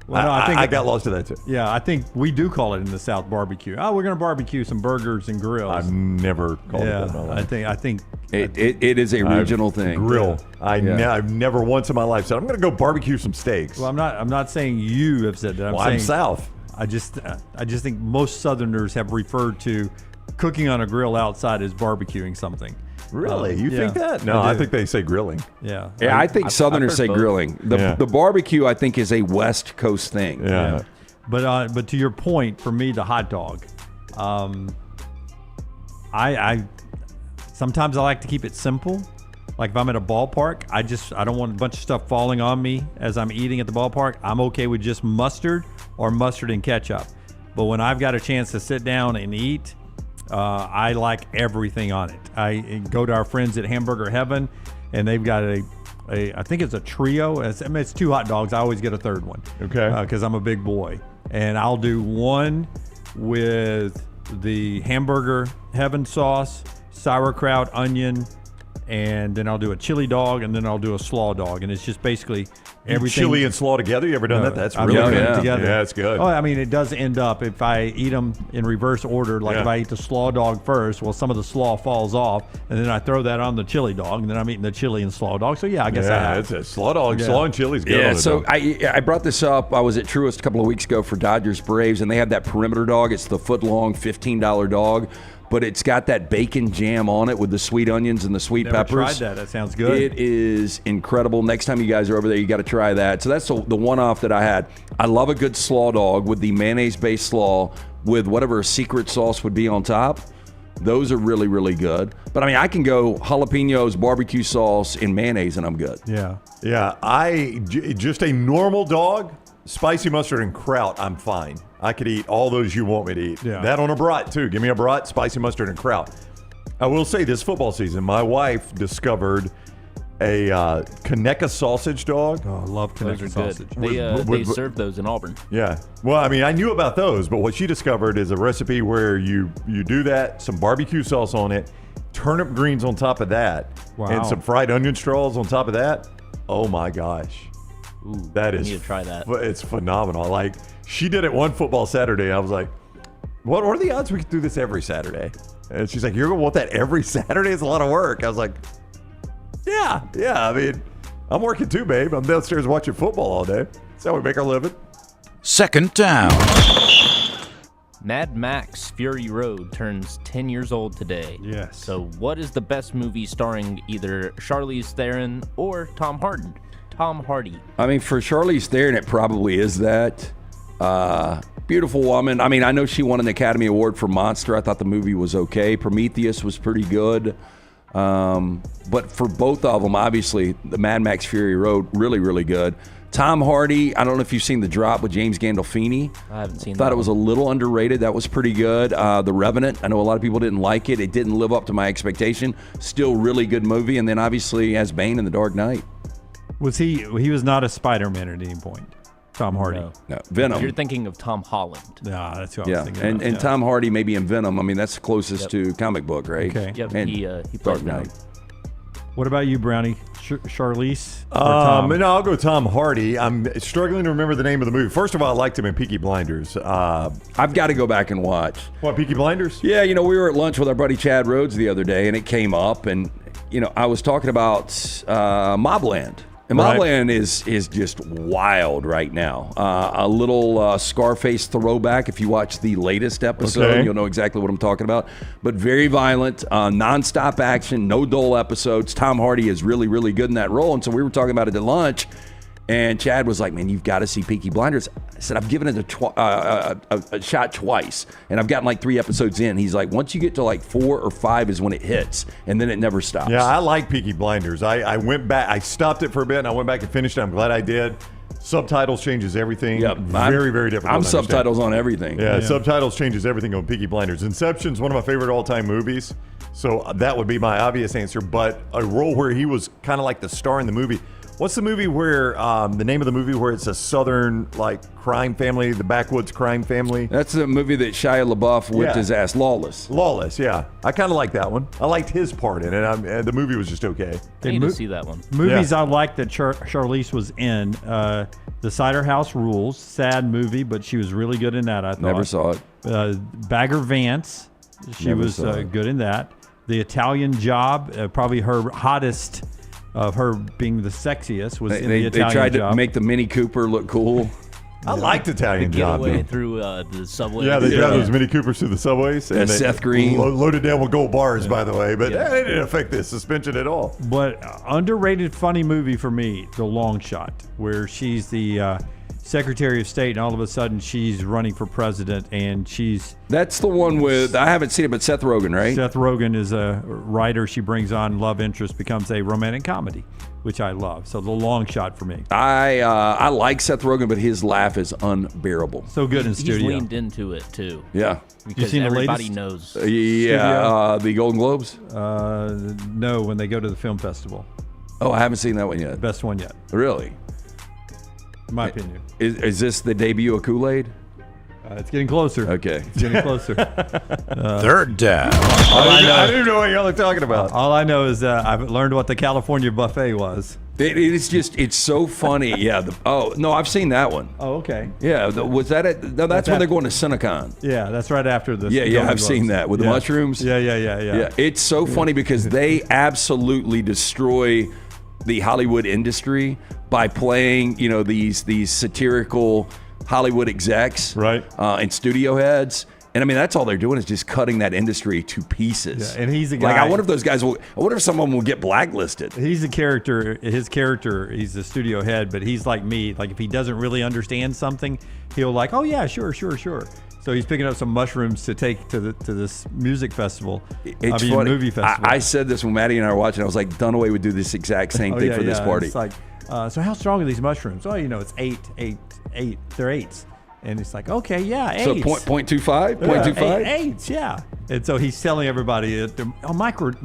Well, no, I think I got lost to that too. Yeah, I think we do call it in the South barbecue. Oh, we're going to barbecue some burgers and grills. I've never called it that in my life. I think it is a regional thing. Grill. I've never once in my life said I'm going to go barbecue some steaks. Well, I'm not saying you have said that. I'm South. I just think most Southerners have referred to cooking on a grill outside as barbecuing something. Really? You think that? No, I think they say grilling. Yeah. Yeah, I think Southerners say grilling. The barbecue, I think, is a West Coast thing. Yeah. But to your point, for me, the hot dog, I sometimes I like to keep it simple. Like if I'm at a ballpark, I don't want a bunch of stuff falling on me as I'm eating at the ballpark. I'm okay with just mustard or mustard and ketchup. But when I've got a chance to sit down and eat, I like everything on it. I go to our friends at Hamburger Heaven, and they've got I think it's a trio. It's 2 hot dogs. I always get a third one. Okay. Because I'm a big boy. And I'll do one with the Hamburger Heaven sauce, sauerkraut, onion, and then I'll do a chili dog, and then I'll do a slaw dog. And it's just basically everything. Chili and slaw together? You ever done that? That's really good. Together. Yeah, it's good. Oh, I mean, it does end up, if I eat them in reverse order, like if I eat the slaw dog first, well, some of the slaw falls off, and then I throw that on the chili dog, and then I'm eating the chili and slaw dog. So, I guess I have. It's a slaw dog. Yeah. Slaw and chili is good. Yeah, so I brought this up. I was at Truist a couple of weeks ago for Dodgers Braves, and they have that perimeter dog. It's the foot-long, $15 dog. But it's got that bacon jam on it with the sweet onions and the sweet peppers. Never tried that. That sounds good. It is incredible. Next time you guys are over there, you got to try that. So that's the one-off that I had. I love a good slaw dog with the mayonnaise-based slaw with whatever a secret sauce would be on top. Those are really, really good. But, I mean, I can go jalapenos, barbecue sauce, and mayonnaise, and I'm good. Yeah. Yeah, just a normal dog, spicy mustard and kraut, I'm fine. I could eat all those you want me to eat. Yeah. That on a brat, too. Give me a brat, spicy mustard, and kraut. I will say this football season, my wife discovered a Conecuh sausage dog. Oh, I love Conecuh sausage. They serve those in Auburn. Yeah. Well, I mean, I knew about those, but what she discovered is a recipe where you do that, some barbecue sauce on it, turnip greens on top of that, and some fried onion straws on top of that. Oh, my gosh. Ooh, that is. I need to try that. It's phenomenal. Like, she did it one football Saturday. I was like, what are the odds we could do this every Saturday? And she's like, you're going to want that every Saturday? It's a lot of work. I was like, yeah. I mean, I'm working too, babe. I'm downstairs watching football all day. That's how we make our living. Second down. Mad Max Fury Road turns 10 years old today. Yes. So what is the best movie starring either Charlize Theron or Tom Hardy? I mean, for Charlize Theron, it probably is that. Beautiful woman. I mean, I know she won an Academy Award for Monster. I thought the movie was okay. Prometheus was pretty good. But for both of them, obviously, the Mad Max Fury Road, really, really good. Tom Hardy, I don't know if you've seen The Drop with James Gandolfini. I haven't seen that. Thought it was a little underrated. That was pretty good. The Revenant, I know a lot of people didn't like it. It didn't live up to my expectation. Still really good movie. And then obviously as Bane in The Dark Knight. Was he was not a Spider-Man at any point. Tom Hardy. No. Venom. You're thinking of Tom Holland. Nah, that's what I was thinking. And of. Tom Hardy maybe in Venom. I mean, that's closest to comic book, right? Okay. Yep, And he Dark played Knight. Venom. What about you, Brownie? Charlize? Or Tom? No, I'll go Tom Hardy. I'm struggling to remember the name of the movie. First of all, I liked him in Peaky Blinders. I've got to go back and watch. What, Peaky Blinders? Yeah, we were at lunch with our buddy Chad Rhodes the other day, and it came up, and I was talking about Mobland. And Mobland is just wild right now. A little Scarface throwback. If you watch the latest episode, you'll know exactly what I'm talking about. But very violent, nonstop action, no dull episodes. Tom Hardy is really, really good in that role. And so we were talking about it at lunch, and Chad was like, man, you've got to see Peaky Blinders. I said, I've given it a shot twice, and I've gotten like 3 episodes in. He's like, once you get to like 4 or 5 is when it hits, and then it never stops. Yeah, I like Peaky Blinders. I went back. I stopped it for a bit, and I went back and finished it. I'm glad I did. Subtitles changes everything. Yep. Very, very difficult. I'm subtitles on everything. Yeah, subtitles changes everything on Peaky Blinders. Inception's one of my favorite all-time movies, so that would be my obvious answer. But a role where he was kind of like the star in the movie. What's the movie where, the name of the movie where it's a southern, crime family, the backwoods crime family? That's the movie that Shia LaBeouf whipped his ass, Lawless. Lawless, yeah. I kind of like that one. I liked his part in it. And the movie was just okay. I need to see that one. Movies I like that Charlize was in. The Cider House Rules, sad movie, but she was really good in that, I thought. Never saw it. Bagger Vance, she Never was saw it. good in that. The Italian Job, probably her hottest of her being the sexiest was in the Italian Job. They tried to make the Mini Cooper look cool. I liked Italian Job. Getaway through the subway. Yeah, they drive those Mini Coopers through the subways. And Seth Green. Loaded down with gold bars, by the way. But it didn't affect the suspension at all. But underrated funny movie for me, The Long Shot, where she's the Secretary of State and all of a sudden she's running for president and she's... That's the one with, I haven't seen it, but Seth Rogen, right? Seth Rogen is a writer she brings on, love interest, becomes a romantic comedy, which I love. So The Long Shot for me. I like Seth Rogen, but his laugh is unbearable. So good in studio. He's leaned into it too. Yeah. Because seen the everybody latest? knows. The Golden Globes? No, when they go to the film festival. Oh, I haven't seen that one yet. Best one yet. Really? In my opinion. Is this the debut of Kool-Aid? It's getting closer. Okay. It's getting closer. Third down. I don't know what y'all are talking about. All I know is I've learned what the California buffet was. It's so funny. Yeah. No, I've seen that one. Oh, okay. Yeah. Was that it? No, that's when they're going to Cinecon. Yeah, that's right after the. Yeah, I've seen that with the mushrooms. Yeah. It's so funny because they absolutely destroy the Hollywood industry by playing, these satirical Hollywood execs, right, and studio heads. And I mean, that's all they're doing is just cutting that industry to pieces. Yeah, and he's a guy. I wonder if those guys I wonder if someone will get blacklisted. He's a character. His character, he's the studio head, but he's like me. Like if he doesn't really understand something, he'll oh yeah, sure. So he's picking up some mushrooms to take to this music festival. It's funny. Movie festival. I said this when Maddie and I were watching. I was like, Dunaway would do this exact same thing for this party. It's like, so how strong are these mushrooms? Oh, it's 8. They're 8s. And it's like, okay, yeah, 8s. So 0.25? 0.25? 8s, yeah. And so he's telling everybody microdosing,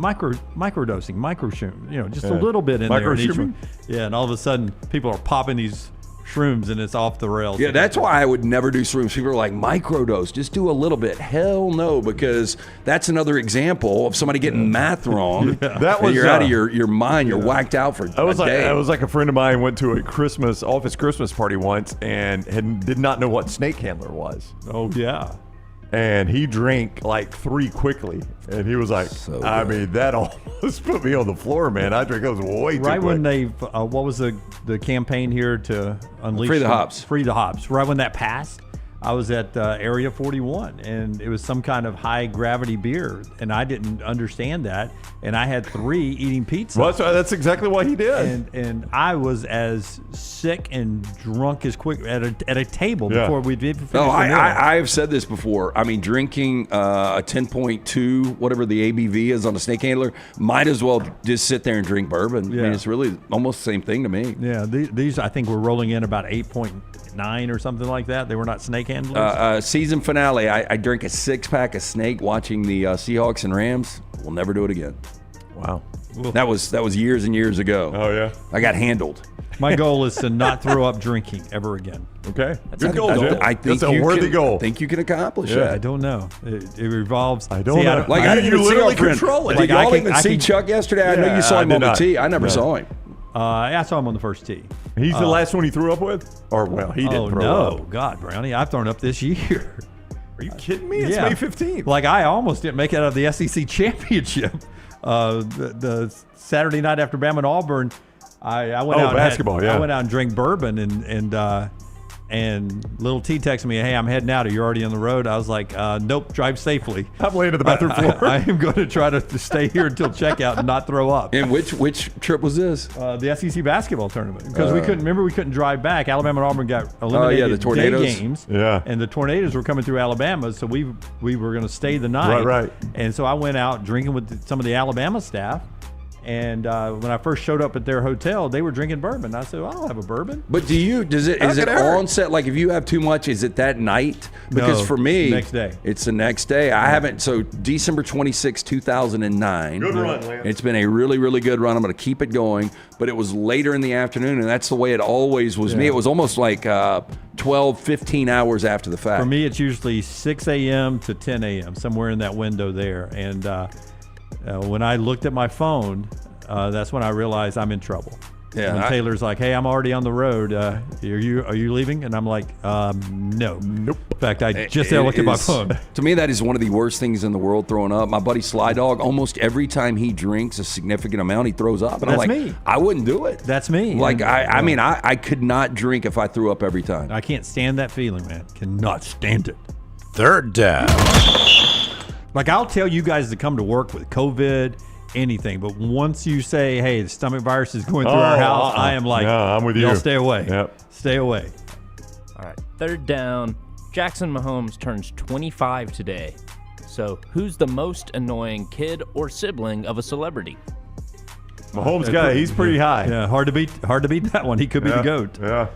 microshroom, just a little bit in there. In each one. Yeah, and all of a sudden people are popping these shrooms and it's off the rails. Yeah, that's why I would never do shrooms. People are like, microdose, just do a little bit. Hell no, because that's another example of somebody getting math wrong. That was you're out of your mind. You're whacked out for a day. I was like a friend of mine went to a office Christmas party once and did not know what snake handler was. Oh yeah. And he drank like 3 quickly, and he was like, I mean, that almost put me on the floor, man. I drank those way too quick. Right when they, what was the campaign here to unleash Free the Hops? Free the Hops. Right when that passed, I was at Area 41, and it was some kind of high gravity beer, and I didn't understand that, and I had 3 eating pizza. Well, that's exactly what he did. And I was as sick and drunk as quick at a table before we did finish the meal. I have said this before. I mean, drinking a 10.2, whatever the ABV is on a snake handler, might as well just sit there and drink bourbon. Yeah. I mean, it's really almost the same thing to me. Yeah, these I think we're rolling in about 8.9 or something like that. They were not snake handlers. Season finale, I drank a 6-pack of snake watching the Seahawks and Rams. We'll never do it again. Wow. That was years and years ago. Oh, yeah? I got handled. My goal is to not throw up drinking ever again. Okay. Good goal, Joe. I think That's a worthy goal. I think you can accomplish I that. don't know. It revolves. I don't know. Like, I didn't even see our friend. control it. Did y'all even see Chuck yesterday? I know you saw him on the tee. I never saw him. I saw him on the first tee. He's the last one he threw up with? Or, well, he didn't throw up. Oh, God, Brownie. I've thrown up this year. Are you kidding me? It's May 15th. Like, I almost didn't make it out of the SEC championship. The Saturday night after Bama and Auburn, I went out. Basketball, I went out and drank bourbon, and little T texted me, "Hey, I'm heading out. Are you already on the road?" I was like, "Nope, drive safely. I'm laying to the bathroom floor. I am going to try to stay here until checkout and not throw up." And which trip was this? The SEC basketball tournament, because we couldn't drive back. Alabama and Auburn got eliminated. The tornadoes. Day games. Yeah. And the tornadoes were coming through Alabama, so we were going to stay the night. Right. And so I went out drinking with some of the Alabama staff. And when I first showed up at their hotel, they were drinking bourbon. I said, well, I'll have a bourbon. But is it on set? Like, if you have too much, is it that night? Because for me, next day. It's the next day. I haven't. So December 26, 2009. Good run, Lance. It's been a really, really good run. I'm going to keep it going. But it was later in the afternoon, and that's the way it always was me. It was almost like 12, 15 hours after the fact. For me, it's usually 6 a.m. to 10 a.m., somewhere in that window there. And when I looked at my phone, that's when I realized I'm in trouble. Yeah, and Taylor's like, "Hey, I'm already on the road. Are you leaving?" And I'm like, "No, nope." In fact, I just looked at my phone. To me, that is one of the worst things in the world. Throwing up. My buddy Sly Dog, almost every time he drinks a significant amount, he throws up. And That's I'm like, me. I wouldn't do it. That's me. Like, And, I could not drink if I threw up every time. I can't stand that feeling, man. Cannot stand it. Third down. Like, I'll tell you guys to come to work with COVID, anything, but once you say, "Hey, the stomach virus is going through our house," I am like, no, I'm with you. Y'all stay away. Yep. Stay away. All right, third down. Jackson Mahomes turns 25 today. So who's the most annoying kid or sibling of a celebrity? Mahomes guy, he's pretty high. Yeah, hard to beat that one. He could be the GOAT. Yeah.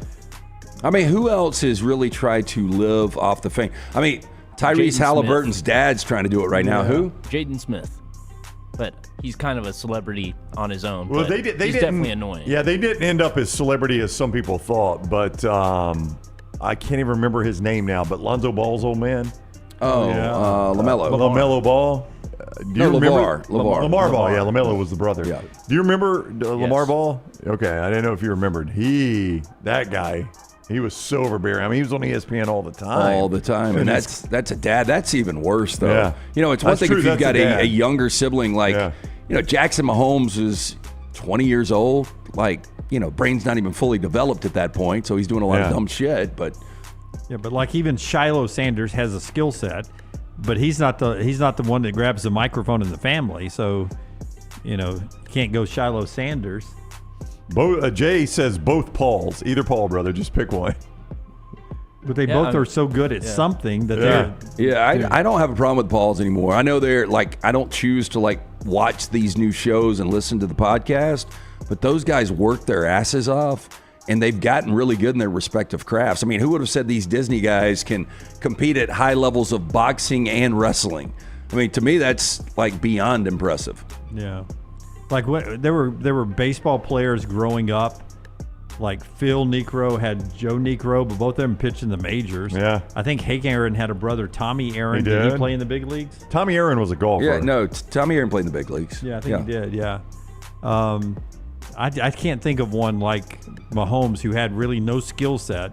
I mean, who else has really tried to live off the fame? I mean, Tyrese Jaden Halliburton's Smith. dad's trying to do it right now. Who? Jaden Smith. But he's kind of a celebrity on his own. Well, but they he's didn't, definitely annoying. Yeah, they didn't end up as celebrity as some people thought, but I can't even remember his name now, but Lonzo Ball's old man. LaMelo. LaMelo Ball. Do you remember? LeVar Ball. Yeah, LaMelo was the brother. Yeah. Do you remember Lamar Yes. Ball? Okay, I didn't know if you remembered. That guy, he was so overbearing. I mean, he was on ESPN all the time. All the time. And that's a dad. That's even worse, though. Yeah. You know, it's one That's thing true, if you've that's got a dad. a younger sibling like, you know, Jackson Mahomes is 20 years old. Like, you know, brain's not even fully developed at that point, so he's doing a lot of dumb shit. But Yeah, but like even Shiloh Sanders has a skill set, but he's not the one that grabs the microphone in the family. So, you know, can't go Shiloh Sanders. Jay says both Pauls. Either Paul, brother. Just pick one. But they both are so good at something that I don't have a problem with Pauls anymore. I know they're like, I don't choose to like watch these new shows and listen to the podcast, but those guys work their asses off and they've gotten really good in their respective crafts. I mean, who would have said these Disney guys can compete at high levels of boxing and wrestling? I mean, to me, that's like beyond impressive. Yeah. Like there were baseball players growing up. Like Phil Niekro had Joe Niekro, but both of them pitched in the majors. Yeah. I think Hank Aaron had a brother, Tommy Aaron. He Did did? he play in the big leagues? Tommy Aaron was a golfer. Yeah, no, Tommy Aaron played in the big leagues. Yeah, I think he did. Yeah. I can't think of one like Mahomes who had really no skill set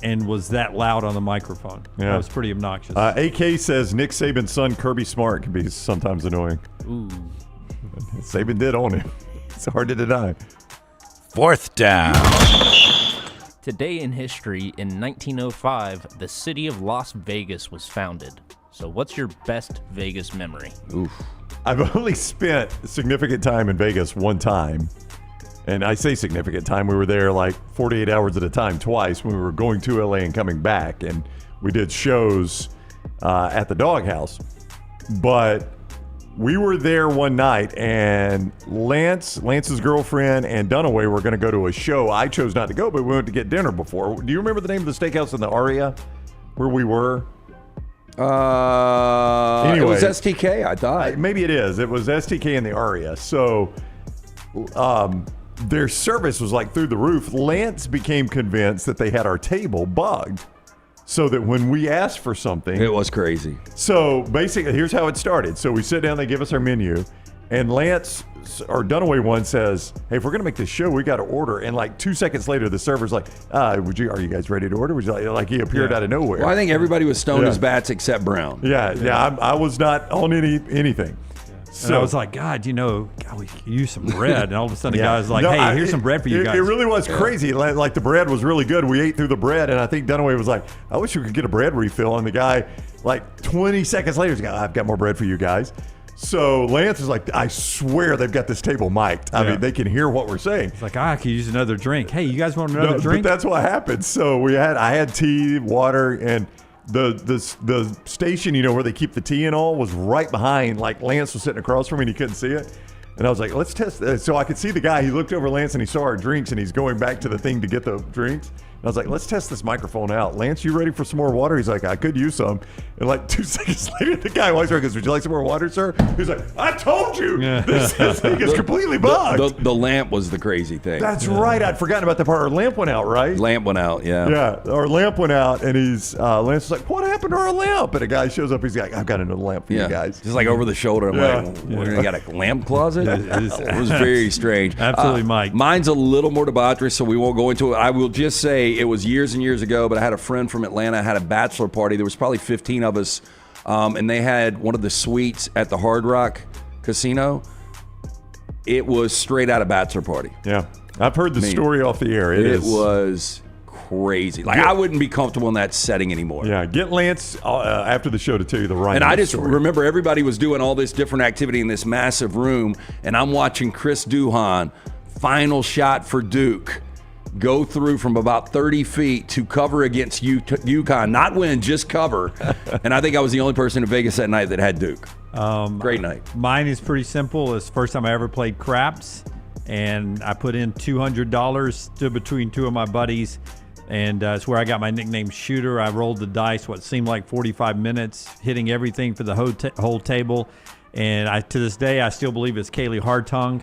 and was that loud on the microphone. Yeah. That was pretty obnoxious. AK says Nick Saban's son, Kirby Smart, can be sometimes annoying. Ooh. Saban did own him. It's hard to deny. Fourth down. Today in history, in 1905, the city of Las Vegas was founded. So what's your best Vegas memory? Oof. I've only spent significant time in Vegas one time. And I say significant time. We were there like 48 hours at a time twice when we were going to LA and coming back. And we did shows at the Doghouse. But we were there one night, and Lance's girlfriend and Dunaway were going to go to a show. I chose not to go, but we went to get dinner before. Do you remember the name of the steakhouse in the Aria where we were? Anyway, it was STK, I thought. Maybe it is. It was STK in the Aria. So their service was like through the roof. Lance became convinced that they had our table bugged, so that when we asked for something, it was crazy. So basically, here's how it started. So we sit down, they give us our menu, and Lance or Dunaway one says, "Hey, if we're gonna make this show, we got to order." And like 2 seconds later, the server's like, "Are you guys ready to order?" Would you like he appeared out of nowhere? Well, I think everybody was stoned as bats except Brown. Yeah. I was not on anything. So I was like, God, we could use some bread. And all of a sudden, the guy was like, hey, here's some bread for you guys. It really was crazy. Like the bread was really good. We ate through the bread, and I think Dunaway was like, I wish we could get a bread refill. And the guy, like 20 seconds later, he's like, I've got more bread for you guys. So Lance is like, I swear they've got this table mic'd. I mean, they can hear what we're saying. It's like, I could use another drink. Hey, you guys want another drink? But that's what happened. So I had tea, water, and the station, where they keep the tea and all, was right behind. Like Lance was sitting across from me and he couldn't see it. And I was like, let's test this. So I could see the guy. He looked over Lance and he saw our drinks and he's going back to the thing to get the drinks. And I was like, let's test this microphone out. Lance, you ready for some more water? He's like, I could use some. And like 2 seconds later, the guy walks over and goes, would you like some more water, sir? He's like, I told you. This thing is completely bugged. The lamp was the crazy thing. That's right. I'd forgotten about that part. Our lamp went out, right? Lamp went out, yeah. Yeah, our lamp went out, and Lance was like, what happened to our lamp? And a guy shows up. He's like, I've got another lamp for you guys. Just like over the shoulder. I'm like, we got a lamp closet? It was very strange. Absolutely, Mike. Mine's a little more debaucherous, so we won't go into it. I will just say it was years and years ago, but I had a friend from Atlanta, had a bachelor party. There was probably 15 of us, and they had one of the suites at the Hard Rock Casino. It was straight out of bachelor party. Yeah. I've heard the story off the air. It was crazy. Like, I wouldn't be comfortable in that setting anymore. Yeah, get Lance after the show to tell you the right. And I just remember everybody was doing all this different activity in this massive room, and I'm watching Chris Duhon, final shot for Duke, go through from about 30 feet to cover against UConn. Not win, just cover. And I think I was the only person in Vegas that night that had Duke. Great night. Mine is pretty simple. It's the first time I ever played craps, and I put in $200, stood between two of my buddies, and it's where I got my nickname Shooter. I rolled the dice what seemed like 45 minutes, hitting everything for the whole table. And to this day, I still believe it's Kaylee Hartung,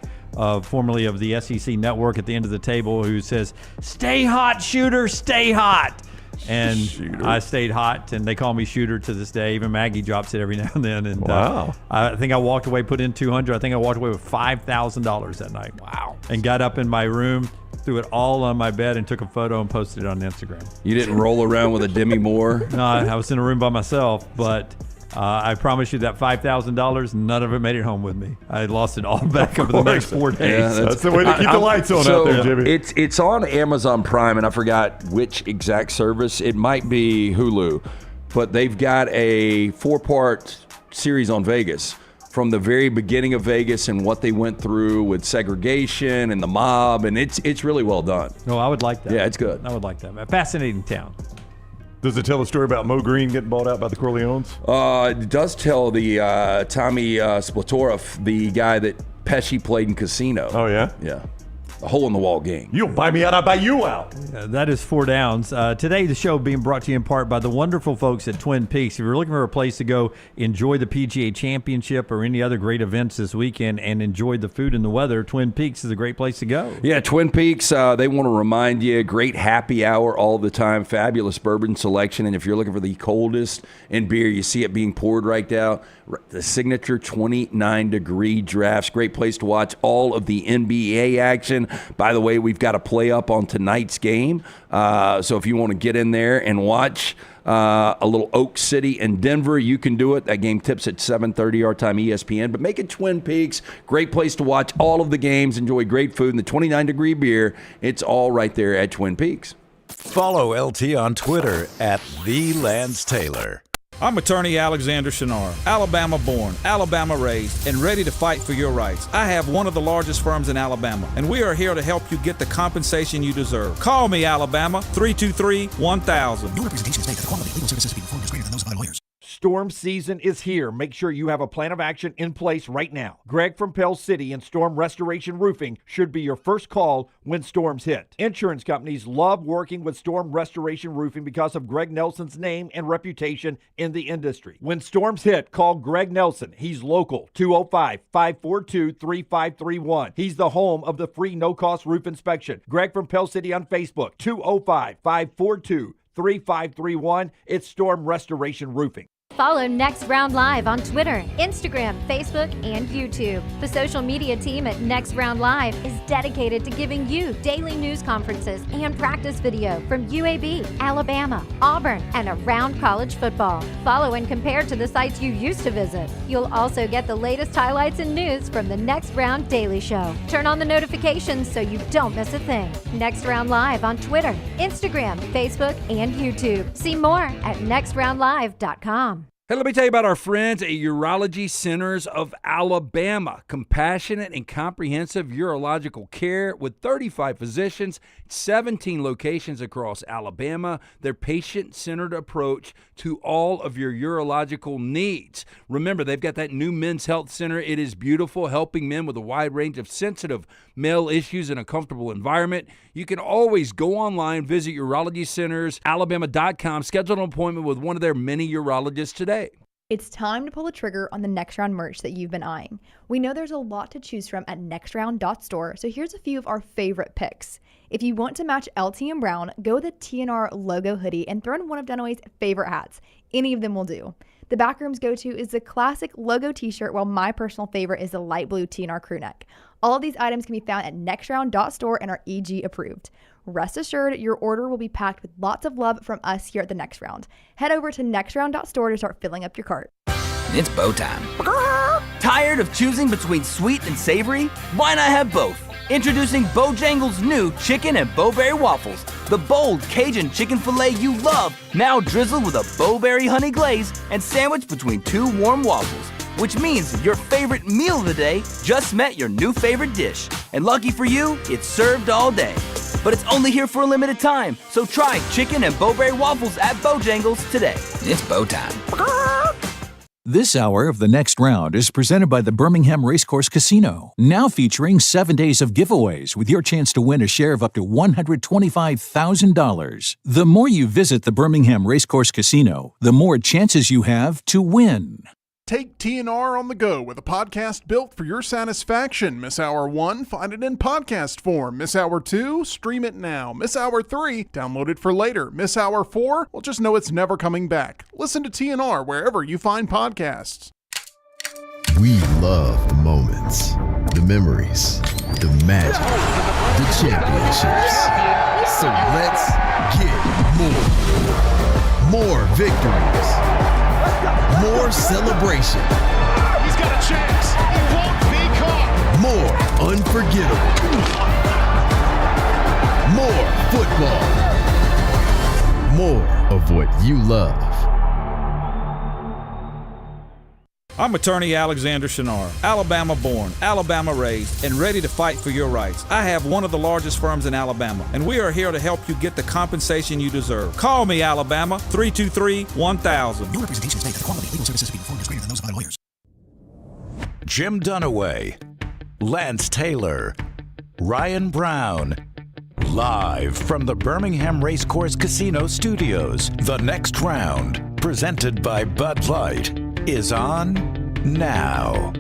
formerly of the SEC Network, at the end of the table, who says, "Stay hot, Shooter, stay hot." And Shooter. I stayed hot, and they call me Shooter to this day. Even Maggie drops it every now and then. And wow. I think I walked away, put in $200. I think I walked away with $5,000 that night. Wow. And got up in my room, threw it all on my bed, and took a photo and posted it on Instagram. You didn't roll around with a Demi Moore? No, I was in a room by myself, but I promise you that $5,000, none of it made it home with me. I lost it all back over the next 4 days. Yeah, that's the way to keep the lights on out there, Jimmy. It's on Amazon Prime, and I forgot which exact service. It might be Hulu, but they've got a 4-part series on Vegas, from the very beginning of Vegas and what they went through with segregation and the mob, and it's really well done. No, I would like that. Yeah, it's good. I would like that. A fascinating town. Does it tell a story about Mo Green getting bought out by the Corleones? It does tell the Tommy Splatorov, the guy that Pesci played in Casino. Oh, yeah? Yeah. A hole-in-the-wall game. You'll buy me out, I'll buy you out. That is 4 downs. Today, the show being brought to you in part by the wonderful folks at Twin Peaks. If you're looking for a place to go enjoy the PGA Championship or any other great events this weekend and enjoy the food and the weather, Twin Peaks is a great place to go. Yeah, Twin Peaks, they want to remind you, great happy hour all the time, fabulous bourbon selection, and if you're looking for the coldest in beer, you see it being poured right now. The signature 29-degree drafts. Great place to watch all of the NBA action. By the way, we've got a play up on tonight's game. So if you want to get in there and watch a little Oak City and Denver, you can do it. That game tips at 7:30 our time, ESPN. But make it Twin Peaks. Great place to watch all of the games. Enjoy great food and the 29-degree beer. It's all right there at Twin Peaks. Follow LT on Twitter at @TheLanceTaylor. I'm attorney Alexander Shunnarah, Alabama born, Alabama raised, and ready to fight for your rights. I have one of the largest firms in Alabama, and we are here to help you get the compensation you deserve. Call me, Alabama, 323-1000. Your representation is made that the quality of legal services being performed is greater than those of other lawyers. Storm season is here. Make sure you have a plan of action in place right now. Greg from Pell City and Storm Restoration Roofing should be your first call when storms hit. Insurance companies love working with Storm Restoration Roofing because of Greg Nelson's name and reputation in the industry. When storms hit, call Greg Nelson. He's local, 205-542-3531. He's the home of the free no-cost roof inspection. Greg from Pell City on Facebook, 205-542-3531. It's Storm Restoration Roofing. Follow Next Round Live on Twitter, Instagram, Facebook, and YouTube. The social media team at Next Round Live is dedicated to giving you daily news conferences and practice video from UAB, Alabama, Auburn, and around college football. Follow and compare to the sites you used to visit. You'll also get the latest highlights and news from the Next Round Daily Show. Turn on the notifications so you don't miss a thing. Next Round Live on Twitter, Instagram, Facebook, and YouTube. See more at nextroundlive.com. Hey, let me tell you about our friends at Urology Centers of Alabama. Compassionate and comprehensive urological care with 35 physicians, 17 locations across Alabama. Their patient-centered approach to all of your urological needs. Remember, they've got that new men's health center. It is beautiful, helping men with a wide range of sensitive male issues in a comfortable environment. You can always go online, visit urologycentersalabama.com, schedule an appointment with one of their many urologists today. It's time to pull the trigger on the Next Round merch that you've been eyeing. We know there's a lot to choose from at nextround.store, so here's a few of our favorite picks. If you want to match LT and Brown, go with the TNR logo hoodie and throw in one of Dunaway's favorite hats. Any of them will do. The Backroom's go-to is the classic logo t-shirt, while my personal favorite is the light blue TNR crew neck. All of these items can be found at nextround.store and are EG approved. Rest assured, your order will be packed with lots of love from us here at the Next Round. Head over to nextround.store to start filling up your cart. It's bow time. Tired of choosing between sweet and savory? Why not have both? Introducing Bojangles' new chicken and bowberry waffles. The bold Cajun chicken filet you love, now drizzled with a bowberry honey glaze and sandwiched between two warm waffles. Which means your favorite meal of the day just met your new favorite dish. And lucky for you, it's served all day. But it's only here for a limited time, so try chicken and bowberry waffles at Bojangles today. It's bow time. This hour of the Next Round is presented by the Birmingham Racecourse Casino, now featuring 7 days of giveaways with your chance to win a share of up to $125,000. The more you visit the Birmingham Racecourse Casino, the more chances you have to win. Take TNR on the go with a podcast built for your satisfaction. Miss Hour 1? Find it in podcast form. Miss Hour 2? Stream it now. Miss Hour 3? Download it for later. Miss Hour 4? Well, just know it's never coming back. Listen to TNR wherever you find podcasts. We love the moments, the memories, the magic, the championships. So let's get more victories. More celebration. He's got a chance. It won't be caught. More unforgettable. More football. More of what you love. I'm attorney Alexander Shunnarah, Alabama born, Alabama raised, and ready to fight for your rights. I have one of the largest firms in Alabama, and we are here to help you get the compensation you deserve. Call me, Alabama, 323-1000. No representation is made that the quality of legal services being performed is greater than those of other lawyers. Jim Dunaway, Lance Taylor, Ryan Brown. Live from the Birmingham Racecourse Casino Studios, the Next Round, presented by Bud Light, is on now.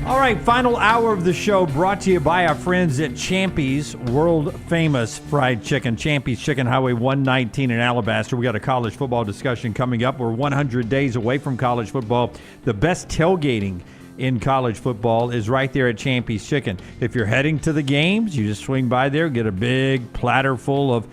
All right, final hour of the show brought to you by our friends at Champy's, world famous fried chicken. Champy's Chicken, Highway 119 in Alabaster. We got a college football discussion coming up. We're 100 days away from college football. The best tailgating in college football is right there at Champy's Chicken. If you're heading to the games, you just swing by there, get a big platter full of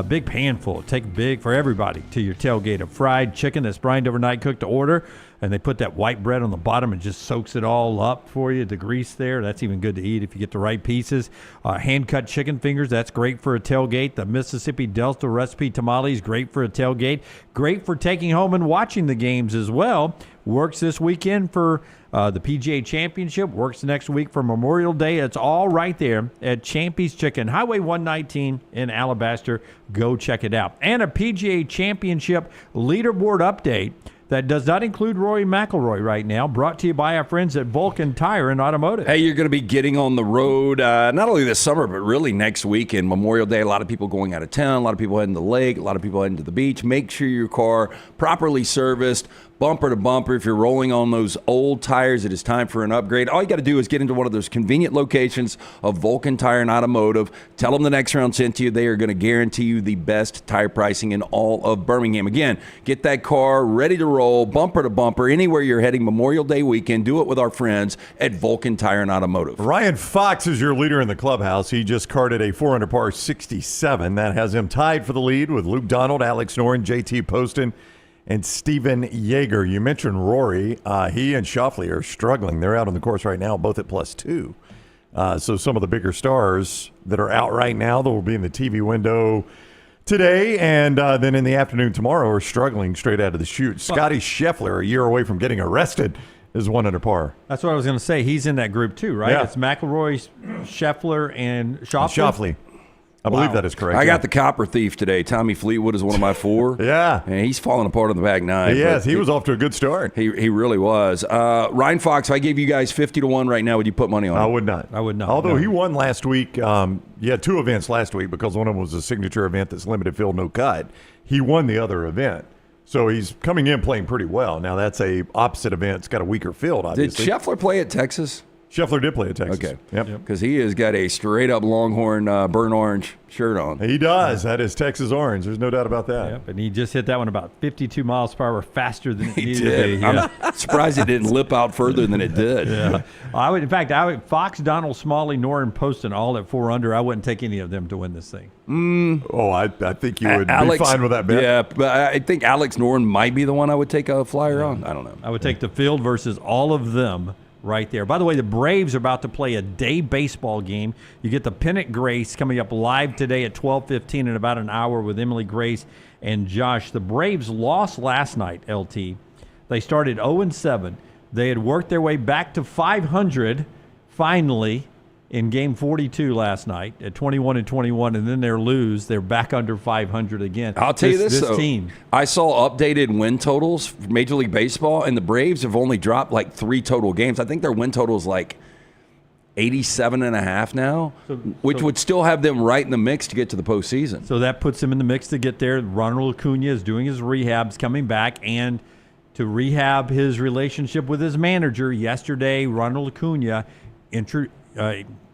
big pan full. Take big for everybody to your tailgate of fried chicken that's brined overnight, cooked to order, and they put that white bread on the bottom and just soaks it all up for you. The grease there, that's even good to eat if you get the right pieces. Hand-cut chicken fingers, that's great for a tailgate. The Mississippi Delta recipe tamales, great for a tailgate. Great for taking home and watching the games as well. works this weekend for the PGA Championship, works next week for Memorial Day. It's all right there at Champy's Chicken, Highway 119 in Alabaster. Go check it out. And a PGA Championship leaderboard update that does not include Rory McIlroy right now, brought to you by our friends at Vulcan Tire and Automotive. Hey, you're going to be getting on the road not only this summer, but really next weekend, Memorial Day. A lot of people going out of town, a lot of people heading to the lake, a lot of people heading to the beach. Make sure your car properly serviced, bumper to bumper. If you're rolling on those old tires, it is time for an upgrade. All you got to do is get into one of those convenient locations of Vulcan Tire and Automotive. Tell them the Next Round sent you. They are going to guarantee you the best tire pricing in all of Birmingham. Again, get that car ready to roll, bumper to bumper, anywhere you're heading Memorial Day weekend. Do it with our friends at Vulcan Tire and Automotive. Ryan Fox is your leader in the clubhouse. He just carded a 4 under par 67. That has him tied for the lead with Luke Donald, Alex Noren, JT Poston, and Steven Yeager. You mentioned Rory. He and Schauffele are struggling. They're out on the course right now, both at +2. So some of the bigger stars that are out right now that will be in the TV window today and then in the afternoon tomorrow are struggling straight out of the chute. Scotty Scheffler, a year away from getting arrested, is 1 under par. That's what I was going to say. He's in that group too, right? Yeah. It's McIlroy, Scheffler, and Schauffele. Schauffele. I believe that is correct. I got the copper thief today. Tommy Fleetwood is one of my 4. Yeah. And he's falling apart on the back 9. Yes, he was off to a good start. He really was. Ryan Fox, if I gave you guys 50-1 right now, would you put money on him? I would not. Although no. he won last week. He had 2 events last week because one of them was a signature event that's limited field, no cut. He won the other event. So he's coming in playing pretty well. Now that's a opposite event. It's got a weaker field, obviously. Did Scheffler play at Texas? Scheffler did play at Texas. Okay. Yep. Because he has got a straight-up Longhorn burnt orange shirt on. He does. That is Texas orange. There's no doubt about that. Yep, and he just hit that one about 52 miles per hour faster than it He needed did. to be. Yeah. I'm surprised it didn't lip out further than it did. Yeah. Fox, Donald, Smalley, Noren, Poston, all at 4 under. I wouldn't take any of them to win this thing. I think you would be fine with that bet. Yeah, but I think Alex Noren might be the one I would take a flyer on. I don't know. I would take the field versus all of them right there. By the way, the Braves are about to play a day baseball game. You get the Pennant Grace coming up live today at 12:15 in about an hour with Emily Grace and Josh. The Braves lost last night, LT. They started 0-7. They had worked their way back to 500 finally in game 42 last night at 21-21, and then they're back under 500 again. I'll tell you this though, team. I saw updated win totals for Major League Baseball, and the Braves have only dropped like 3 total games. I think their win total is like 87.5 now, which would still have them right in the mix to get to the postseason. So that puts him in the mix to get there. Ronald Acuna is doing his rehabs, coming back, and to rehab his relationship with his manager. Yesterday, Ronald Acuna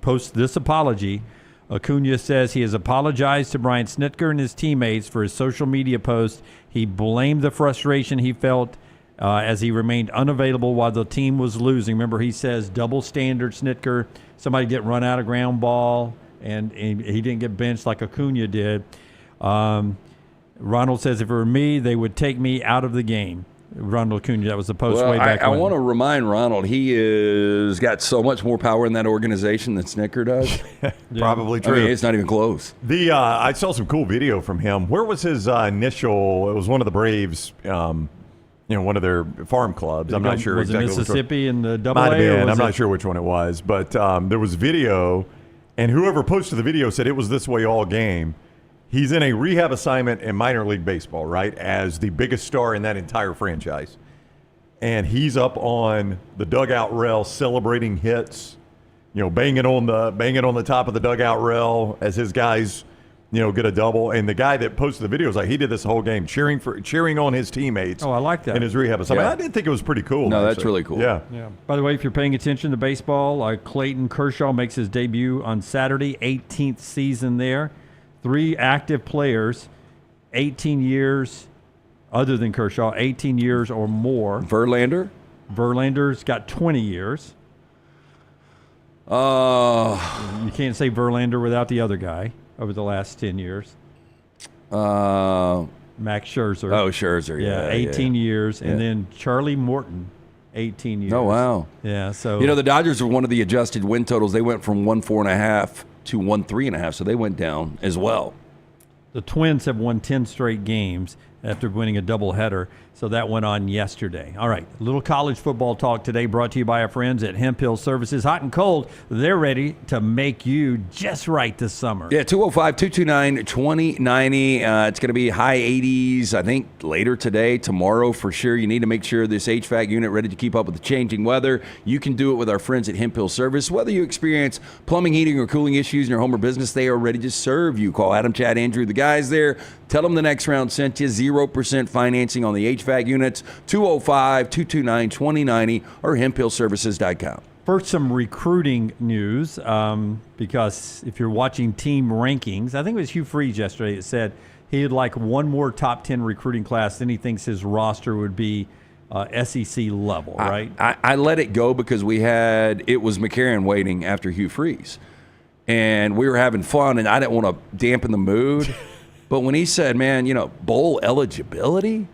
posts this apology. Acuna says he has apologized to Brian Snitker and his teammates for his social media post. He blamed the frustration he felt as he remained unavailable while the team was losing. Remember, he says double standard Snitker. Somebody get run out of ground ball, and he didn't get benched like Acuna did. Ronald says, if it were me, they would take me out of the game. Ronald Acuna, that was the post way back I when. want to remind Ronald, he has got so much more power in that organization than Snitker does. Probably true. I mean, it's not even close. I saw some cool video from him. Where was his initial? It was one of the Braves, one of their farm clubs. I'm not sure was exactly. Was it Mississippi in the Double Might have A? been. I'm not sure which one it was, but there was video, and whoever posted the video said it was this way all game. He's in a rehab assignment in minor league baseball, right, as the biggest star in that entire franchise. And he's up on the dugout rail celebrating hits, banging on the top of the dugout rail as his guys, get a double. And the guy that posted the video was like, he did this whole game cheering on his teammates. Oh, I like that. In his rehab assignment. Yeah. I did think it was pretty cool. No, actually. that's really cool. Yeah. By the way, if you're paying attention to baseball, Clayton Kershaw makes his debut on Saturday, 18th season there. 3 active players, 18 years, other than Kershaw, 18 years or more. Verlander's got 20 years. You can't say Verlander without the other guy over the last 10 years. Max Scherzer. Oh, Scherzer. Yeah, 18 years. And then Charlie Morton, 18 years. Oh, wow. Yeah, so. The Dodgers are one of the adjusted win totals. They went from 104.5 to 103.5, so they went down as well. The Twins have won 10 straight games. after winning a doubleheader. So that went on yesterday. All right, a little college football talk today brought to you by our friends at Hemp Hill Services. Hot and cold, they're ready to make you just right this summer. Yeah, 205-229-2090. It's going to be high 80s, I think, later today, tomorrow for sure. You need to make sure this HVAC unit ready to keep up with the changing weather. You can do it with our friends at Hemp Hill Service. Whether you experience plumbing, heating, or cooling issues in your home or business, they are ready to serve you. Call Adam, Chad, Andrew, the guys there. Tell them the next round sent you. 0% financing on the HVAC units. 205-229-2090 or hemphillservices.com. First, some recruiting news, because if you're watching team rankings, I think it was Hugh Freeze yesterday that said he'd like one more top 10 recruiting class, then he thinks his roster would be SEC level, right? I let it go because it was McCarron waiting after Hugh Freeze. And we were having fun, and I didn't want to dampen the mood. But when he said, man, bowl eligibility,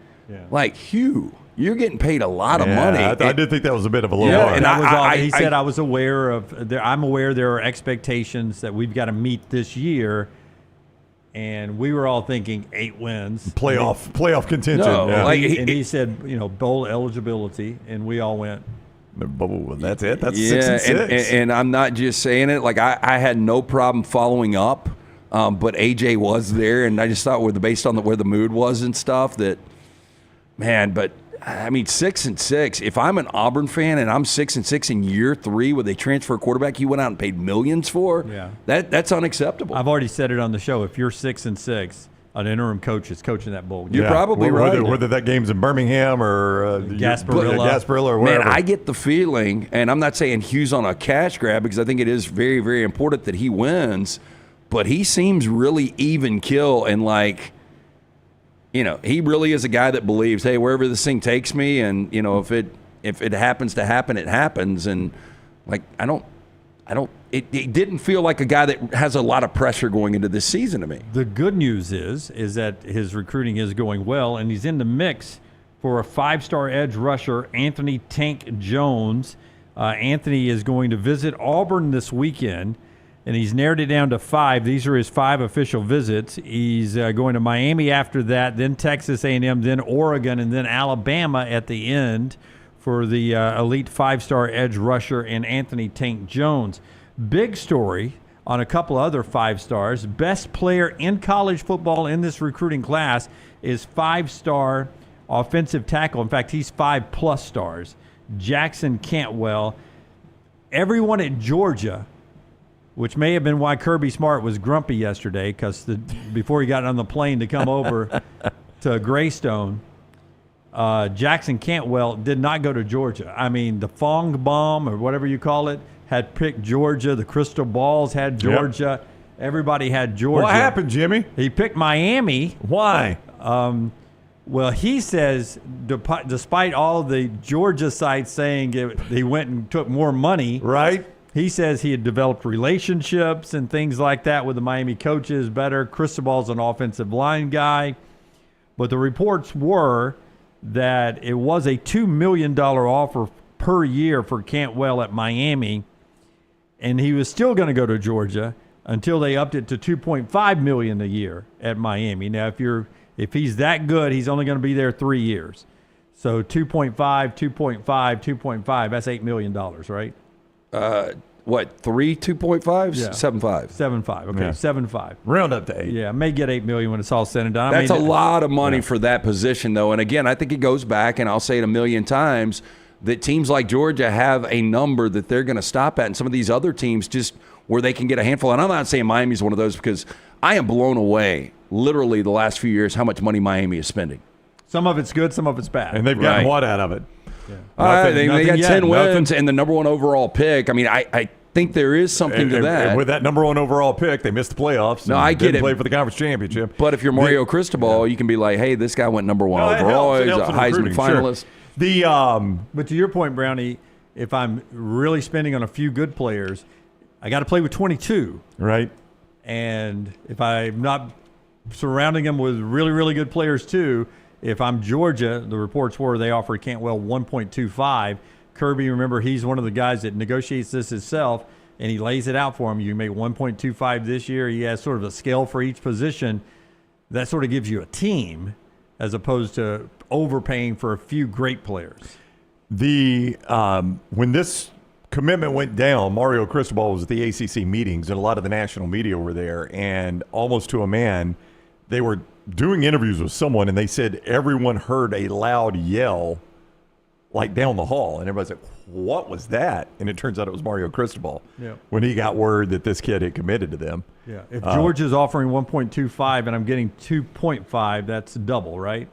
like, Hugh, you're getting paid a lot of money. I did think that was a bit of a low bar. And he said, I'm aware there are expectations that we've got to meet this year. And we were all thinking 8 wins. Playoff contention. No, and he said, bowl eligibility, and we all went, that's it. That's 6 and 6. And I'm not just saying it. Like, I had no problem following up, but AJ was there, and I just thought based on where the mood was and stuff that, man, but I mean, 6 and 6. If I'm an Auburn fan and I'm 6 and 6 in year 3 where they transfer a quarterback you went out and paid millions for, that's unacceptable. I've already said it on the show. If you're 6 and 6, an interim coach is coaching that bowl game. You're probably right. Whether that game's in Birmingham or Gasparilla or wherever. Man, I get the feeling, and I'm not saying Hugh's on a cash grab because I think it is very, very important that he wins, but he seems really even kill and like, he really is a guy that believes, hey, wherever this thing takes me, and if it happens to happen, it happens. And like it didn't feel like a guy that has a lot of pressure going into this season to me. The good news is that his recruiting is going well, and he's in the mix for a 5-star edge rusher, Anthony Tank Jones. Anthony is going to visit Auburn this weekend. And he's narrowed it down to 5. These are his 5 official visits. He's going to Miami after that, then Texas A&M, then Oregon, and then Alabama at the end for the elite 5-star edge rusher and Anthony Tank Jones. Big story on a couple other 5-stars. Best player in college football in this recruiting class is 5-star offensive tackle. In fact, he's 5+ stars. Jackson Cantwell. Everyone at Georgia, which may have been why Kirby Smart was grumpy yesterday, because before he got on the plane to come over to Greystone, Jackson Cantwell did not go to Georgia. I mean, the Fong Bomb, or whatever you call it, had picked Georgia. The Crystal Balls had Georgia. Yep. Everybody had Georgia. What happened, Jimmy? He picked Miami. Why? Well, he says, despite all the Georgia sites saying he went and took more money. Right. He says he had developed relationships and things like that with the Miami coaches better. Cristobal's an offensive line guy. But the reports were that it was a $2 million offer per year for Cantwell at Miami, and he was still going to go to Georgia until they upped it to $2.5 million a year at Miami. Now, if he's that good, he's only going to be there 3 years. So 2.5, that's $8 million, right? What, 2.5? Yeah. 7.5. 7.5. Okay, 7.5. Round up to 8. Yeah, may get $8 million when it's all said and done. That's a lot of money for that position, though. And again, I think it goes back, and I'll say it a million times, that teams like Georgia have a number that they're going to stop at, and some of these other teams just where they can get a handful. And I'm not saying Miami's one of those, because I am blown away, literally the last few years, how much money Miami is spending. Some of it's good, some of it's bad. And they've gotten what out of it? They got 10 wins and the number 1 overall pick. I mean, I think there is something to that. And with that number 1 overall pick, they missed the playoffs. No, I get it. Play for the conference championship. But if you're Mario Cristobal, you can be like, hey, this guy went number 1 overall. He's a Heisman finalist. Sure. But to your point, Brownie, if I'm really spending on a few good players, I got to play with 22. Right. And if I'm not surrounding them with really, really good players too, if I'm Georgia, the reports were they offered Cantwell 1.25. Kirby, remember, he's one of the guys that negotiates this himself, and he lays it out for him. You make 1.25 this year. He has sort of a scale for each position. That sort of gives you a team. as opposed to overpaying for a few great players. When this commitment went down, Mario Cristobal was at the ACC meetings, and a lot of the national media were there, and almost to a man, they were doing interviews with someone, and they said everyone heard a loud yell like down the hall, and everybody's like, what was that? And it turns out it was Mario Cristobal when he got word that this kid had committed to them. Yeah. If Georgia's offering 1.25 and I'm getting 2.5, that's double, right?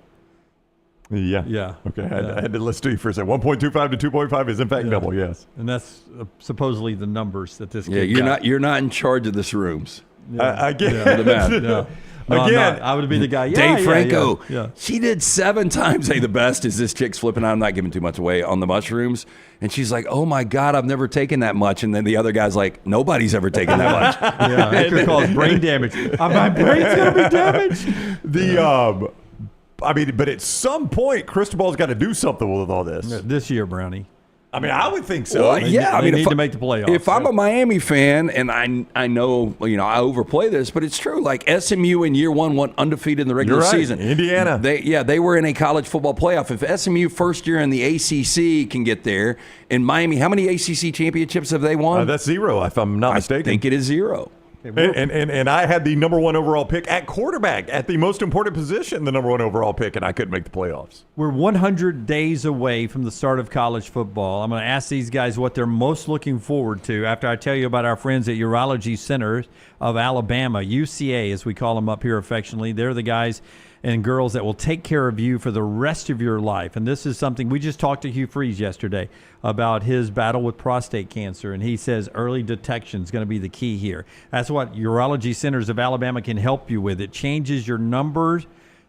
Yeah. Yeah. Okay. I had to listen to you for a second. 1.25 to 2.5 is in fact double, yes. And that's supposedly the numbers that this kid got. You're not in charge of this rooms. I get the math. No, again, I would be the guy. Dave Franco. Yeah. She did 7 times. Hey, the best is this chick's flipping out. I'm not giving too much away on the mushrooms. And she's like, oh, my God, I've never taken that much. And then the other guy's like, nobody's ever taken that much. Yeah, it could cause brain damage. My brain's going to be damaged. But at some point, Cristobal's got to do something with all this. This year, Brownie. I mean, I would think so. Well, They need to make the playoffs. If I'm a Miami fan, and I know, I overplay this, but it's true. Like SMU in year one went undefeated in the regular season. Indiana. They were in a college football playoff. If SMU first year in the ACC can get there, in Miami, how many ACC championships have they won? That's 0, if I'm not mistaken. I think it is 0. And I had the number 1 overall pick at quarterback, at the most important position, the number 1 overall pick, and I couldn't make the playoffs. We're 100 days away from the start of college football. I'm going to ask these guys what they're most looking forward to after I tell you about our friends at Urology Centers of Alabama, UCA, as we call them up here affectionately. They're the guys and girls that will take care of you for the rest of your life. And this is something we just talked to Hugh Freeze yesterday about his battle with prostate cancer, and he says early detection is going to be the key here. That's what Urology Centers of Alabama can help you with. It changes your numbers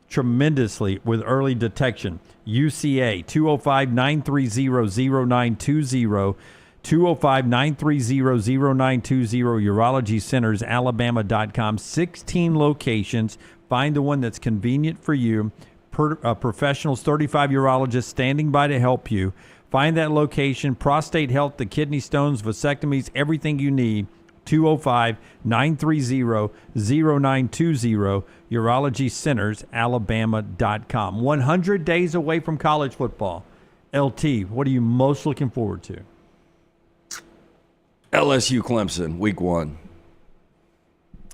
tremendously with early detection. UCA 205-930-0920, 205-930-0920, Urology Centers Alabama.com. 16 locations. Find the one that's convenient for you. Professionals, 35 urologists standing by to help you. Find that location. Prostate health, the kidney stones, vasectomies, everything you need. 205-930-0920, Urology Centers Alabama.com. 100 days away from college football. LT, what are you most looking forward to? LSU Clemson, week 1.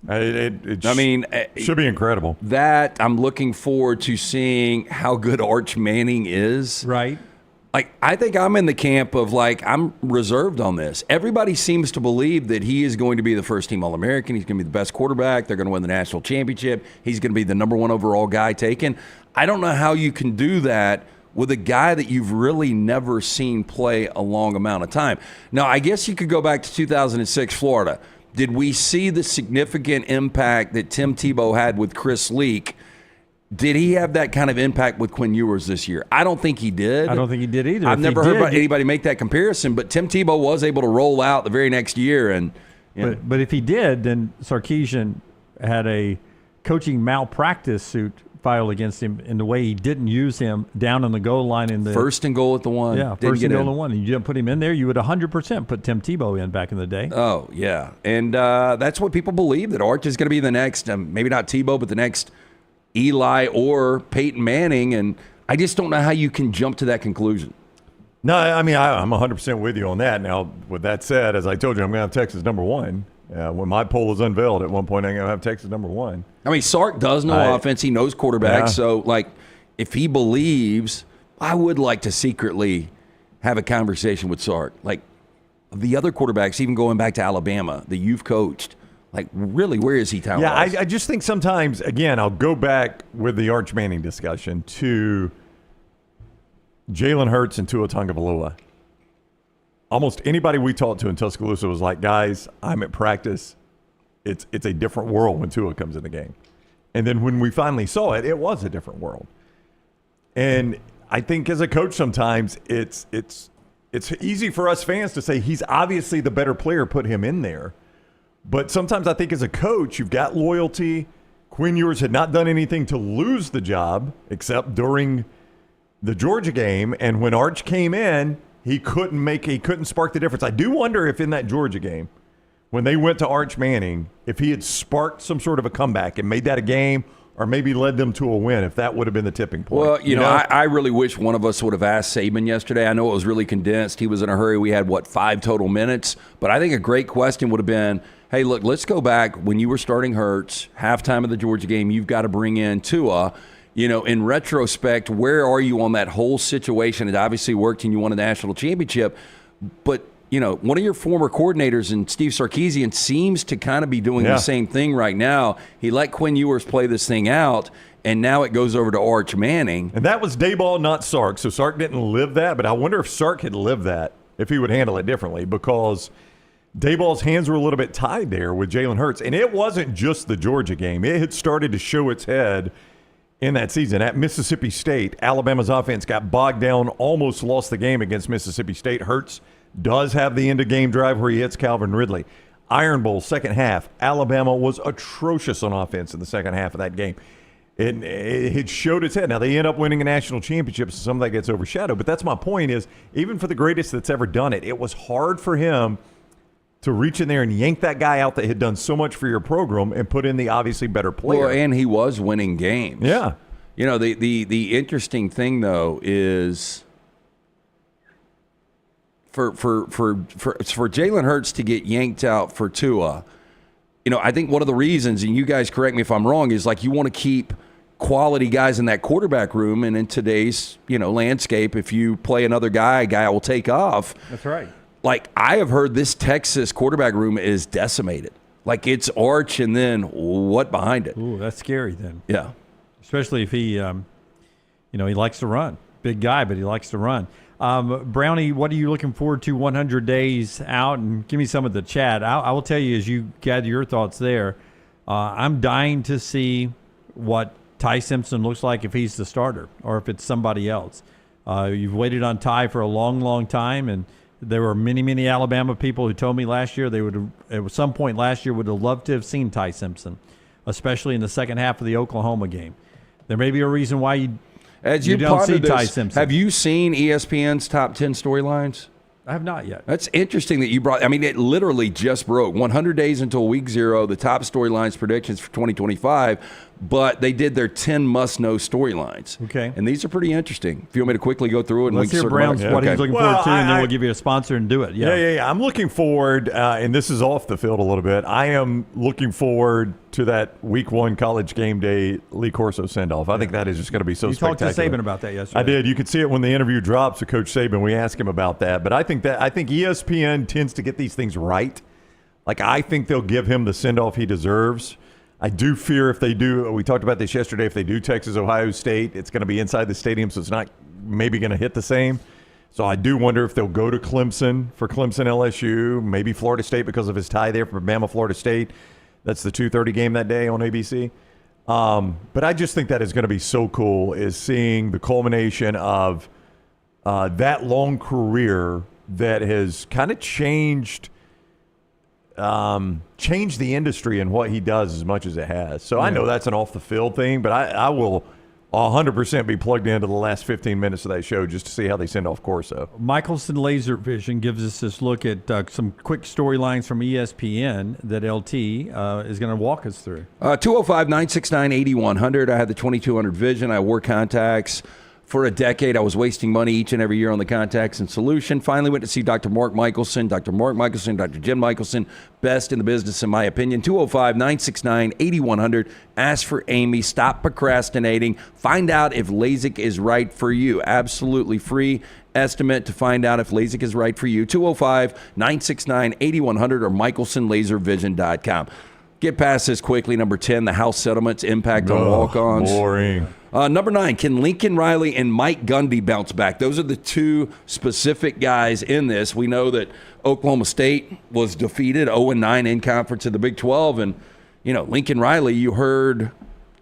It should be incredible. That I'm looking forward to seeing how good Arch Manning is. Right. Like, I think I'm in the camp of, I'm reserved on this. Everybody seems to believe that he is going to be the first-team All-American. He's going to be the best quarterback. They're going to win the national championship. He's going to be the number 1 overall guy taken. I don't know how you can do that with a guy that you've really never seen play a long amount of time. Now, I guess you could go back to 2006 Florida. Did we see the significant impact that Tim Tebow had with Chris Leak? Did he have that kind of impact with Quinn Ewers this year? I don't think he did. I don't think he did either. I've never heard anybody make that comparison, but Tim Tebow was able to roll out the very next year. But if he did, then Sarkisian had a coaching malpractice suit filed against him in the way he didn't use him down on the goal line in the first and goal at the 1. Yeah, first and goal at the 1. You didn't put him in there, you would 100% put Tim Tebow in back in the day. Oh yeah, and that's what people believe, that Arch is going to be the next, maybe not Tebow, but the next Eli or Peyton Manning, and I just don't know how you can jump to that conclusion. No, I mean, I'm 100% with you on that. Now, with that said, as I told you, I'm going to have Texas number 1. When my poll is unveiled, at one point, I'm going to have Texas number 1. I mean, Sark does know offense. He knows quarterbacks. So, if he believes, I would like to secretly have a conversation with Sark. The other quarterbacks, even going back to Alabama, that you've coached, really, where is he talent-wise? Yeah, I just think sometimes, again, I'll go back with the Arch Manning discussion to Jalen Hurts and Tua Tagovailoa. Almost anybody we talked to in Tuscaloosa was like, guys, I'm at practice. It's a different world when Tua comes in the game. And then when we finally saw it, it was a different world. And I think as a coach sometimes it's easy for us fans to say he's obviously the better player, put him in there. But sometimes I think as a coach, you've got loyalty. Quinn Ewers had not done anything to lose the job except during the Georgia game. And when Arch came in, he couldn't spark the difference. I do wonder if in that Georgia game, when they went to Arch Manning, if he had sparked some sort of a comeback and made that a game, or maybe led them to a win if that would have been the tipping point. Well, you know, I really wish one of us would have asked Saban yesterday. I know it was really condensed. He was in a hurry. We had, 5 total minutes? But I think a great question would have been, hey, look, let's go back when you were starting Hurts, halftime of the Georgia game, you've got to bring in Tua. You know, in retrospect, where are you on that whole situation? It obviously worked and you won a national championship. But, you know, one of your former coordinators, and Steve Sarkisian, seems to kind of be doing the same thing right now. He let Quinn Ewers play this thing out, and now it goes over to Arch Manning. And that was Daboll, not Sark. So Sark didn't live that, but I wonder if Sark had lived that, if he would handle it differently, because Daboll's hands were a little bit tied there with Jalen Hurts. And it wasn't just the Georgia game. It had started to show its head in that season. At Mississippi State, Alabama's offense got bogged down, almost lost the game against Mississippi State. Hurts does have the end-of-game drive where he hits Calvin Ridley. Iron Bowl, second half, Alabama was atrocious on offense in the second half of that game. It showed its head. Now, they end up winning a national championship, so some of that gets overshadowed. But that's my point is, even for the greatest that's ever done it, it was hard for him to reach in there and yank that guy out that had done so much for your program and put in the obviously better player. Well, and he was winning games. Yeah. You know, the interesting thing, though, is for Jalen Hurts to get yanked out for Tua, you know, I think one of the reasons, and you guys correct me if I'm wrong, is like you want to keep quality guys in that quarterback room. And in today's, you know, landscape, if you play another guy, a guy will take off. That's right. Like, I have heard this Texas quarterback room is decimated. Like, it's Arch and then what behind it? Ooh, that's scary then. Yeah. Especially if he, you know, he likes to run. Big guy, but he likes to run. Brownie, what are you looking forward to 100 days out? And give me some of the chat. I will tell you as you gather your thoughts there, I'm dying to see what Ty Simpson looks like if he's the starter or if it's somebody else. You've waited on Ty for a long, long time, and there were many, many Alabama people who told me last year they would have, at some point last year, would have loved to have seen Ty Simpson, especially in the second half of the Oklahoma game. There may be a reason why you don't see Ty Simpson. Have you seen ESPN's top 10 storylines? I have not yet. That's interesting that you brought. I mean, it literally just broke 100 days until week 0. The top storylines predictions for 2025, but they did their 10 must-know storylines. Okay, and these are pretty interesting. If you want me to quickly go through it, and let's hear Brown's what he's looking forward to, and then we'll give you a sponsor and do it. Yeah. I'm looking forward, and this is off the field a little bit. I am looking forward to that week 1 college game day Lee Corso send-off. I think that is just going to be so spectacular. You talked to Saban about that yesterday. I did. You could see it when the interview drops with Coach Saban. We asked him about that. But I think ESPN tends to get these things right. Like, I think they'll give him the send-off he deserves. I do fear if they do, we talked about this yesterday, if they do Texas, Ohio State, it's going to be inside the stadium, so it's not maybe going to hit the same. So I do wonder if they'll go to Clemson for Clemson LSU, maybe Florida State because of his tie there for Bama Florida State. That's the 2:30 game that day on ABC. But I just think that is going to be so cool, is seeing the culmination of that long career that has kind of changed the industry and what he does as much as it has. So I know that's an off-the-field thing, but I will 100% be plugged into the last 15 minutes of that show just to see how they send off Corso. Michelson Laser Vision gives us this look at some quick storylines from ESPN that LT is going to walk us through. 205-969-8100. I had the 2200 vision. I wore contacts. For a decade, I was wasting money each and every year on the contacts and solution. Finally went to see Dr. Mark Michelson. Dr. Jim Michelson, best in the business in my opinion. 205-969-8100. Ask for Amy. Stop procrastinating. Find out if LASIK is right for you. Absolutely free estimate to find out if LASIK is right for you. 205-969-8100 or michelsonlaservision.com. Get past this quickly. Number 10, the House settlements impact on walk-ons. Boring. Number 9, can Lincoln Riley and Mike Gundy bounce back? Those are the two specific guys in this. We know that Oklahoma State was defeated 0-9 in conference in the Big 12. And, you know, Lincoln Riley, you heard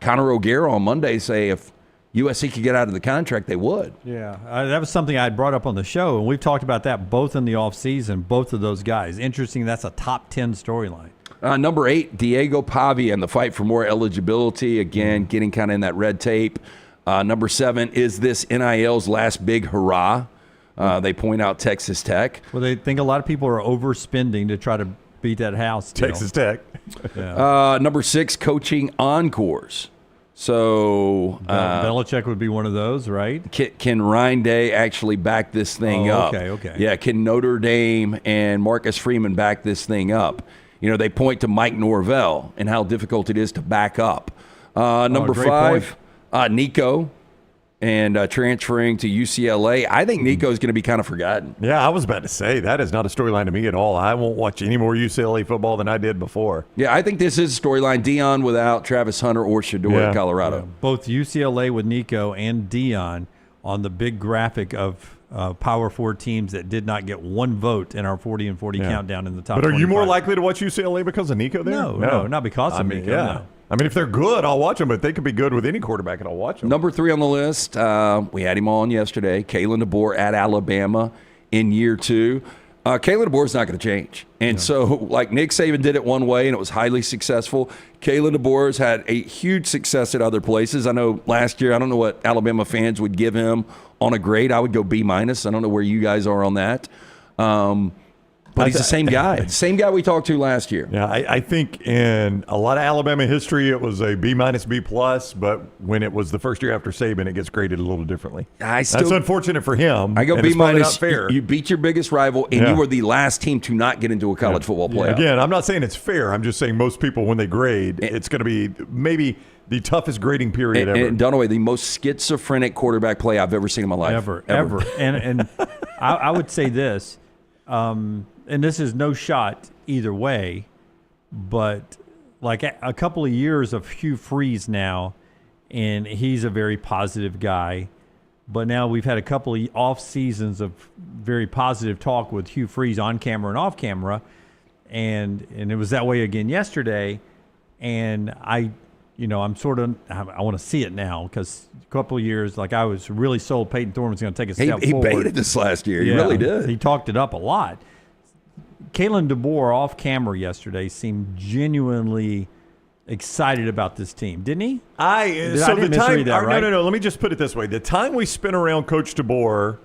Conor O'Gara on Monday say if USC could get out of the contract, they would. Yeah, that was something I had brought up on the show, and we've talked about that both in the offseason, both of those guys. Interesting, that's a top 10 storyline. Number 8, Diego Pavia and the fight for more eligibility. Again, getting kind of in that red tape. Number 7, is this NIL's last big hurrah? They point out Texas Tech. Well, they think a lot of people are overspending to try to beat that house deal. Texas Tech. Yeah. Number 6, coaching encores. So Belichick would be one of those, right? Can Ryan Day actually back this thing up? Okay. Yeah, can Notre Dame and Marcus Freeman back this thing up? You know, they point to Mike Norvell and how difficult it is to back up. Number 5, Nico. And transferring to UCLA, I think Nico's going to be kind of forgotten. Yeah, I was about to say, that is not a storyline to me at all. I won't watch any more UCLA football than I did before. Yeah, I think this is a storyline. Dion without Travis Hunter or Shedeur at Colorado. Yeah. Both UCLA with Nico and Dion on the big graphic of Power 4 teams that did not get one vote in our 40 and 40 countdown in the top 25. But are you more likely to watch UCLA because of Nico there? No, not because of Nico. Yeah. No. I mean, if they're good, I'll watch them, but they could be good with any quarterback, and I'll watch them. Number 3 on the list, we had him on yesterday, Kalen DeBoer at Alabama in year 2. Kalen DeBoer's not going to change. And so, like Nick Saban did it one way, and it was highly successful. Kalen DeBoer's had a huge success at other places. I know last year, I don't know what Alabama fans would give him on a grade. I would go B-. I don't know where you guys are on that. But he's the same guy. Same guy we talked to last year. Yeah, I think in a lot of Alabama history, it was a B-, B+, but when it was the first year after Saban, it gets graded a little differently. That's unfortunate for him. I go and B-. it's probably not fair. You beat your biggest rival, and you were the last team to not get into a college football playoff. Again, I'm not saying it's fair. I'm just saying most people, when they grade, it's going to be maybe the toughest grading period ever. And Dunaway, the most schizophrenic quarterback play I've ever seen in my life. Ever. And I would say this, and this is no shot either way, but like a couple of years of Hugh Freeze now, and he's a very positive guy. But now we've had a couple of off seasons of very positive talk with Hugh Freeze on camera and off camera, and it was that way again yesterday. And I'm sort of, I want to see it now, because a couple of years, like I was really sold Peyton Thorne was going to take a step forward. He baited this last year. He really did. He talked it up a lot. Kalen DeBoer off camera yesterday seemed genuinely excited about this team, didn't he? No. Let me just put it this way: the time we spent around Coach DeBoer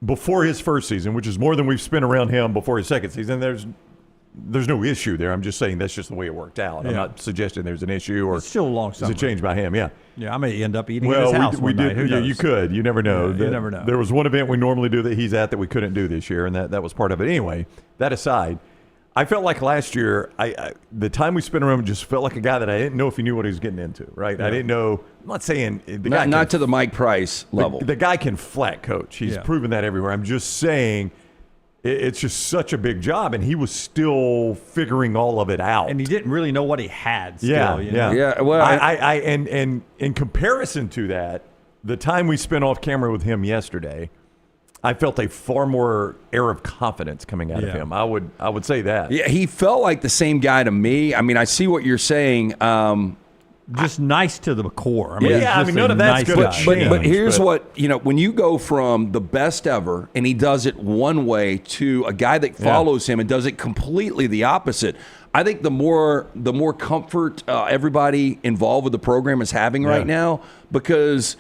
before his first season, which is more than we've spent around him before his second season, there's no issue there. I'm just saying that's just the way it worked out. I'm not suggesting there's an issue or it's still a long summer. It's a change by him. Yeah. Yeah, I may end up eating at his house one night. Who knows? You could. You never know. You never know. There was one event we normally do that he's at that we couldn't do this year, and that was part of it. Anyway, that aside, I felt like last year, the time we spent around just felt like a guy that I didn't know if he knew what he was getting into, right? Yeah. I didn't know. I'm not saying the guy not to the Mike Price level. The guy can flat coach. He's proven that everywhere. I'm just saying it's just such a big job, and he was still figuring all of it out. And he didn't really know what he had still. Yeah. Well, and in comparison to that, the time we spent off camera with him yesterday, I felt a far more air of confidence coming out of him. I would say that. Yeah, he felt like the same guy to me. I mean, I see what you're saying. Just nice to the core. I mean, none of that's going to change. But here's what, when you go from the best ever, and he does it one way, to a guy that follows him and does it completely the opposite, I think the more comfort everybody involved with the program is having right now, because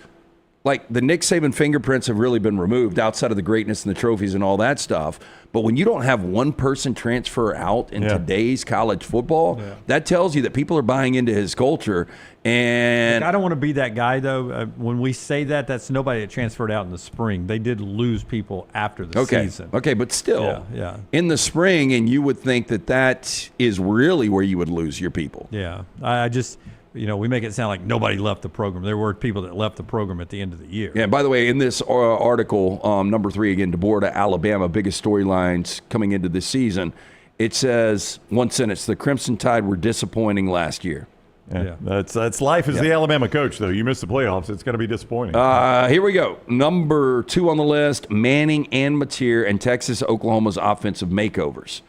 like the Nick Saban fingerprints have really been removed outside of the greatness and the trophies and all that stuff. But when you don't have one person transfer out in today's college football, that tells you that people are buying into his culture. And I don't want to be that guy, though. When we say that, that's nobody that transferred out in the spring. They did lose people after the season. Okay, but still, in the spring, and you would think that is really where you would lose your people. Yeah, I just... we make it sound like nobody left the program. There were people that left the program at the end of the year. Yeah, by the way, in this article, number 3, again, DeBoer to Alabama, biggest storylines coming into this season, it says, one sentence, the Crimson Tide were disappointing last year. Yeah. That's life as the Alabama coach, though. You miss the playoffs, it's going to be disappointing. Here we go. Number 2 on the list, Manning and Mateer and Texas, Oklahoma's offensive makeovers.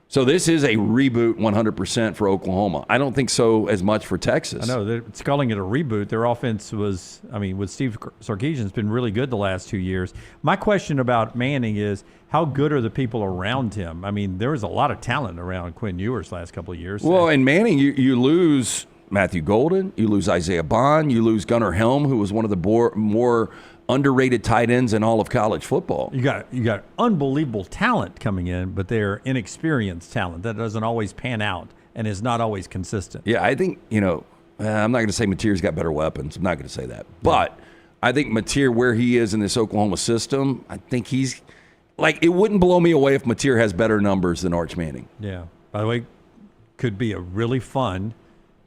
So this is a reboot 100% for Oklahoma. I don't think so as much for Texas. I know. It's calling it a reboot. Their offense was, with Steve Sarkisian, it's been really good the last 2 years. My question about Manning is, how good are the people around him? There was a lot of talent around Quinn Ewers last couple of years. Well, in Manning, you lose Matthew Golden, you lose Isaiah Bond, you lose Gunnar Helm, who was one of the more underrated tight ends in all of college football. You got unbelievable talent coming in, but they're inexperienced talent that doesn't always pan out and is not always consistent. Yeah, I think I'm not going to say Mateer's got better weapons. I'm not going to say that. But I think Mateer, where he is in this Oklahoma system, I think he's like, it wouldn't blow me away if Mateer has better numbers than Arch Manning. Yeah. By the way, could be a really fun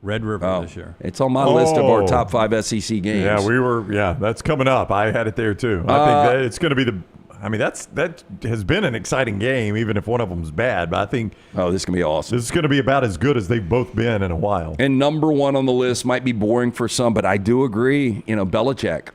Red River this year. It's on my list of our top 5 SEC games. Yeah, that's coming up. I had it there too. I think that it's going to be that has been an exciting game, even if one of them's bad. But I think this is going to be awesome. This is going to be about as good as they've both been in a while. And number 1 on the list might be boring for some, but I do agree. Belichick.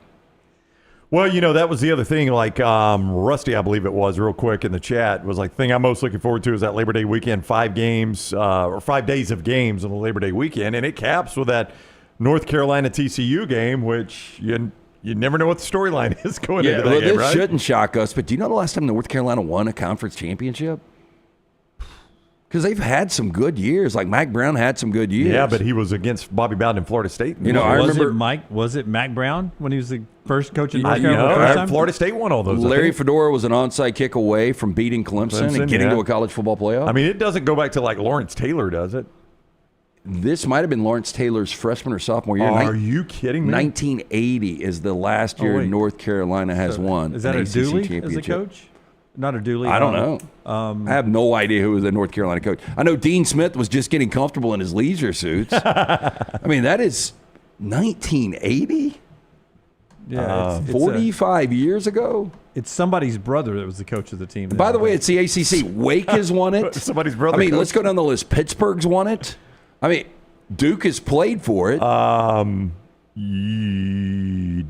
Well, that was the other thing. Like Rusty, I believe it was, real quick in the chat, was like, the thing I'm most looking forward to is that Labor Day weekend, 5 games or 5 days of games on the Labor Day weekend, and it caps with that North Carolina TCU game, which you never know what the storyline is going into that game, right? This shouldn't shock us, but do you know the last time North Carolina won a conference championship? Because they've had some good years. Like Mac Brown had some good years. Yeah, but he was against Bobby Bowden in Florida State. I remember Was it Mac Brown when he was the first coach in North Carolina? Florida State won all those. Larry Fedora was an onside kick away from beating Clemson and getting to a college football playoff. I mean, it doesn't go back to like Lawrence Taylor, does it? This might have been Lawrence Taylor's freshman or sophomore year. Are you kidding me? 1980 is the last year North Carolina has won. Is that an a ACC Dooley championship. as a coach? Not a Dooley. I don't know. I have no idea who was the North Carolina coach. I know Dean Smith was just getting comfortable in his leisure suits. I mean, that is 1980? Yeah, it's 45 years ago? It's somebody's brother that was the coach of the team. By the way, it's the ACC. Wake has won it. Somebody's brother. I mean, let's go down the list. Pittsburgh's won it. I mean, Duke has played for it.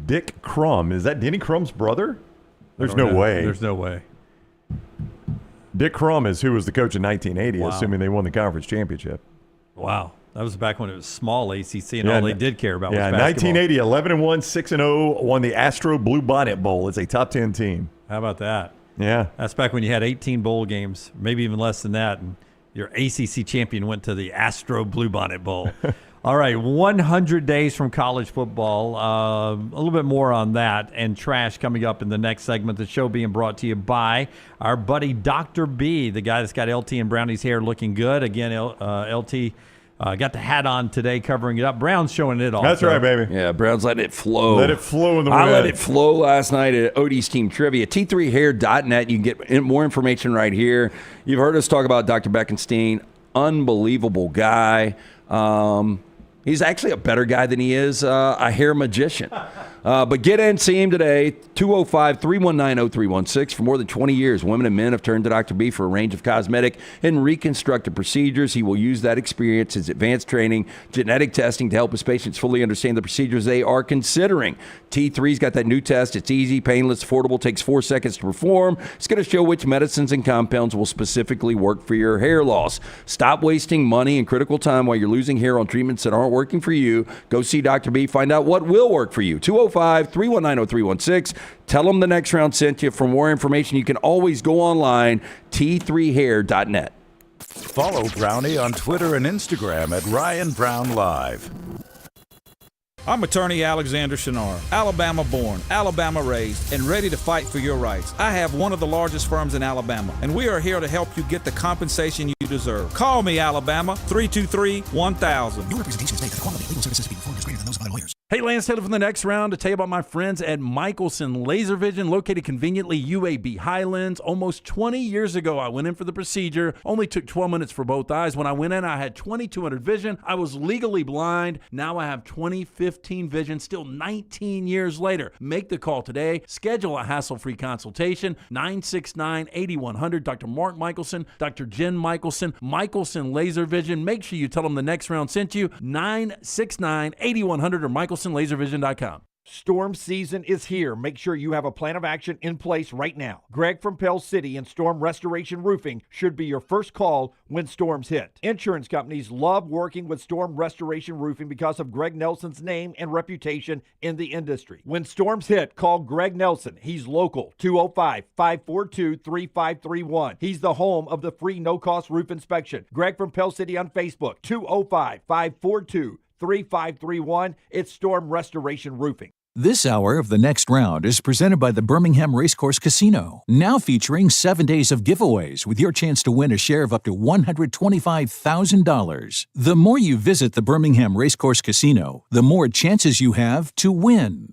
Dick Crum. Is that Denny Crum's brother? There's no way. There's no way. Dick Crum is who was the coach in 1980, Wow. assuming they won the conference championship. Wow. That was back when it was small ACC and all they did care about was basketball. 1980, 11-1, 6-0, won the Astro Blue Bonnet Bowl as a top 10 team. How about that? Yeah. That's back when you had 18 bowl games, maybe even less than that, and your ACC champion went to the Astro Blue Bonnet Bowl. All right, 100 days from college football. A little bit more on that and trash coming up in the next segment. The show being brought to you by our buddy Dr. B, the guy that's got LT and Brownie's hair looking good. Again, LT got the hat on today, covering it up. Brown's showing it off. That's right, baby. Yeah, Brown's letting it flow. Let it flow in the wind. I let it flow last night at Odie's Team Trivia. T3hair.net. You can get more information right here. You've heard us talk about Dr. Beckenstein. Unbelievable guy. He's actually a better guy than he is a hair magician. But get in, see him today, 205-319-0316. For more than 20 years, women and men have turned to Dr. B for a range of cosmetic and reconstructive procedures. He will use that experience, his advanced training, genetic testing to help his patients fully understand the procedures they are considering. T3's got that new test. It's easy, painless, affordable, takes 4 seconds to perform. It's going to show which medicines and compounds will specifically work for your hair loss. Stop wasting money and critical time while you're losing hair on treatments that aren't working for you. Go see Dr. B. Find out what will work for you. 205-319-0316. Tell them the next round sent you. For more information, you can always go online, t3hair.net. Follow Brownie on Twitter and Instagram at Ryan Brown Live. I'm attorney Alexander Shunnarah, Alabama born, Alabama raised, and ready to fight for your rights. I have one of the largest firms in Alabama, and we are here to help you get the compensation you deserve. Call me, Alabama, 323-1000. Your representation is made for quality legal services being performed is greater than those of other lawyers. Hey, Lance Taylor from the next round to tell you about my friends at Michelson Laser Vision, located conveniently UAB Highlands. Almost 20 years ago, I went in for the procedure. Only took 12 minutes for both eyes. When I went in, I had 2200 vision. I was legally blind. Now I have 20/15 vision, still 19 years later. Make the call today. Schedule a hassle-free consultation. 969-8100. Dr. Mark Michelson, Dr. Jen Michelson, Michelson Laser Vision. Make sure you tell them the next round sent you. 969-8100 or MichelsonLaserVision.com. Storm season is here. Make sure you have a plan of action in place right now. Greg from Pell City and Storm Restoration Roofing should be your first call when storms hit. Insurance companies love working with Storm Restoration Roofing because of Greg Nelson's name and reputation in the industry. When storms hit, call Greg Nelson. He's local, 205-542-3531. He's the home of the free no-cost roof inspection. Greg from Pell City on Facebook, 205-542-3531. It's Storm Restoration Roofing. This hour of the next round is presented by the Birmingham Racecourse Casino, now featuring 7 days of giveaways with your chance to win a share of up to $125,000. The more you visit the Birmingham Racecourse Casino, the more chances you have to win.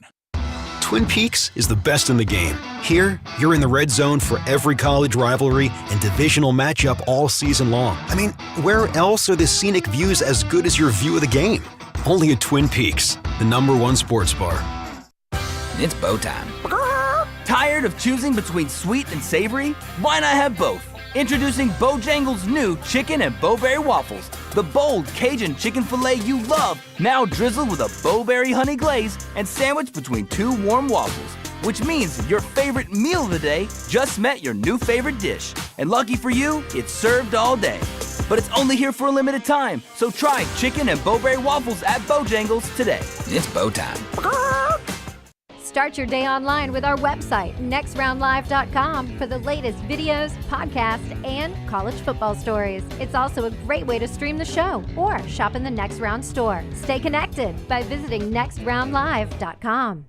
Twin Peaks is the best in the game. Here, you're in the red zone for every college rivalry and divisional matchup all season long. I mean, where else are the scenic views as good as your view of the game? Only at Twin Peaks, the #1 sports bar. It's bow time. Tired of choosing between sweet and savory? Why not have both? Introducing Bojangles' new chicken and bowberry waffles. The bold Cajun chicken filet you love, now drizzled with a bowberry honey glaze and sandwiched between 2 warm waffles. Which means your favorite meal of the day just met your new favorite dish. And lucky for you, it's served all day. But it's only here for a limited time, so try chicken and bowberry waffles at Bojangles today. It's bow time. Start your day online with our website, nextroundlive.com, for the latest videos, podcasts, and college football stories. It's also a great way to stream the show or shop in the Next Round store. Stay connected by visiting nextroundlive.com.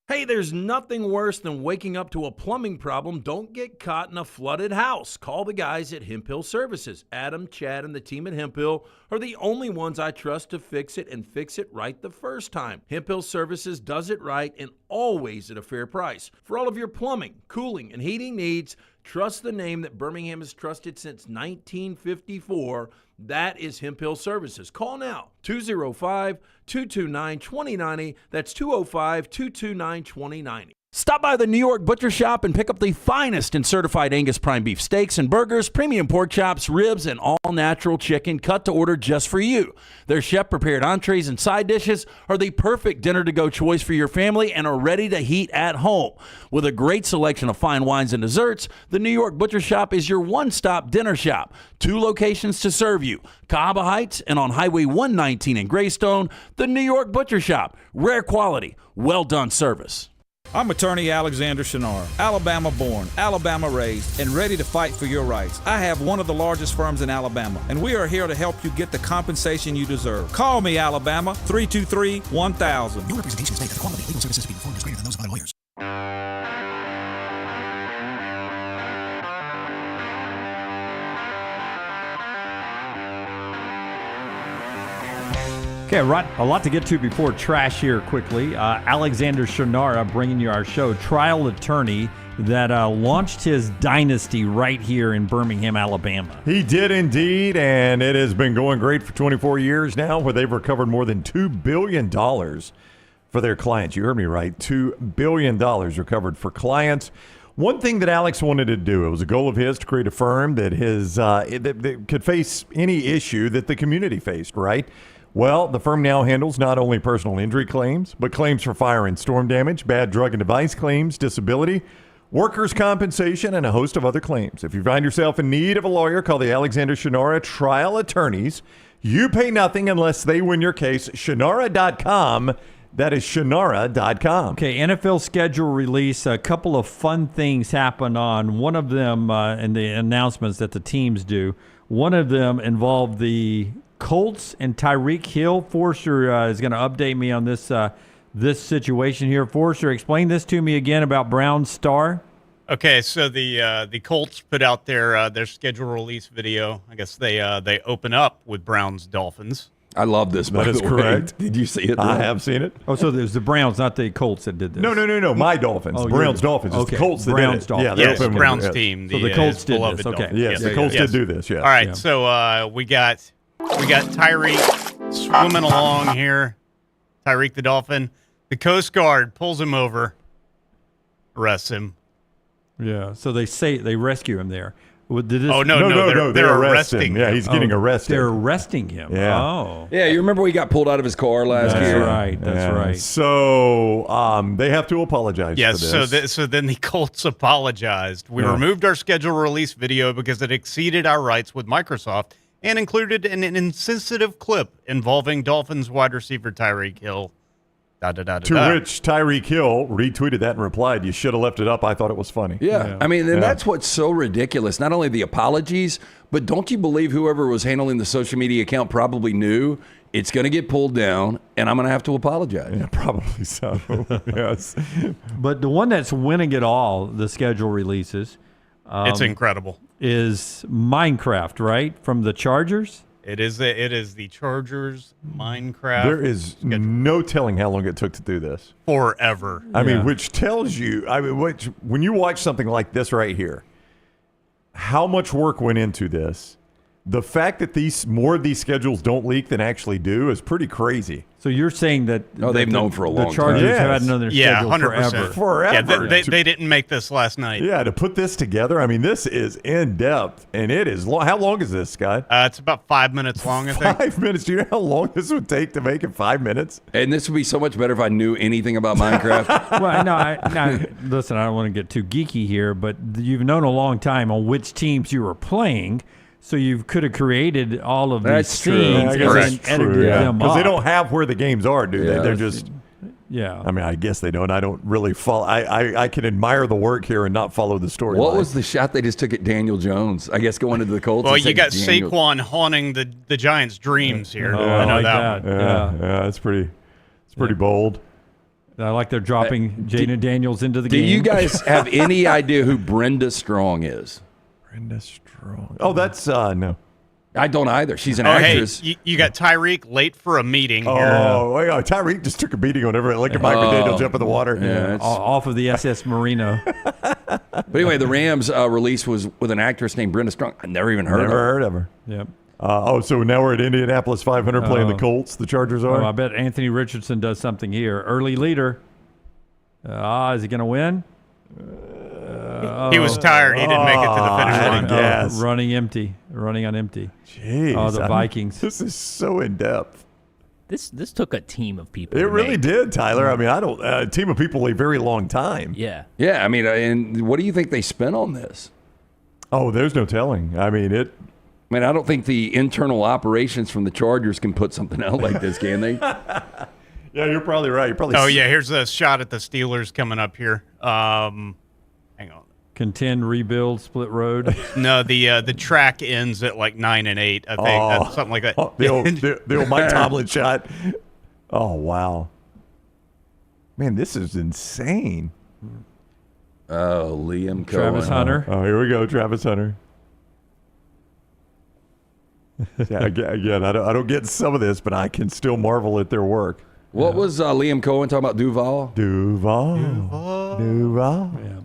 Hey, there's nothing worse than waking up to a plumbing problem. Don't get caught in a flooded house. Call the guys at Hemp Hill Services. Adam, Chad, and the team at Hemp Hill are the only ones I trust to fix it and fix it right the first time. Hemp Hill Services does it right and always at a fair price. For all of your plumbing, cooling, and heating needs, trust the name that Birmingham has trusted since 1954. That is Hemp Hill Services. Call now, 205-229-2090. That's 205-229-2090. Stop by the New York Butcher Shop and pick up the finest in certified Angus prime beef steaks and burgers, premium pork chops, ribs, and all-natural chicken cut to order just for you. Their chef-prepared entrees and side dishes are the perfect dinner-to-go choice for your family and are ready to heat at home. With a great selection of fine wines and desserts, the New York Butcher Shop is your one-stop dinner shop. 2 locations to serve you, Cahaba Heights and on Highway 119 in Greystone. The New York Butcher Shop, rare quality, well-done service. I'm attorney Alexander Shunnarah, Alabama born, Alabama raised, and ready to fight for your rights. I have one of the largest firms in Alabama, and we are here to help you get the compensation you deserve. Call me, Alabama, 323-1000. Your representation states that the quality of legal services being performed is greater than those of other lawyers. Okay, right, a lot to get to before trash here quickly. Alexander Shunnarah bringing you our show, trial attorney that launched his dynasty right here in Birmingham, Alabama. He did indeed, and it has been going great for 24 years now, where they've recovered more than $2 billion for their clients. You heard me right, $2 billion recovered for clients. One thing that Alex wanted to do, it was a goal of his to create a firm that that could face any issue that the community faced, right? Well, the firm now handles not only personal injury claims, but claims for fire and storm damage, bad drug and device claims, disability, workers' compensation, and a host of other claims. If you find yourself in need of a lawyer, call the Alexander Shunnarah Trial Attorneys. You pay nothing unless they win your case. Shunnarah.com. That is Shunnarah.com. Okay, NFL schedule release. A couple of fun things happened on one of them in the announcements that the teams do. One of them involved the Colts and Tyreek Hill. Forster is going to update me on this this situation here. Forster, explain this to me again about Brown's star. Okay, so the Colts put out their schedule release video. I guess they open up with Browns Dolphins. I love this. That is correct. Did you see it? I have seen it. Oh, so there's the Browns, not the Colts that did this. No. My Dolphins. Oh, Browns Dolphins. It's the Colts that Browns did it. Dolphins. Yeah, Yes, Browns team. So the Colts did this. beloved Okay. Dolphins. Yes, the Colts did do this. Yeah. All right, so we got Tyreek swimming along here. Tyreek the Dolphin. The Coast Guard pulls him over, arrests him. Yeah, so they rescue him there. No, they're arresting him. Yeah, he's getting arrested. They're arresting him. Yeah. Oh. Yeah, you remember he got pulled out of his car last year? That's right. So they have to apologize for this. So then the Colts apologized. We removed our schedule release video because it exceeded our rights with Microsoft and included an insensitive clip involving Dolphins wide receiver Tyreek Hill. To which Tyreek Hill retweeted that and replied, "You should have left it up. I thought it was funny." Yeah. I mean, and that's what's so ridiculous. Not only the apologies, but don't you believe whoever was handling the social media account probably knew It's going to get pulled down, and I'm going to have to apologize. Yeah, probably so. Yes. But the one that's winning it all, the schedule releases. It's incredible. Is Minecraft, right? From the Chargers? It is the Chargers Minecraft. There is no telling how long it took to do this. Forever. I mean, which tells you, when you watch something like this right here, how much work went into this. The fact that more of these schedules don't leak than actually do is pretty crazy. So you're saying that they've known for a long time. The Chargers have had another schedule 100%. Forever. Yeah, they didn't make this last night. Yeah, to put this together, I mean, this is in depth, and it is long. How long is this, Scott? It's about 5 minutes long, I think. 5 minutes. Do you know how long this would take to make it 5 minutes? And this would be so much better if I knew anything about Minecraft. Well, no, listen, I don't want to get too geeky here, but you've known a long time on which teams you were playing. So you could have created all of these scenes and edited them up. Because they don't have where the games are, do they? They're just... Yeah. I mean, I guess they don't. I don't really follow. I can admire the work here and not follow the story. What was the shot they just took at Daniel Jones? I guess going into the Colts. Well, you got Saquon haunting the Giants' dreams here. I know that. Yeah, it's pretty bold. I like they're dropping Jaden Daniels into the game. Do you guys have any idea who Brenda Strong is? Brenda Strong. Oh, that's no. I don't either. She's an actress. Hey, you got Tyreek late for a meeting here. Oh, yeah, Tyreek just took a beating on everyone. Like Mike McDaniel jump in the water. Yeah, off of the SS Marino. But anyway, the Rams release was with an actress named Brenda Strong. I never even heard of her. Yep. So now we're at Indianapolis 500 playing the Colts. The Chargers are. I bet Anthony Richardson does something here. Early leader. Is he going to win? He was tired. He didn't make it to the finish line. Running on empty. Jeez. The Vikings. This is so in depth. This took a team of people. It really did, Tyler. I mean, a team of people a very long time. Yeah. Yeah. I mean, and what do you think they spent on this? Oh, there's no telling. I mean, I don't think the internal operations from the Chargers can put something out like this, can they? Yeah, you're probably right. Here's a shot at the Steelers coming up here. Hang on. Contend, rebuild, split road. No, the track ends at like 9 and 8. I think something like that. The old Mike Tomlin shot. Oh wow, man, this is insane. Oh, Liam Cohen. Travis Hunter. Oh, here we go, Travis Hunter. Yeah, again, I don't get some of this, but I can still marvel at their work. What was Liam Cohen talking about? Duval. Yeah.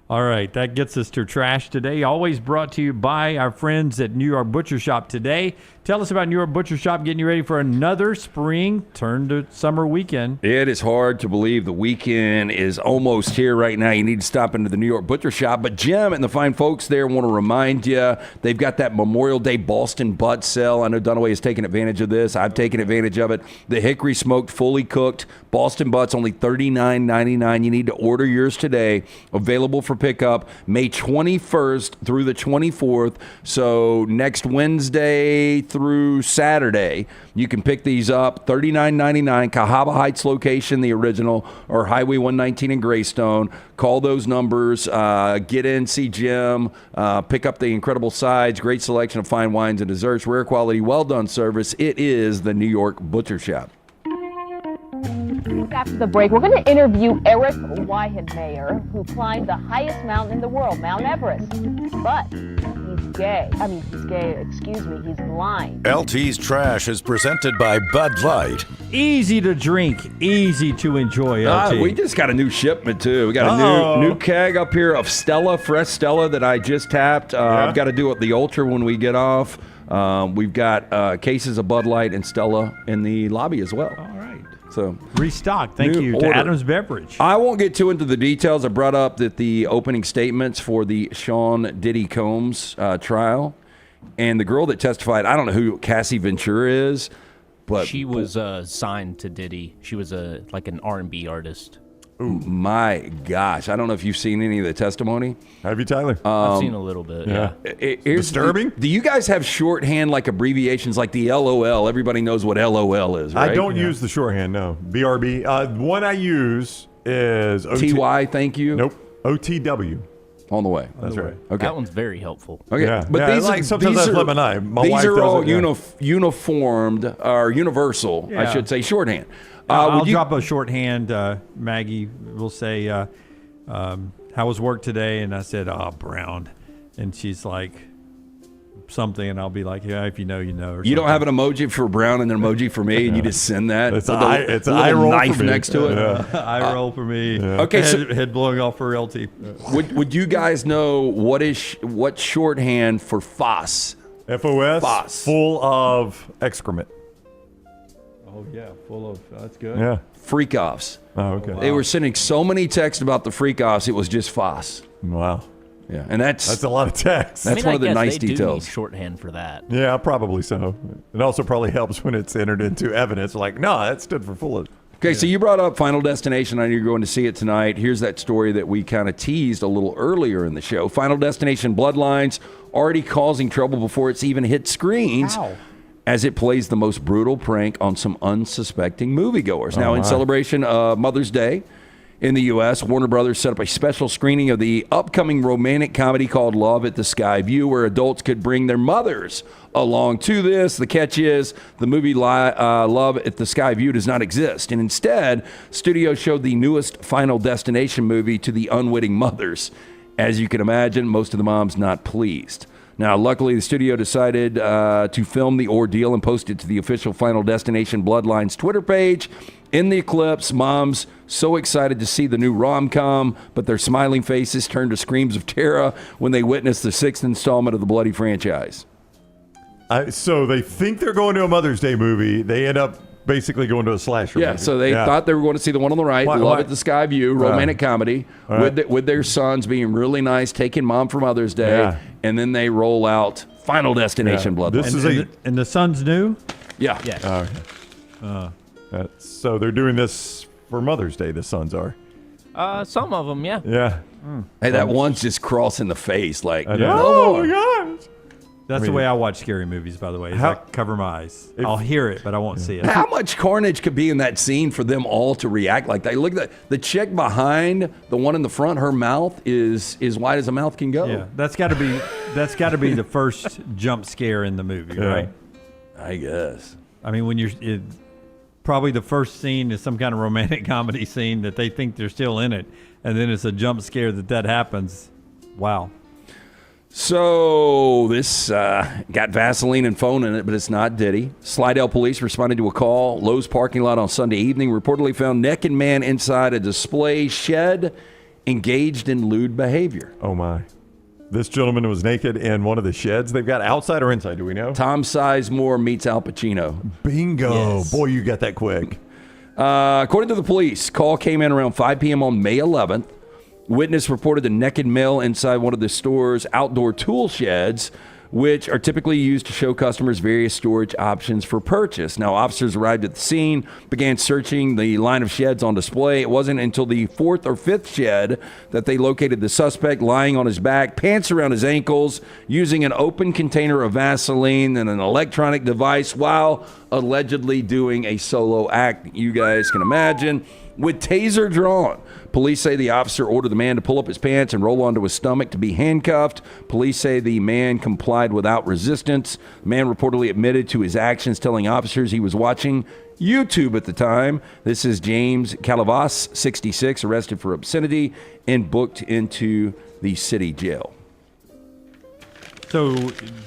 All right, that gets us to Trash Today, always brought to you by our friends at New York Butcher Shop today. Tell us about New York Butcher Shop getting you ready for another spring turn to summer weekend. It is hard to believe the weekend is almost here right now. You need to stop into the New York Butcher Shop. But Jim and the fine folks there want to remind you, they've got that Memorial Day Boston butt sale. I know Dunaway has taken advantage of this. I've taken advantage of it. The hickory smoked, fully cooked Boston butts, only $39.99. You need to order yours today. Available for pickup May 21st through the 24th. So next Wednesday through Saturday, you can pick these up. $39.99, Cahaba Heights location, the original, or Highway 119 in Greystone. Call those numbers. Get in, see Jim. Pick up the incredible sides. Great selection of fine wines and desserts. Rare quality, well-done service. It is the New York Butcher Shop. After the break, we're going to interview Eric Weihenmayer, who climbed the highest mountain in the world, Mount Everest. But he's gay. He's blind. LT's Trash is presented by Bud Light. Easy to drink, easy to enjoy, LT. We just got a new shipment, too. We got a new keg up here of Stella, fresh Stella that I just tapped. I've got to do the Ultra when we get off. We've got cases of Bud Light and Stella in the lobby as well. All right. So restock. Thank you to Adams Beverage. I won't get too into the details. I brought up that the opening statements for the Sean Diddy Combs trial, and the girl that testified, I don't know who Cassie Ventura is, but she was signed to Diddy. She was like an R&B artist. Ooh, my gosh. I don't know if you've seen any of the testimony. Have you, Tyler? I've seen a little bit, yeah. Disturbing? Do you guys have shorthand, like abbreviations like the LOL? Everybody knows what LOL is, right? I don't use the shorthand, no. BRB. One I use is TY, thank you? Nope. OTW. On the way. That's right. Okay. That one's very helpful. Okay, Yeah. but Yeah, these like sometimes I flip an eye. My these wife are does all it, yeah. uniformed or universal, I Yeah. should say, shorthand. I'll would you- drop a shorthand. Maggie will say, how was work today? And I said, Brown. And she's like, something, and I'll be like, yeah, if you know, you know. Or You don't something. have an emoji for Brown and an emoji for me, and you just send that. It's with an a eye little roll knife for me. next to it. Eye roll for me. Okay, head blowing off for LT. Would you guys know what shorthand for FOS? FOS? FOS. Full of excrement. Oh yeah, full of. That's good. Yeah. Freak offs. Oh, okay. They were sending so many texts about the freak offs, it was just FOS. Wow. Yeah, and that's a lot of text. That's one of the nice they details. Do need shorthand for that. Yeah, probably so. It also probably helps when it's entered into evidence. Like, no, that stood for full of. Okay, so you brought up Final Destination. I know you're going to see it tonight. Here's that story that we kind of teased a little earlier in the show. Final Destination Bloodlines already causing trouble before it's even hit screens. How? As it plays the most brutal prank on some unsuspecting moviegoers. Now, in my. celebration of Mother's Day in the U.S., Warner Brothers set up a special screening of the upcoming romantic comedy called Love at the Sky View, where adults could bring their mothers along to this. The catch is the movie Love at the Sky View does not exist, and instead, studios showed the newest Final Destination movie to the unwitting mothers. As you can imagine, most of the moms not pleased. Now, luckily, the studio decided to film the ordeal and post it to the official Final Destination Bloodlines Twitter page. In the clips, moms so excited to see the new rom-com, but their smiling faces turned to screams of terror when they witnessed the sixth installment of the bloody franchise. So they think they're going to a Mother's Day movie. They end up basically going to a slasher Yeah, movie. so they thought they were going to see the one on the right, Love at the Sky View, romantic comedy, with their sons being really nice, taking mom for Mother's Day, and then they roll out Final Destination Bloodlines. And the son's new? Yeah. So they're doing this for Mother's Day, the sons are. Some of them, yeah. Yeah. Hey, that one's just crossing the face like, Oh, no more. my gosh. That's the way I watch scary movies, by the way. I cover my eyes. I'll hear it, but I won't see it. How much carnage could be in that scene for them all to react like that? Look at the chick behind, the one in the front, her mouth is wide as a mouth can go. Yeah, that's got to be the first jump scare in the movie, right? I guess. I mean, when probably the first scene is some kind of romantic comedy scene that they think they're still in it, and then it's a jump scare that happens. Wow. So this got Vaseline and phone in it, but it's not Diddy. Slidell police responded to a call. Lowe's parking lot on Sunday evening reportedly found naked man sized a display shed engaged in lewd behavior. Oh, my. This gentleman was naked in one of the sheds they've got outside or inside, do we know? Tom Sizemore meets Al Pacino. Bingo. Yes. Boy, you got that quick. According to the police, call came in around 5 p.m. on May 11th. Witness reported a naked male inside one of the store's outdoor tool sheds, which are typically used to show customers various storage options for purchase. Now, officers arrived at the scene, began searching the line of sheds on display. It wasn't until the fourth or fifth shed that they located the suspect lying on his back, pants around his ankles, using an open container of Vaseline and an electronic device while allegedly doing a solo act, you guys can imagine, with taser drawn. Police say the officer ordered the man to pull up his pants and roll onto his stomach to be handcuffed. Police say the man complied without resistance. The man reportedly admitted to his actions, telling officers he was watching YouTube at the time. This is James Calavas, 66, arrested for obscenity and booked into the city jail. So,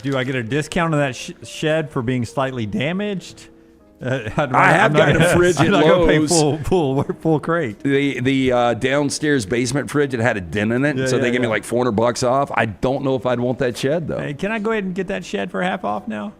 do I get a discount on that shed for being slightly damaged? I have got a fridge at I'm not gonna pay Lowe's. full crate. The downstairs basement fridge, it had a dent in it, so they gave me like $400 off. I don't know if I'd want that shed though. Hey, can I go ahead and get that shed for half off now?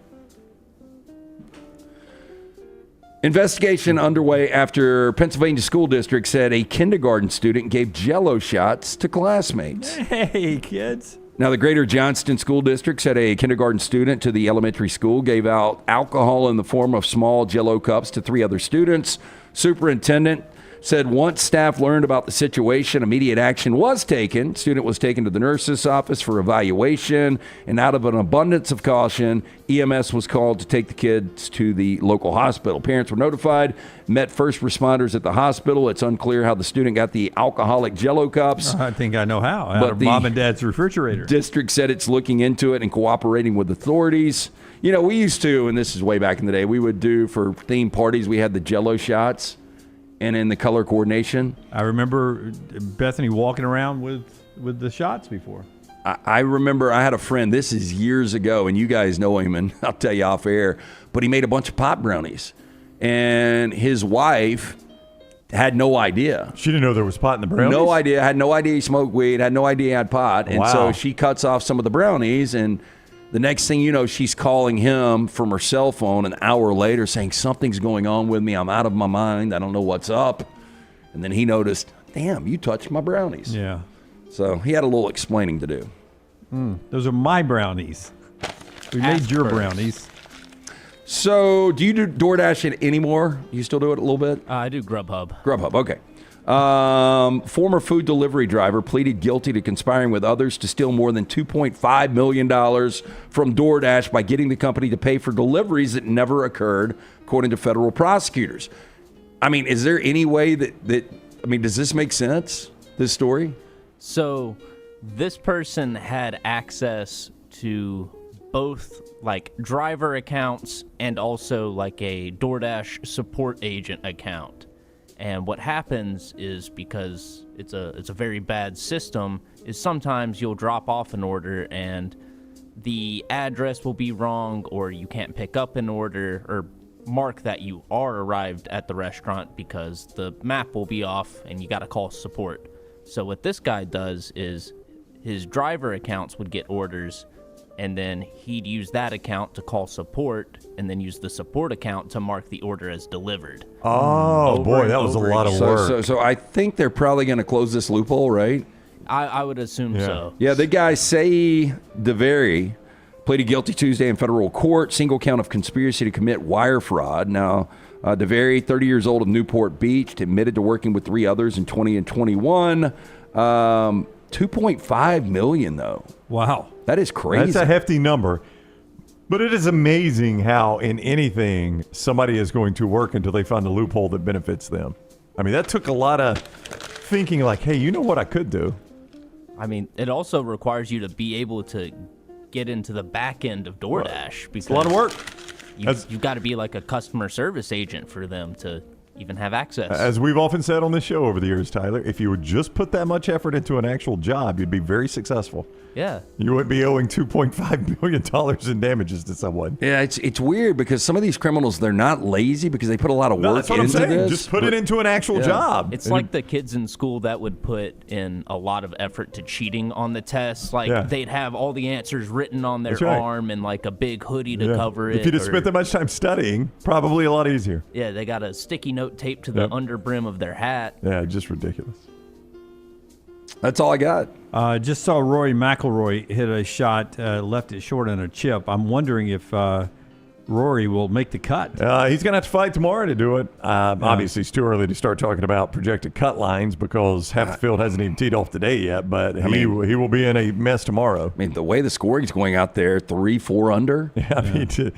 Investigation underway after Pennsylvania school district said a kindergarten student gave Jell-O shots to classmates. Hey, kids. Now, the Greater Johnston School District said a kindergarten student to the elementary school gave out alcohol in the form of small Jell-O cups to 3 other students. Superintendent said once staff learned about the situation, immediate action was taken. Student was taken to the nurse's office for evaluation, and out of an abundance of caution, EMS was called to take the kids to the local hospital. Parents were notified, met first responders at the hospital. It's unclear how the student got the alcoholic Jell-O cups. I think I know how. Out of mom and dad's refrigerator. District said it's looking into it and cooperating with authorities. You know, we used to, and this is way back in the day, we would do for theme parties, we had the Jell-O shots. And in the color coordination. I remember Bethany walking around with the shots before. I remember I had a friend, this is years ago, and you guys know him, and I'll tell you off air, but he made a bunch of pot brownies. And his wife had no idea. She didn't know there was pot in the brownies? No idea. Had no idea he smoked weed. Had no idea he had pot. And so she cuts off some of the brownies, and the next thing you know, she's calling him from her cell phone an hour later saying, something's going on with me. I'm out of my mind. I don't know what's up. And then he noticed, damn, you touched my brownies. Yeah. So he had a little explaining to do. Those are my brownies. We made your brownies. So do you do DoorDash anymore? You still do it a little bit? I do Grubhub. Grubhub, okay. Former food delivery driver pleaded guilty to conspiring with others to steal more than $2.5 million from DoorDash by getting the company to pay for deliveries that never occurred, according to federal prosecutors. I mean, is there any way does this make sense, this story? So this person had access to both like driver accounts and also like a DoorDash support agent account. And what happens is, because it's a very bad system, is sometimes you'll drop off an order and the address will be wrong, or you can't pick up an order or mark that you are arrived at the restaurant because the map will be off and you got to call support. So what this guy does is his driver accounts would get orders, and then he'd use that account to call support, and then use the support account to mark the order as delivered. Oh, boy, that was a lot of work. So I think they're probably going to close this loophole, right? I would assume so. Yeah, the guy, Say DeVary, pleaded guilty Tuesday in federal court, single count of conspiracy to commit wire fraud. Now, DeVary, 30 years old of Newport Beach, admitted to working with three others in 20 and 21. $2.5 million, though. Wow. That is crazy. That's a hefty number. But it is amazing how in anything somebody is going to work until they find a loophole that benefits them. I mean, that took a lot of thinking like, hey, you know what I could do? I mean, it also requires you to be able to get into the back end of DoorDash. Because it's a lot of work. You've got to be like a customer service agent for them to even have access. As we've often said on this show over the years, Tyler, if you would just put that much effort into an actual job, you'd be very successful. Yeah. You wouldn't be owing $2.5 million in damages to someone. Yeah, it's weird because some of these criminals, they're not lazy because they put a lot of work that's what into I'm saying. this. Just put it into an actual job. It's like the kids in school that would put in a lot of effort to cheating on the tests. Like they'd have all the answers written on their arm and like a big hoodie to cover it. If you'd have spent that much time studying, probably a lot easier. Yeah, they got a sticky note taped to the under brim of their hat. Yeah, just ridiculous. That's all I got. Just saw Rory McIlroy hit a shot, left it short on a chip. I'm wondering if Rory will make the cut. He's going to have to fight tomorrow to do it. Obviously, it's too early to start talking about projected cut lines because half the field hasn't even teed off today yet, but he will be in a mess tomorrow. I mean, the way the scoring's going out there, 3-4 under. Yeah, I mean,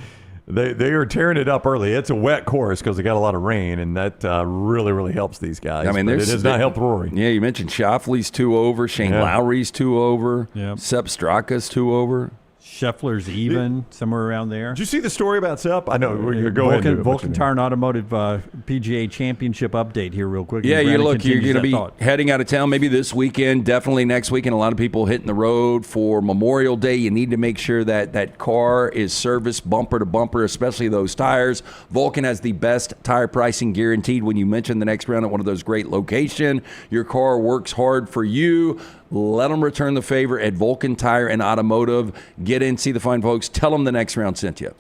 they are tearing it up early. It's a wet course because they got a lot of rain, and that really, really helps these guys. I mean, it does not help Rory. Yeah, you mentioned Schauffele's 2 over, Shane Lowry's 2 over, Sepp Straka's 2 over. Scheffler's even, somewhere around there. Did you see the story about Sepp? I know. Go ahead. Vulcan Tire and Automotive PGA Championship update here real quick. Yeah, you're going to be heading out of town maybe this weekend, definitely next weekend. A lot of people hitting the road for Memorial Day. You need to make sure that that car is serviced bumper to bumper, especially those tires. Vulcan has the best tire pricing guaranteed when you mention the next round at one of those great locations. Your car works hard for you. Let them return the favor at Vulcan Tire and Automotive. Get in, see the fine folks. Tell them the next round sent you.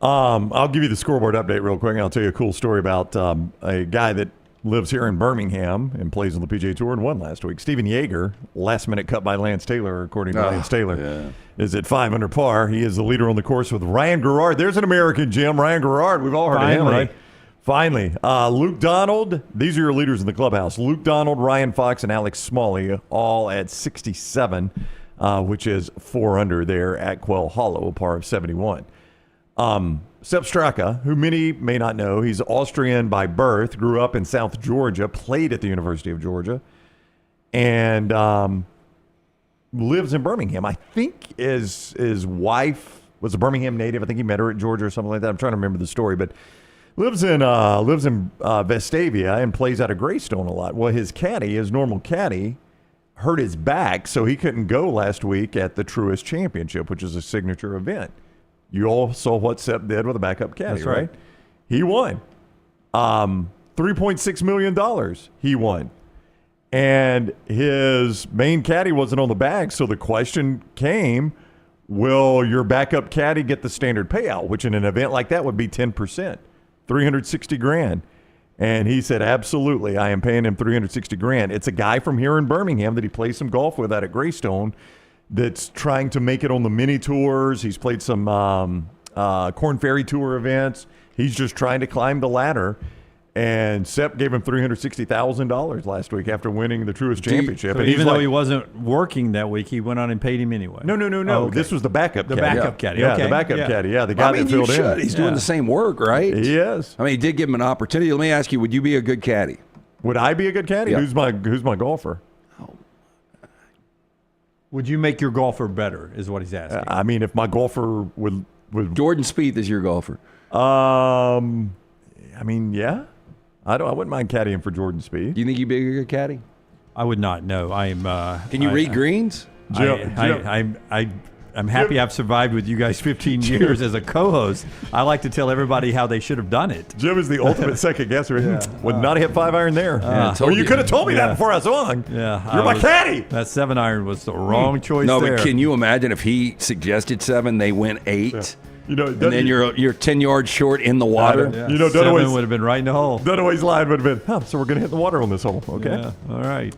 I'll give you the scoreboard update real quick, and I'll tell you a cool story about a guy that lives here in Birmingham and plays on the PGA Tour and won last week. Steven Yeager, last-minute cut by Lance Taylor, according to Lance Taylor, is at 5 under par. He is the leader on the course with Ryan Garrard. There's an American, Jim. Ryan Garrard. We've all heard of him, right? Finally, Luke Donald. These are your leaders in the clubhouse. Luke Donald, Ryan Fox, and Alex Smalley, all at 67, which is 4 under there at Quail Hollow, a par of 71. Sepp Straka, who many may not know, he's Austrian by birth, grew up in South Georgia, played at the University of Georgia, and lives in Birmingham. I think his wife was a Birmingham native. I think he met her at Georgia or something like that. I'm trying to remember the story, but lives in Vestavia and plays out of Greystone a lot. Well, his normal caddy, hurt his back, so he couldn't go last week at the Truist Championship, which is a signature event. You all saw what Sepp did with a backup caddy, That's right? He won. $3.6 million he won. And his main caddy wasn't on the bag, so the question came, will your backup caddy get the standard payout, which in an event like that would be 10%, $360,000. And he said, absolutely, I am paying him $360,000. It's a guy from here in Birmingham that he plays some golf with out at Greystone that's trying to make it on the mini tours. He's played some Corn Ferry Tour events. He's just trying to climb the ladder. And Sepp gave him $360,000 last week after winning the Truist Championship. So and even though he wasn't working that week, he went on and paid him anyway. No. Oh, okay. This was the backup caddy. Backup caddy. Yeah, Okay. the backup caddy. Yeah, the guy that filled in. He's doing the same work, right? He is. I mean, he did give him an opportunity. Let me ask you, would you be a good caddy? Would I be a good caddy? Yeah. Who's my golfer? Would you make your golfer better, is what he's asking. I mean, if my golfer would Jordan Spieth is your golfer. I mean, yeah. I wouldn't mind caddying for Jordan Spieth. Do you think you'd be a good caddy? I would not. No, I'm. Can you read greens? I'm happy I've survived with you guys 15 years as a co-host. I like to tell everybody how they should have done it. Jim is the ultimate second guesser. Would not have hit 5-iron there. Or you could have told me that before I swung. Yeah, You're my caddy. That 7-iron was the wrong choice. No, there. but can you imagine if he suggested 7, they went 8? Yeah. You know, and then you're 10 yards short in the water. You know, 7 would have been right in the hole. Dunaway's line would have been, so we're going to hit the water on this hole. Okay. Yeah. All right.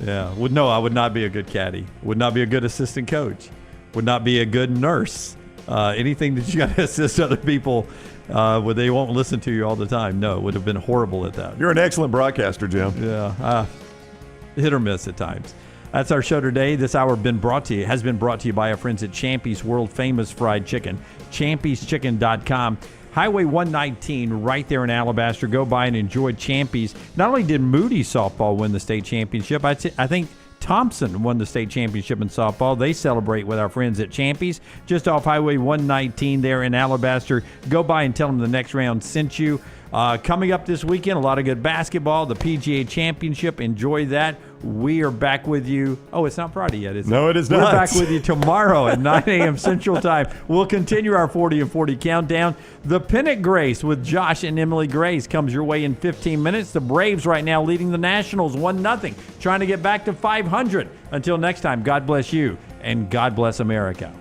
Yeah. I would not be a good caddy. Would not be a good assistant coach. Would not be a good nurse. Anything that you got to assist other people where they won't listen to you all the time. No, would have been horrible at that. You're an excellent broadcaster, Jim. Yeah. Hit or miss at times. That's our show today. This hour has been brought to you by our friends at Champy's World Famous Fried Chicken. Champy'sChicken.com. Highway 119 right there in Alabaster. Go by and enjoy Champy's. Not only did Moody softball win the state championship, I think Thompson won the state championship in softball. They celebrate with our friends at Champy's, just off Highway 119 there in Alabaster. Go by and tell them the next round sent you. Coming up this weekend, a lot of good basketball, the PGA Championship. Enjoy that. We are back with you. Oh, it's not Friday yet, is it? No, it is not. We're back with you tomorrow at 9 a.m. Central Time. We'll continue our 40 and 40 countdown. The Pennant Grace with Josh and Emily Grace comes your way in 15 minutes. The Braves right now leading the Nationals 1-0, trying to get back to 500. Until next time, God bless you and God bless America.